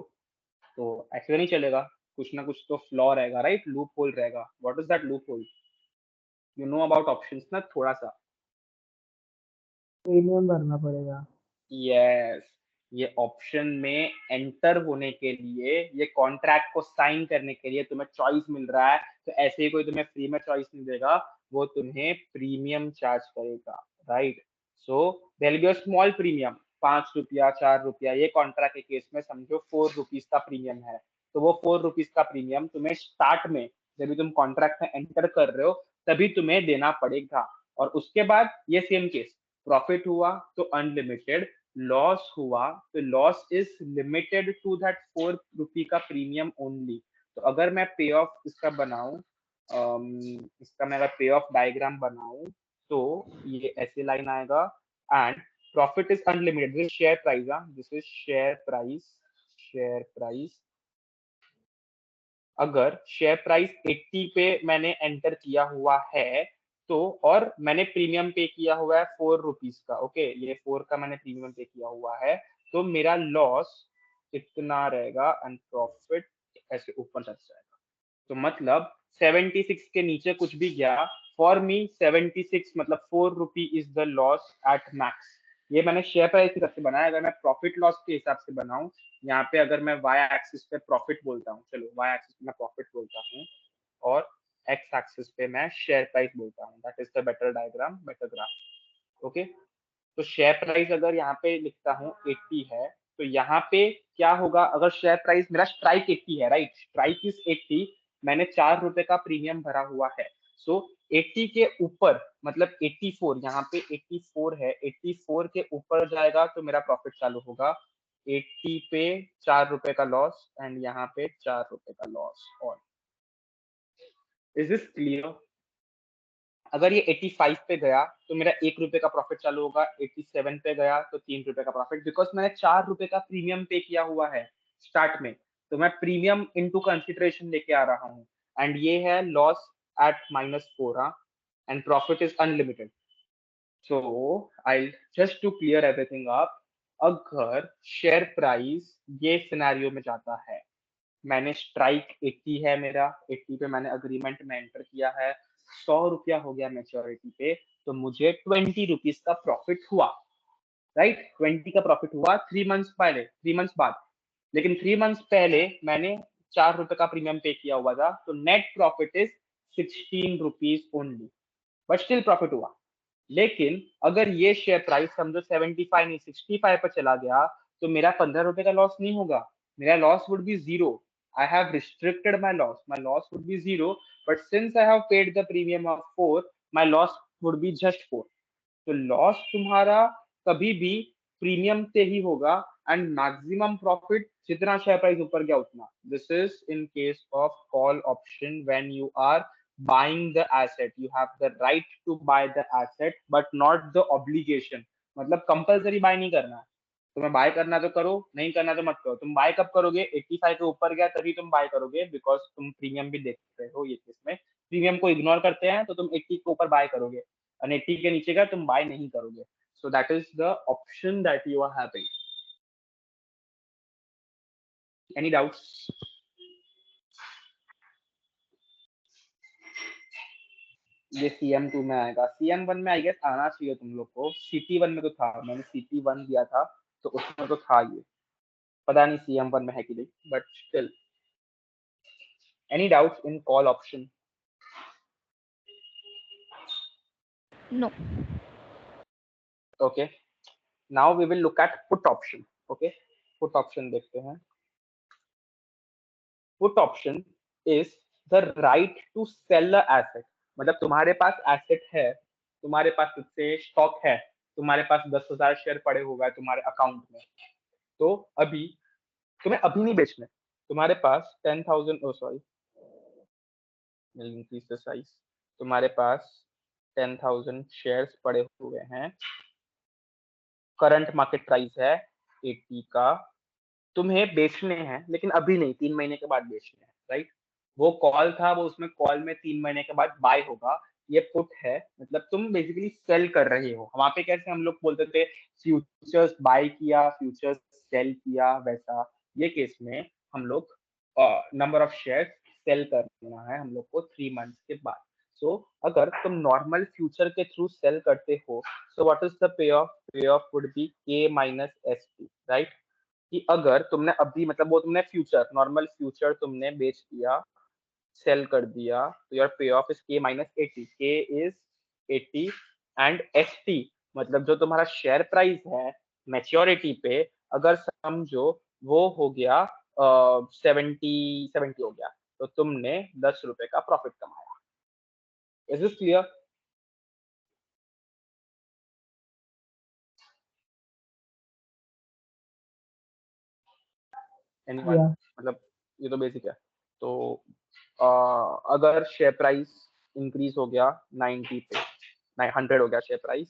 [SPEAKER 1] तो ऐसे नहीं चलेगा, कुछ ना कुछ तो फ्लॉ रहेगा, राइट, लूप होल रहेगा। What is that loop hole? You know about options ना थोड़ा सा?
[SPEAKER 3] प्रीमियम भरना पड़ेगा।
[SPEAKER 1] यस, ये ऑप्शन में एंटर होने के लिए, ये कॉन्ट्रैक्ट को साइन करने के लिए तुम्हें चॉइस मिल रहा है, तो ऐसे ही कोई तुम्हें फ्री में चॉइस नहीं देगा, वो तुम्हें प्रीमियम चार्ज करेगा, right. So there will be a small premium, 5 रुपया 4 रुपया, ये कॉन्ट्रैक्ट के केस में समझो 4 रुपीज का प्रीमियम है, तो वो 4 रुपीज का प्रीमियम तुम्हें स्टार्ट में, जब भी तुम कॉन्ट्रैक्ट में एंटर कर रहे हो तभी तुम्हें देना पड़ेगा, और उसके बाद ये सेम केस, प्रॉफिट हुआ तो अनलिमिटेड, लॉस हुआ तो loss is limited to that 4 rupee का प्रीमियम ओनली। तो अगर मैं पे ऑफ इसका बनाऊं, इसका मैं अगर पे ऑफ डायग्राम बनाऊं, तो ये ऐसे लाइन आएगा and profit is unlimited, this share price, this is share price, share price, अगर शेयर प्राइस 80 पे मैंने एंटर किया हुआ है, तो और मैंने प्रीमियम पे किया हुआ है 4 रुपीज का, ओके, ये 4 का मैंने प्रीमियम पे किया हुआ है, तो मेरा लॉस इतना रहेगा एंड प्रॉफिट ऐसे ऊपर चल जाएगा। तो मतलब 76 के नीचे कुछ भी गया, फॉर मी 76 मतलब 4 रुपी is the loss at max. ये मैंने शेयर प्राइस के हिसाब से बनाया, अगर मैं प्रॉफिट लॉस के हिसाब से बनाऊं, यहाँ पे अगर मैं वाई एक्सिस पे प्रॉफिट बोलता हूँ, चलो वाई एक्सिस पे मैं प्रॉफिट बोलता हूँ और एक्स एक्सिस पे मैं शेयर प्राइस बोलता हूँ, that is the better diagram, better graph, okay. तो शेयर प्राइस अगर यहाँ पे लिखता हूँ 80 है, तो यहाँ पे क्या होगा, अगर शेयर प्राइस मेरा स्ट्राइक 80 है, राइट, स्ट्राइक इज 80, मैंने 4 रुपए का प्रीमियम भरा हुआ है, सो 80 के ऊपर मतलब 84, यहाँ पे 84 है, 84 के ऊपर जाएगा तो मेरा प्रॉफिट चालू होगा। 80 पे 4 रुपए का लॉस एंड यहाँ पे 4 रुपए का loss on. Is this clear? अगर ये 85 पे गया तो मेरा 1 रुपए का प्रॉफिट चालू होगा, 87 पे गया तो 3 रुपए का प्रॉफिट, बिकॉज मैंने 4 रुपए का प्रीमियम पे किया हुआ है स्टार्ट में, तो मैं प्रीमियम इनटू कंसीडरेशन लेके आ रहा हूँ। एंड ये है loss at -4 and profit is unlimited. So I just to clear everything up, अगर शेयर प्राइस ये सिनेरियो में जाता है, मैंने स्ट्राइक 80 है मेरा, 80 पे मैंने अग्रीमेंट में एंटर किया है, 100 रुपया हो गया मेच्योरिटी पे, तो मुझे 20 रुपीज का प्रॉफिट हुआ, राइट, 20 का प्रॉफिट हुआ 3 मंथ्स पहले, 3 मंथ्स बाद। लेकिन 3 मंथ्स पहले मैंने 4 रुपए का प्रीमियम पे किया हुआ था, तो net profit is 16 rupees only, but still profit हुआ। लेकिन अगर ये शेयर प्राइस समझो 75 नहीं 65 पर चला गया, तो मेरा 15 रुपए का लॉस नहीं होगा, मेरा loss would be zero. I have restricted my loss. My loss would be zero, but since I have paid the premium of 4, my loss would be just 4. तो लॉस तुम्हारा कभी भी प्रीमियम से ही होगा एंड मैक्सिमम प्रॉफिट जितना शेयर प्राइस ऊपर गया उतना। This is in case of call option when you are buying the asset, you have the right to buy the asset but not the obligation, मतलब कंपलसरी बाय नहीं करना है, तुम्हें बाय करना तो करो, नहीं करना तो मत करो। तुम बाय कब करोगे, 85 के ऊपर गया तभी तुम बाय करोगे, बिकॉज तुम प्रीमियम भी देख रहे हो, ये केस में प्रीमियम को इग्नोर करते हैं, तो तुम 80 के ऊपर बाय करोगे, और 80 के नीचे गया तुम बाय नहीं करोगे। So that is the option that you are having. Any doubts? ये CM2 में आएगा, CM1 में आई गेस आना चाहिए तुम लोग को, CT1 में तो था, मैंने CT1 दिया था तो उसमें तो था ये, पता नहीं CM1 में है कि नहीं, but still. Any doubts in call option?
[SPEAKER 2] No.
[SPEAKER 1] Okay, now we will look at put option. Okay, put option देखते हैं। Put option is the right to sell a asset, मतलब तुम्हारे पास एसेट है, तुम्हारे पास उससे स्टॉक है, तुम्हारे पास 10,000 शेयर पड़े हुए हैं तुम्हारे अकाउंट में, तो अभी तुम्हें अभी नहीं बेचना, तुम्हारे पास 10,000, ओ सॉरी, इंक्रीज द साइज, तुम्हारे पास 10,000 शेयर्स पड़े हुए हैं, करंट मार्केट प्राइस है 80 का, तुम्हें बेचने हैं लेकिन अभी नहीं, 3 महीने के बाद बेचने हैं, राइट। वो कॉल था, वो उसमें कॉल में 3 महीने के बाद बाय होगा, ये पुट है, मतलब तुम बेसिकली सेल कर रहे हो। वहां पे कैसे हम लोग बोलते थे फ्यूचर्स बाय किया, फ्यूचर्स सेल किया, वैसा ये केस में हम लोग नंबर ऑफ शेयर्स सेल करना है हम लोग को 3 मंथ्स के बाद। सो अगर तुम नॉर्मल फ्यूचर के थ्रू सेल करते हो, so what is the payoff? Payoff would be K minus ST, right. कि अगर तुमने अभी मतलब वो तुमने फ्यूचर, नॉर्मल फ्यूचर तुमने बेच दिया, सेल कर दिया, तो योर पे of is K minus 80, K is 80 and ST मतलब जो तुम्हारा शेयर प्राइस है मैच्योरिटी पे, अगर समझो वो हो गया 70 हो गया, तो तुमने 10 रुपए का प्रॉफिट कमाया। Is this clear? Anyone?
[SPEAKER 3] Yeah.
[SPEAKER 1] मतलब ये तो बेसिक है। तो अगर शेयर प्राइस इंक्रीज हो गया 90 पे, 100 हो गया शेयर प्राइस,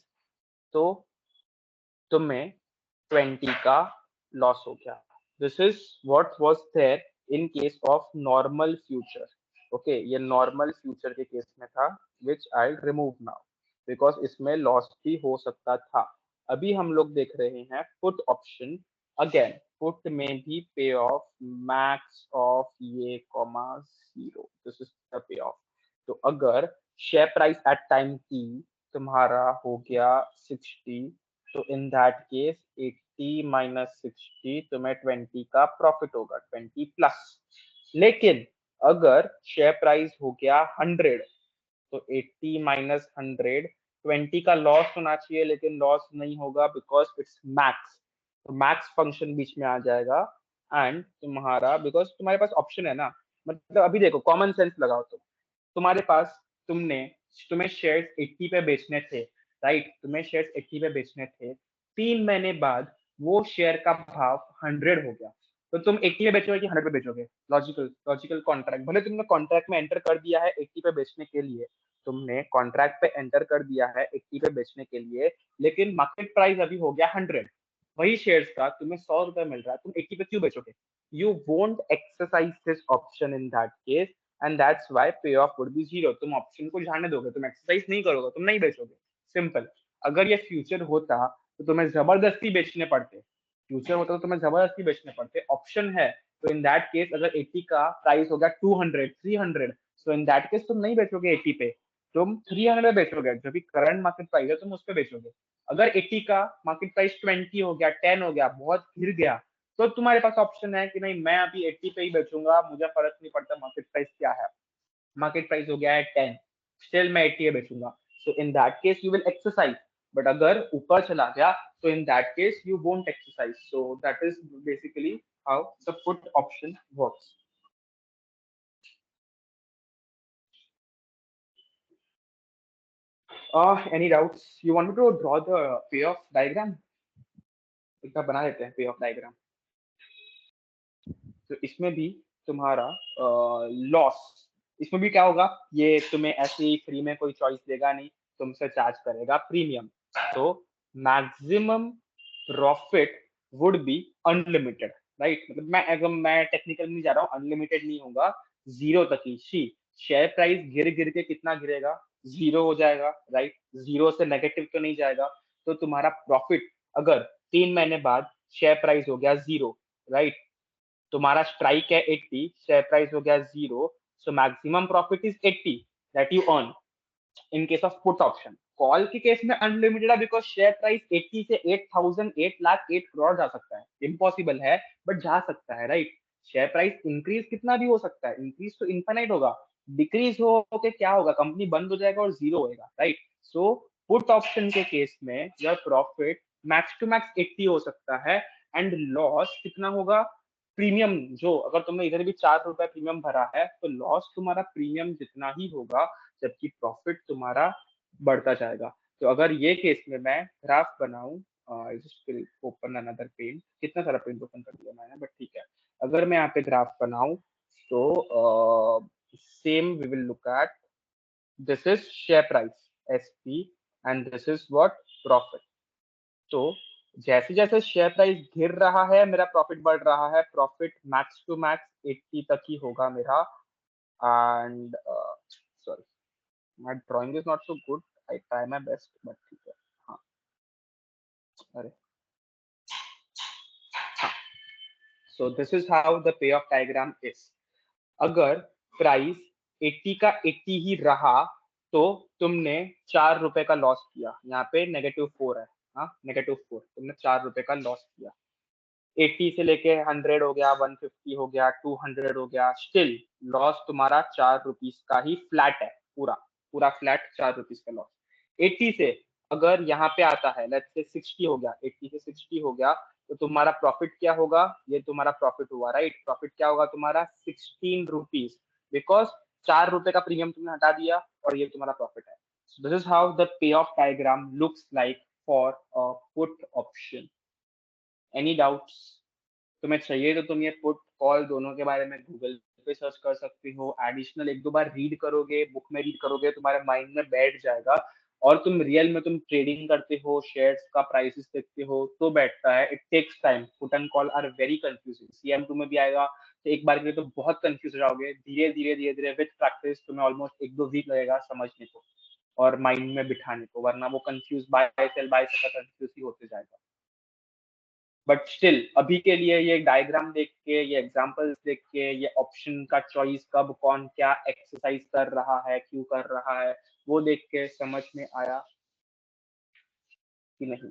[SPEAKER 1] तो तुम्हें 20 का लॉस हो गया। This is what was there in case of normal future. Okay, ये नॉर्मल फ्यूचर के केस में था, which I remove now because इसमें लॉस भी हो सकता था। अभी हम लोग देख रहे हैं पुट ऑप्शन। अगेन पुट में भी पे ऑफ मैक्स ऑफ ये comma 0, this is the payoff. तो अगर share price at time T तुम्हारा हो गया 60, तो इन दैट केस 80 माइनस 60 तुम्हें 20 का प्रॉफिट होगा, 20 प्लस। लेकिन अगर शेयर प्राइस हो गया 100, तो 80 माइनस 100, 20 का लॉस होना चाहिए, लेकिन लॉस नहीं होगा बिकॉज इट्स मैक्स। तो मैक्स फंक्शन बीच में आ जाएगा एंड तुम्हारा, बिकॉज तुम्हारे पास ऑप्शन है ना, मतलब अभी देखो कॉमन सेंस लगाओ, तुम्हारे पास तुम्हें शेयर्स 80 पे बेचने थे, राइट, तुम्हें शेयर्स 80 पे बेचने थे, 3 महीने बाद वो शेयर का भाव 100 हो गया, तो तुम 80 पे बेचोगे कि 100 पे बेचोगे? लॉजिकल लॉजिकल कॉन्ट्रैक्ट, भले तुमने कॉन्ट्रैक्ट में एंटर कर दिया है 80 पे बेचने के लिए, तुमने कॉन्ट्रैक्ट पे एंटर कर दिया है 80 पे बेचने के लिए, लेकिन मार्केट प्राइस अभी हो गया 100, वही शेयर्स का तुम्हें 100 रुपए मिल रहा है, तुम 80 पे क्यों बेचोगे? You won't exercise this option in that case, and that's why payoff would be zero. तुम ऑप्शन को जाने दोगे, तुम एक्सरसाइज नहीं करोगे, तुम नहीं बेचोगे, सिंपल। अगर ये फ्यूचर होता तो तुम्हें जबरदस्ती बेचने पड़ते, फ्यूचर होता तो तुम्हें जबरदस्ती बेचने पड़ते, ऑप्शन है तो इन दैट केस अगर 80 का प्राइस हो गया 200 300, सो इन दैट केस तुम नहीं बेचोगे 80 पे, तुम 300 बेचोगे, जो भी करंट मार्केट प्राइस है तुम उस पर बेचोगे। अगर 80 का मार्केट प्राइस 20 हो गया, 10 हो गया, बहुत गिर गया, तो तुम्हारे पास ऑप्शन है कि नहीं मैं अभी 80 पे ही बेचूंगा, मुझे फर्क नहीं पड़ता मार्केट प्राइस क्या है, मार्केट प्राइस हो गया है 10, स्टिल मैं 80 पे बेचूंगा, so in that case you will exercise. But अगर ऊपर चला गया तो in that case you won't exercise, so that is basically how the put option works. Any doubts? You want me to draw the payoff diagram? एक बार बना देते हैं payoff diagram। तो इसमें भी तुम्हारा लॉस, इसमें भी क्या होगा, ये तुम्हें ऐसे ही फ्री में कोई चॉइस देगा नहीं, तुमसे चार्ज करेगा प्रीमियम, तो maximum profit would be unlimited, right, मतलब मैं टेक्निकल नहीं जा रहा हूँ, अनलिमिटेड नहीं होगा, जीरो तक ही। शेयर प्राइस गिर गिर के कितना गिरेगा, जीरो हो जाएगा, राइट, जीरो से नेगेटिव तो नहीं जाएगा, तो तुम्हारा प्रॉफिट अगर 3 महीने बाद शेयर प्राइस हो गया जीरो, राइट, तुम्हारा स्ट्राइक है 80, शेयर प्राइस हो गया zero, so maximum profit is 80 that you earn in case of put option. Call के केस में अनलिमिटेड है, बिकॉज शेयर प्राइस 80 से 8000 8 लाख 8 करोड़ जा सकता है, इम्पॉसिबल है बट जा सकता है, राइट। शेयर प्राइस इंक्रीज कितना भी हो सकता है, इंक्रीज तो इनफाइनाइट होगा, डिक्रीज हो के क्या होगा, कंपनी बंद हो जाएगा और जीरो होएगा, राइट। सो पुट ऑप्शन के केस में your profit max to max 80 हो सकता है, एंड लॉस कितना होगा, प्रीमियम जो, अगर तुमने इधर भी 4 रुपए प्रीमियम भरा है तो लॉस तुम्हारा प्रीमियम जितना ही होगा, जबकि प्रॉफिट तुम्हारा बढ़ता जाएगा। तो अगर ये केस में मैं ग्राफ बनाऊं, जस्ट ओपन अनदर पेन, कितना सारा पेन ओपन कर दिया मैंने, बट ठीक है, अगर मैं यहाँ पे ग्राफ बनाऊं तो same we will look at, this is share price SP and this is what, profit. तो जैसे जैसे शेयर प्राइस गिर रहा है मेरा प्रॉफिट बढ़ रहा है, प्रॉफिट मैक्स टू मैक्स 80 तक ही होगा मेरा, and sorry my drawing is not so good, I try my best, but ठीक है, हाँ, अरे हाँ, so this is how the payoff diagram is। अगर प्राइस 80 का 80 ही रहा तो तुमने 4 रुपए का लॉस किया, यहाँ पे -4 है, हाँ -4, तुमने 4 रुपए का लॉस किया, 80 से लेके 100 हो गया, 150 हो गया, 200 हो गया, स्टिल लॉस तुम्हारा 4 रुपीज का ही फ्लैट है, पूरा पूरा फ्लैट 4 रुपीज का लॉस। 80 से अगर यहाँ पे आता है, लेट्स से 60 हो गया, 80 से 60 हो गया, तो तुम्हारा प्रॉफिट क्या होगा, ये तुम्हारा प्रॉफिट हुआ, राइट, प्रॉफिट क्या होगा तुम्हारा 16 रुपीज, बिकॉज 4 रुपए का प्रीमियम तुमने हटा दिया और ये तुम्हारा प्रॉफिट है। This is how the pay of diagram looks like for a put option. Any doubts? तुम्हें चाहिए तो तुम ये पुट कॉल दोनों के बारे में गूगल पे सर्च कर सकते हो, एडिशनल एक दो बार रीड करोगे, बुक में रीड करोगे, तुम्हारे माइंड में बैठ जाएगा, और तुम रियल में तुम ट्रेडिंग करते हो, शेयर्स का प्राइसेस देखते हो तो बैठता है। It takes time, put and call are very confusing, CM2 में भी आएगा तो एक बार के लिए तो बहुत कंफ्यूज हो जाओगे, धीरे धीरे धीरे धीरे विद प्रैक्टिस तुम्हें ऑलमोस्ट 1-2 वीक लगेगा समझने को और माइंड में बिठाने को, वरना वो कंफ्यूज बाय सेल कंफ्यूज ही होते जाएगा। बट स्टिल अभी के लिए ये डायग्राम देख के, ये एग्जांपल्स देख के, ये ऑप्शन का चॉइस कब कौन क्या एक्सरसाइज कर रहा है, क्यों कर रहा है, वो देख के समझ में आया कि नहीं?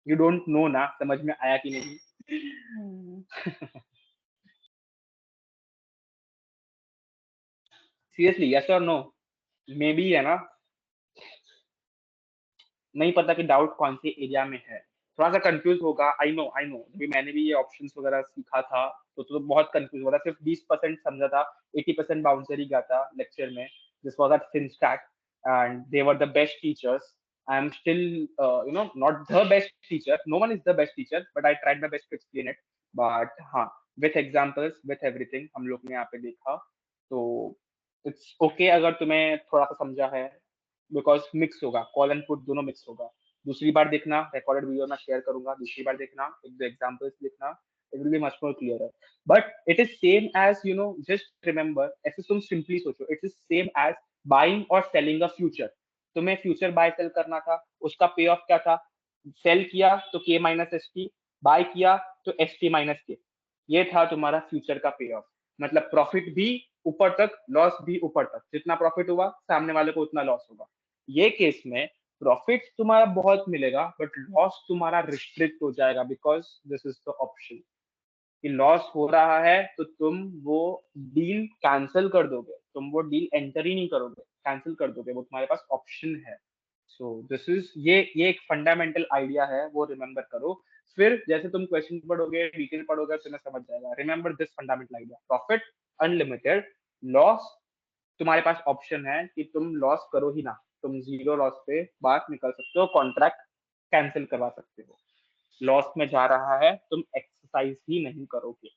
[SPEAKER 1] यू डोंट नो ना, समझ में आया कि नहीं? सीरियसली, यस और नो? मे बी है ना, नहीं पता कि डाउट कौन से एरिया में है, थोड़ा सा कंफ्यूज होगा। आई नो अभी मैंने भी ये ऑप्शंस वगैरह सीखा था तो बहुत कंफ्यूज हो रहा था, सिर्फ 20% समझा था, 80% बाउंसर ही गया था लेक्चर में। This was at Finstack and they were the best teachers. I am still not the best teacher, no one is the best teacher, but I tried my best to explain it. But हाँ, विथ एग्जांपल्स विथ एवरीथिंग हम लोग ने यहाँ पे देखा, तो इट्स ओके अगर तुम्हें थोड़ा सा समझा है, बिकॉज मिक्स होगा, कॉल एंड पुट दोनों मिक्स होगा। दूसरी बार देखना, रिकॉर्डेड वीडियो में शेयर करूंगा, दूसरी बार देखना, एक दो एग्जांपल्स लिखना, it will be much more clear. But it is same as just remember, ऐसे तुम सिंपली सोचो, it is same as buying और सेलिंग अ फ्यूचर। तुम्हें फ्यूचर बाय सेल करना था, उसका पे ऑफ क्या था? सेल किया तो के माइनस एस टी, बाय किया तो एस टी माइनस के। ये था तुम्हारा फ्यूचर का पे ऑफ। मतलब प्रॉफिट भी ऊपर तक, लॉस भी ऊपर तक, जितना प्रॉफिट हुआ सामने वाले को उतना लॉस होगा। ये केस में प्रॉफिट तुम्हारा बहुत मिलेगा बट लॉस तुम्हारा रिस्ट्रिक्ट हो जाएगा, because this is the option कि लॉस हो रहा है तो तुम वो डील कैंसिल कर दोगे, तुम वो डील एंटर ही नहीं करोगे, कैंसिल कर दोगे, वो तुम्हारे पास ऑप्शन है। सो दिस इज ये एक फंडामेंटल आइडिया है, वो रिमेंबर करो। फिर जैसे तुम क्वेश्चन पढ़ोगे, डिटेल पढ़ोगे, तुम्हें समझ जाएगा। Remember this fundamental idea, profit unlimited, loss तुम्हारे पास ऑप्शन है कि तुम लॉस करो ही ना, तुम जीरो लॉस पे बात निकल सकते हो, कॉन्ट्रैक्ट कैंसिल करवा सकते हो। लॉस में जा रहा है, तुम एक्सरसाइज ही नहीं करोगे।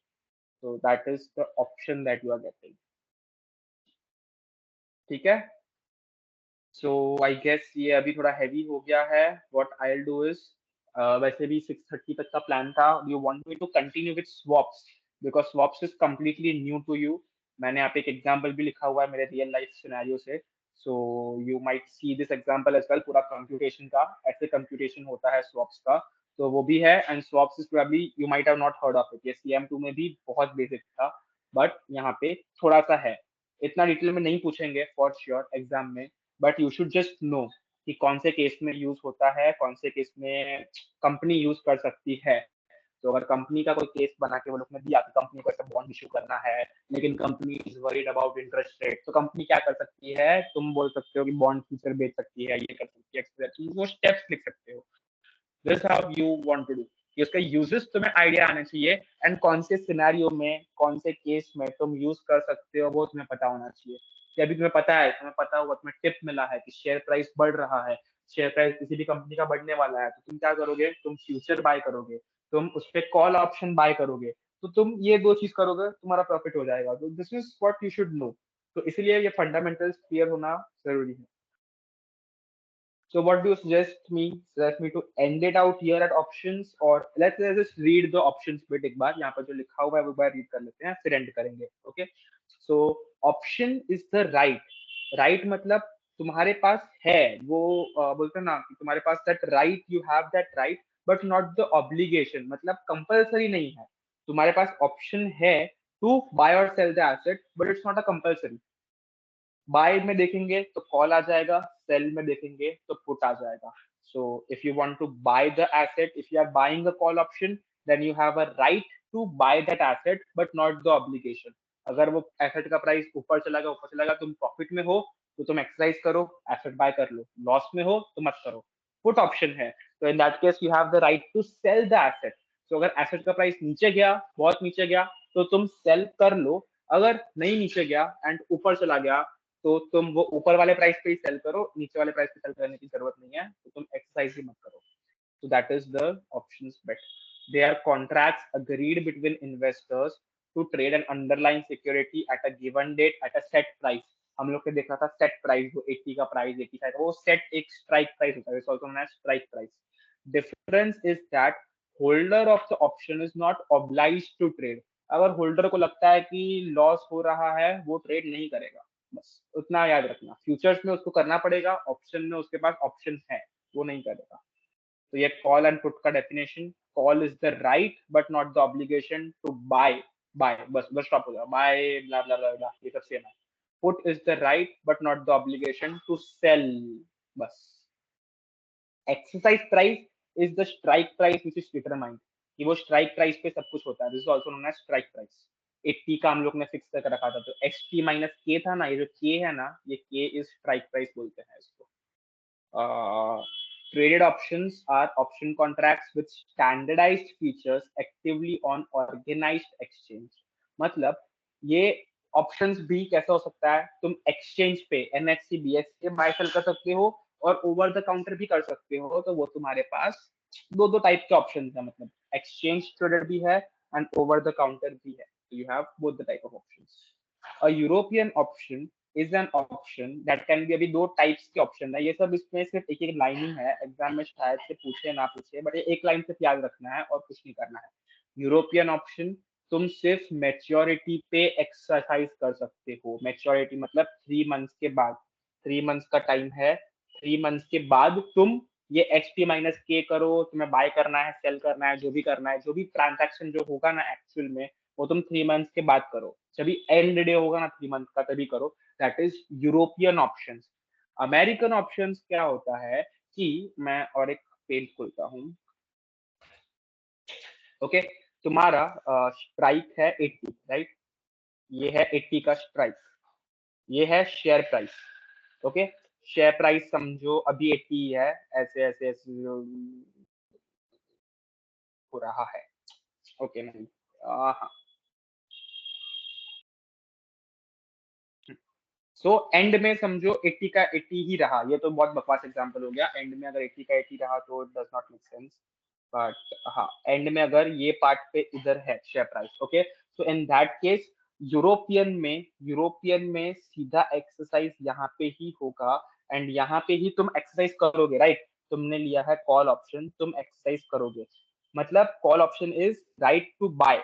[SPEAKER 1] तो that is the option that you are getting. ठीक है, सो आई गेस ये अभी थोड़ा हैवी हो गया है। What I will do is, वैसे भी 6:30 तक का प्लान था, you want me to continue with swaps, because swaps is completely new to you. मैंने यहाँ पे एक एग्जांपल भी लिखा हुआ है मेरे रियल लाइफ सिनेरियो से, so you might see this example as well. पूरा कंप्यूटेशन का ऐसे कंप्यूटेशन होता है स्वॉप्स का, तो वो भी है। And swaps is probably you might have not heard of it, ये CM2 में भी बहुत बेसिक था, बट यहाँ पे थोड़ा सा है। इतना डिटेल में नहीं पूछेंगे फॉर श्योर एग्जाम में, but you should just know कि कौन से केस में यूज होता है, कौन से केस में कंपनी यूज कर सकती है। तो अगर कंपनी का कोई केस बना के वो लोग ने दिया कि कंपनी को ऐसा बॉन्ड इशू करना है, लेकिन company is worried about interest rate, तो कंपनी क्या कर सकती है, तुम बोल सकते हो कि बॉन्ड फ्यूचर बेच सकती है, ये कर सकती है, वो स्टेप्स लिख सकते हो। This how you want to do, कि उसका यूजेस तुम्हें आइडिया आना चाहिए, एंड कौन से सिनेरियो में, कौन से केस में तुम यूज कर सकते हो वो तुम्हें पता होना चाहिए। कि अभी तुम्हें पता है, तुम्हें पता होगा, तुम्हें टिप मिला है कि शेयर प्राइस बढ़ रहा है, शेयर प्राइस किसी भी कंपनी का बढ़ने वाला है, तो तुम क्या करोगे, तुम फ्यूचर बाय करोगे, तुम उस पर कॉल ऑप्शन बाय करोगे, तो तुम ये दो चीज करोगे, तुम्हारा प्रॉफिट हो जाएगा। तो this is what you should know. तो इसलिए ये फंडामेंटल्स क्लियर होना जरूरी है। So what do you suggest me to end it out here at options, or let's just read the options bit एक बार, यहाँ पर जो लिखा हुआ है वो बार रीड कर लेते हैं, फिर end करेंगे। Okay, so option is the right मतलब तुम्हारे पास है वो, बोलते हैं ना कि तुम्हारे पास that right, you have that right but not the obligation, मतलब कंपल्सरी नहीं है। तुम्हारे पास ऑप्शन है to buy or sell the asset, but it's not a compulsory। Buy में देखेंगे तो कॉल आ जाएगा, सेल में देखेंगे तो पुट आ जाएगा। So if you want to buy the asset, if you are buying a call option, then you have a right to buy that asset but not the obligation. अगर वो एसेट का प्राइस ऊपर चला गया, तुम प्रॉफिट में हो तो तुम एक्सरसाइज करो, एसेट बाय कर लो, लॉस में हो तो मत करो। पुट ऑप्शन है, तो in that case you have the right to sell the asset. तो अगर एसेट का प्राइस नीचे गया, बहुत नीचे गया, तो तुम सेल कर लो। अगर नहीं नीचे गया एंड ऊपर चला गया, तो तुम वो ऊपर वाले प्राइस पे ही सेल करो, नीचे वाले प्राइस पे सेल करने की जरूरत नहीं है, तो तुम एक्सरसाइज ही मत करो। So that is the options bet. They are contracts agreed between investors to trade an underlying security at a given date at a set price. हम लोग ने देखा था सेट प्राइस, वो 80 का प्राइस, 85, वो सेट एक स्ट्राइक प्राइस होता है, also known as strike price. Difference is that holder of the option is not obliged to trade. अगर होल्डर को लगता है कि लॉस हो रहा है, वो ट्रेड नहीं करेगा, बस उतना याद रखना। फ्यूचर्स में उसको करना पड़ेगा, ऑप्शन में उसके पास ऑप्शन है, वो नहीं करेगा। तो ये कॉल एंड पुट का definition, call is the right but not the obligation to buy, बस बस स्टॉप हो जाओ, बाय ब्ला ब्ला ब्ला ब्ला, ये सब सेम है। Put is the right but not the obligation to sell, बस। Exercise price is the strike price which is determined, कि वो स्ट्राइक प्राइस पे सब कुछ होता है, this is also known as strike price. 80 का हम लोग ने फिक्स करके रखा था, तो XT माइनस के था ना, ये जो के है ना, ये के इज स्ट्राइक प्राइस बोलते हैं इसको। Traded options are option contracts with standardized features actively on organized exchange. मतलब ये ऑप्शंस भी कैसा हो सकता है, तुम एक्सचेंज पे एनएससी बीएससी बाय सेल कर सकते हो और ओवर द काउंटर भी कर सकते हो, तो वो तुम्हारे पास दो दो टाइप के ऑप्शन है, मतलब एक्सचेंज ट्रेडेड भी है एंड ओवर द काउंटर भी है, you have both the type of options. A European option is an option that can be, अभी दो टाइप्स के ऑप्शन है, ये सब इसमें सिर्फ एक एक लाइन ही है, एग्जाम में शायद से पूछे ना पूछे, बट ये एक लाइन से याद रखना है और कुछ नहीं करना है. यूरोपियन ऑप्शन, तुम सिर्फ मेच्योरिटी पे एक्सरसाइज कर सकते हो. मेच्योरिटी मतलब 3 मंथ्स के बाद, 3 मंथ्स का टाइम है, 3 मंथ्स के बाद तुम ये एच टी माइनस के करो, तुम्हें बाय करना है सेल करना है, जो भी करना है, जो भी ट्रांजैक्शन जो होगा ना एक्चुअल में, वो तुम 3 मंथ्स के बाद करो. जब भी एंड डे होगा ना 3 मंथ का तभी करो. That is European options. American options क्या होता है कि मैं और एक पेज खोलता हूँ. ओके, तुम्हारा स्ट्राइक है 80, राइट, ये है 80 का स्ट्राइक, ये है share price. Okay, share price समझो अभी 80 है, ऐसे ऐसे ऐसे हो रहा है. ओके नहीं, हाँ. सो एंड में समझो 80 का 80 ही रहा, ये तो बहुत बकवास एग्जांपल हो गया, एंड में अगर 80 का 80 रहा तो does not make sense, but हाँ एंड में अगर ये पार्ट पे इधर है share price. Okay, so in that case European में सीधा एक्सरसाइज यहाँ पे ही होगा एंड यहाँ पे ही तुम एक्सरसाइज करोगे, राइट. तुमने लिया है कॉल ऑप्शन, तुम एक्सरसाइज करोगे, मतलब call option is right to buy.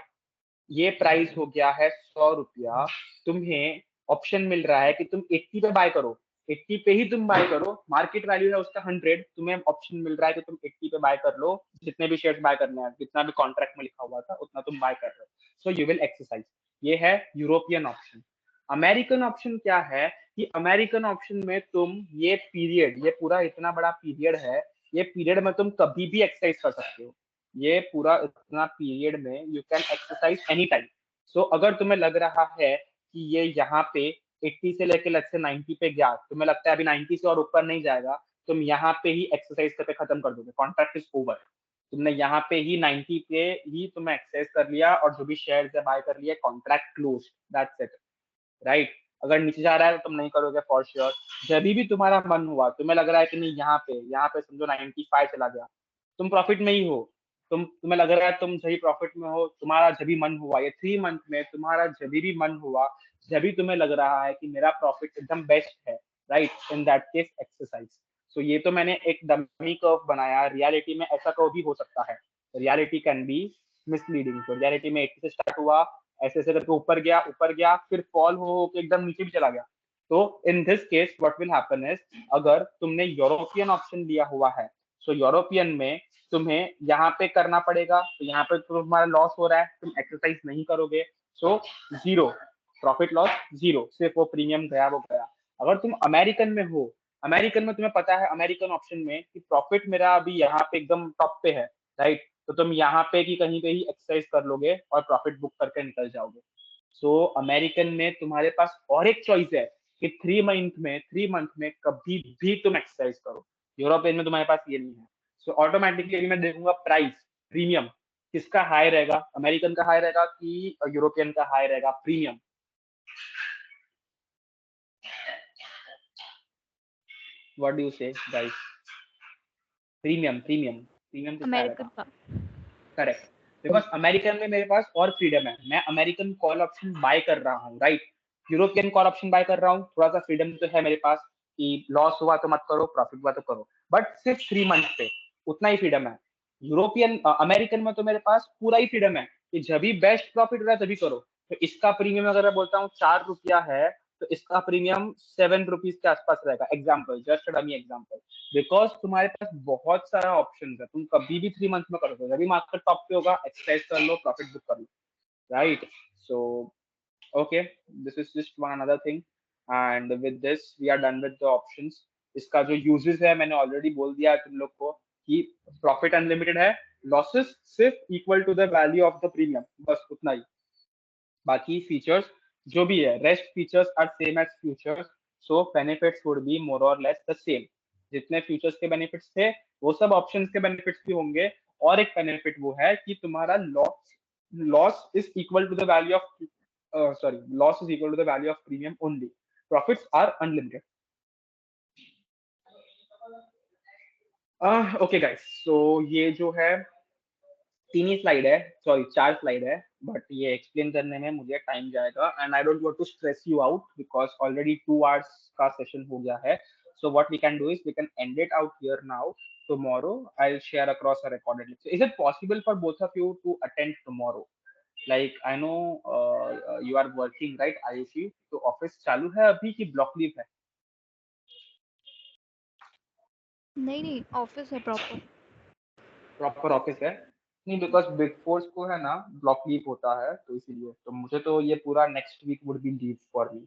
[SPEAKER 1] ये प्राइस हो गया है 100 रुपया, तुम्हें ऑप्शन मिल रहा है कि तुम 80 पे बाय करो, 80 पे ही तुम बाय करो, मार्केट वैल्यू है उसका 100, तुम्हें ऑप्शन मिल रहा है कि तुम 80 पे बाय कर लो, जितने भी शेयर्स बाय करने हैं, जितना भी कॉन्ट्रैक्ट में लिखा हुआ था उतना तुम बाय कर रहे हो, सो यू विल एक्सरसाइज. ये है यूरोपियन ऑप्शन. अमेरिकन ऑप्शन क्या है कि अमेरिकन ऑप्शन में तुम ये पीरियड, ये पूरा इतना बड़ा पीरियड है, ये पीरियड में तुम कभी भी एक्सरसाइज कर सकते हो, ये पूरा इतना पीरियड में you can exercise any time. So अगर तुम्हें लग रहा है कि ये यहाँ पे 80 से लेके लेट्स से 90 पे गया, तुम्हें लगता है अभी 90 से और ऊपर नहीं जाएगा, तुम यहाँ पे ही एक्सरसाइज करके खत्म कर दोगे, कॉन्ट्रैक्ट इज ओवर. तुमने यहाँ पे ही 90 पे ही तुमने एक्सरसाइज कर लिया और जो भी शेयर है बाय कर लिया, contract close, that's it, right. अगर नीचे जा रहा है तो तुम नहीं करोगे फॉर श्योर. जब भी तुम्हारा मन हुआ, तुम्हें लग रहा है कि नहीं यहाँ पे समझो 95 चला गया, तुम प्रॉफिट में ही हो, तुम्हें लग रहा है तुम सही प्रॉफिट में हो, तुम्हारा जब भी मन हुआ, ये 3 मंथ में तुम्हारा जब भी मन हुआ, जब भी तुम्हें लग रहा है कि मेरा प्रॉफिट एकदम बेस्ट है, right, in that case exercise. So ये तो मैंने एक डमी कर्व बनाया, रियलिटी में ऐसा कर्व भी हो सकता है, रियलिटी कैन बी मिसलीडिंग. तो रियलिटी में 80 से स्टार्ट हुआ, ऐसे ऐसे करके ऊपर गया, फिर फॉल हो के एकदम नीचे भी चला गया. तो in this case what will happen is, अगर तुमने यूरोपियन ऑप्शन लिया हुआ है, सो यूरोपियन में तुम्हें यहाँ पे करना पड़ेगा, तो यहाँ पे तुम्हारा लॉस हो रहा है, तुम एक्सरसाइज नहीं करोगे, so zero profit loss, zero, सिर्फ वो प्रीमियम गया वो गया. अगर तुम अमेरिकन में हो, अमेरिकन में तुम्हें पता है अमेरिकन ऑप्शन में कि प्रॉफिट मेरा अभी यहाँ पे एकदम टॉप पे है, राइट, तो तुम यहाँ पे की कहीं पे ही एक्सरसाइज कर लोगे और प्रॉफिट बुक करके निकल जाओगे. सो अमेरिकन में तुम्हारे पास और एक चॉइस है कि 3 मंथ में कभी भी तुम एक्सरसाइज करो. यूरोपियन में तुम्हारे पास ये नहीं है. सो ऑटोमेटिकली अभी मैं देखूंगा प्राइस प्रीमियम किसका हाई रहेगा, अमेरिकन का हाई रहेगा कि यूरोपियन का हाई रहेगा प्रीमियम. व्हाट डू यू से गाइस? प्रीमियम किसका
[SPEAKER 2] अमेरिकन
[SPEAKER 1] रहेगा?
[SPEAKER 2] का.
[SPEAKER 1] करेक्ट, बिकॉज अमेरिकन में मेरे पास और फ्रीडम है, मैं अमेरिकन कॉल ऑप्शन बाय कर रहा हूँ, right. European call option buy कर रहा हूँ, थोड़ा सा फ्रीडम तो है मेरे पास कि लॉस हुआ तो मत करो, प्रॉफिट हुआ तो करो, बट सिर्फ 3 मंथ पे उतना ही फ्रीडम है. यूरोपियन अमेरिकन में तो मेरे पास पूरा ही फ्रीडम है कि जब भी बेस्ट प्रॉफिट हो रहा है तभी करो. तो इसका प्रीमियम अगर मैं बोलता हूँ 4 रुपया है, तो इसका प्रीमियम 7 रुपीज के आसपास रहेगा, example, just dummy example, because तुम्हारे पास बहुत सारा ऑप्शन है, तुम कभी भी 3 मंथ में कर सकते हो, जब मार्केट टॉप पे होगा एक्सरसाइज कर लो, प्रॉफिट बुक कर लो, right. So okay, this is just one another thing and with this we are done with the options. इसका जो यूजेस है मैंने ऑलरेडी बोल दिया है तुम लोग को कि प्रॉफिट अनलिमिटेड है, लॉसेस सिर्फ equal to the value of the premium, बस उतना ही. बाकी फीचर्स जो भी है, rest features are same as futures, so benefits would be more or less the same. जितने फ्यूचर्स के बेनिफिट्स थे वो सब ऑप्शंस के बेनिफिट्स भी होंगे। और एक बेनिफिट वो है कि तुम्हारा loss is equal to the value of loss is equal to the value of premium only, profits are unlimited. Okay guys, so ये जो है 3 ही स्लाइड है, सॉरी 4 स्लाइड है, बट ये एक्सप्लेन करने में मुझे टाइम जाएगा and I don't want to stress you out because already 2 hours का सेशन हो गया है। So what we can do is we can and it out here now. Tomorrow I'll share across a recorded lecture. Is it possible for both of you to attend tomorrow? Like I know you are working, right? ISU, तो ऑफिस चालू है अभी कि ब्लॉक लीव है?
[SPEAKER 2] नहीं ऑफिस है
[SPEAKER 1] प्रॉपर ऑफिस है? नहीं, बिकॉज बिग फोर्स को है ना ब्लॉक लीव होता है, तो इसीलिए तो मुझे तो ये पूरा next week would be leave for me.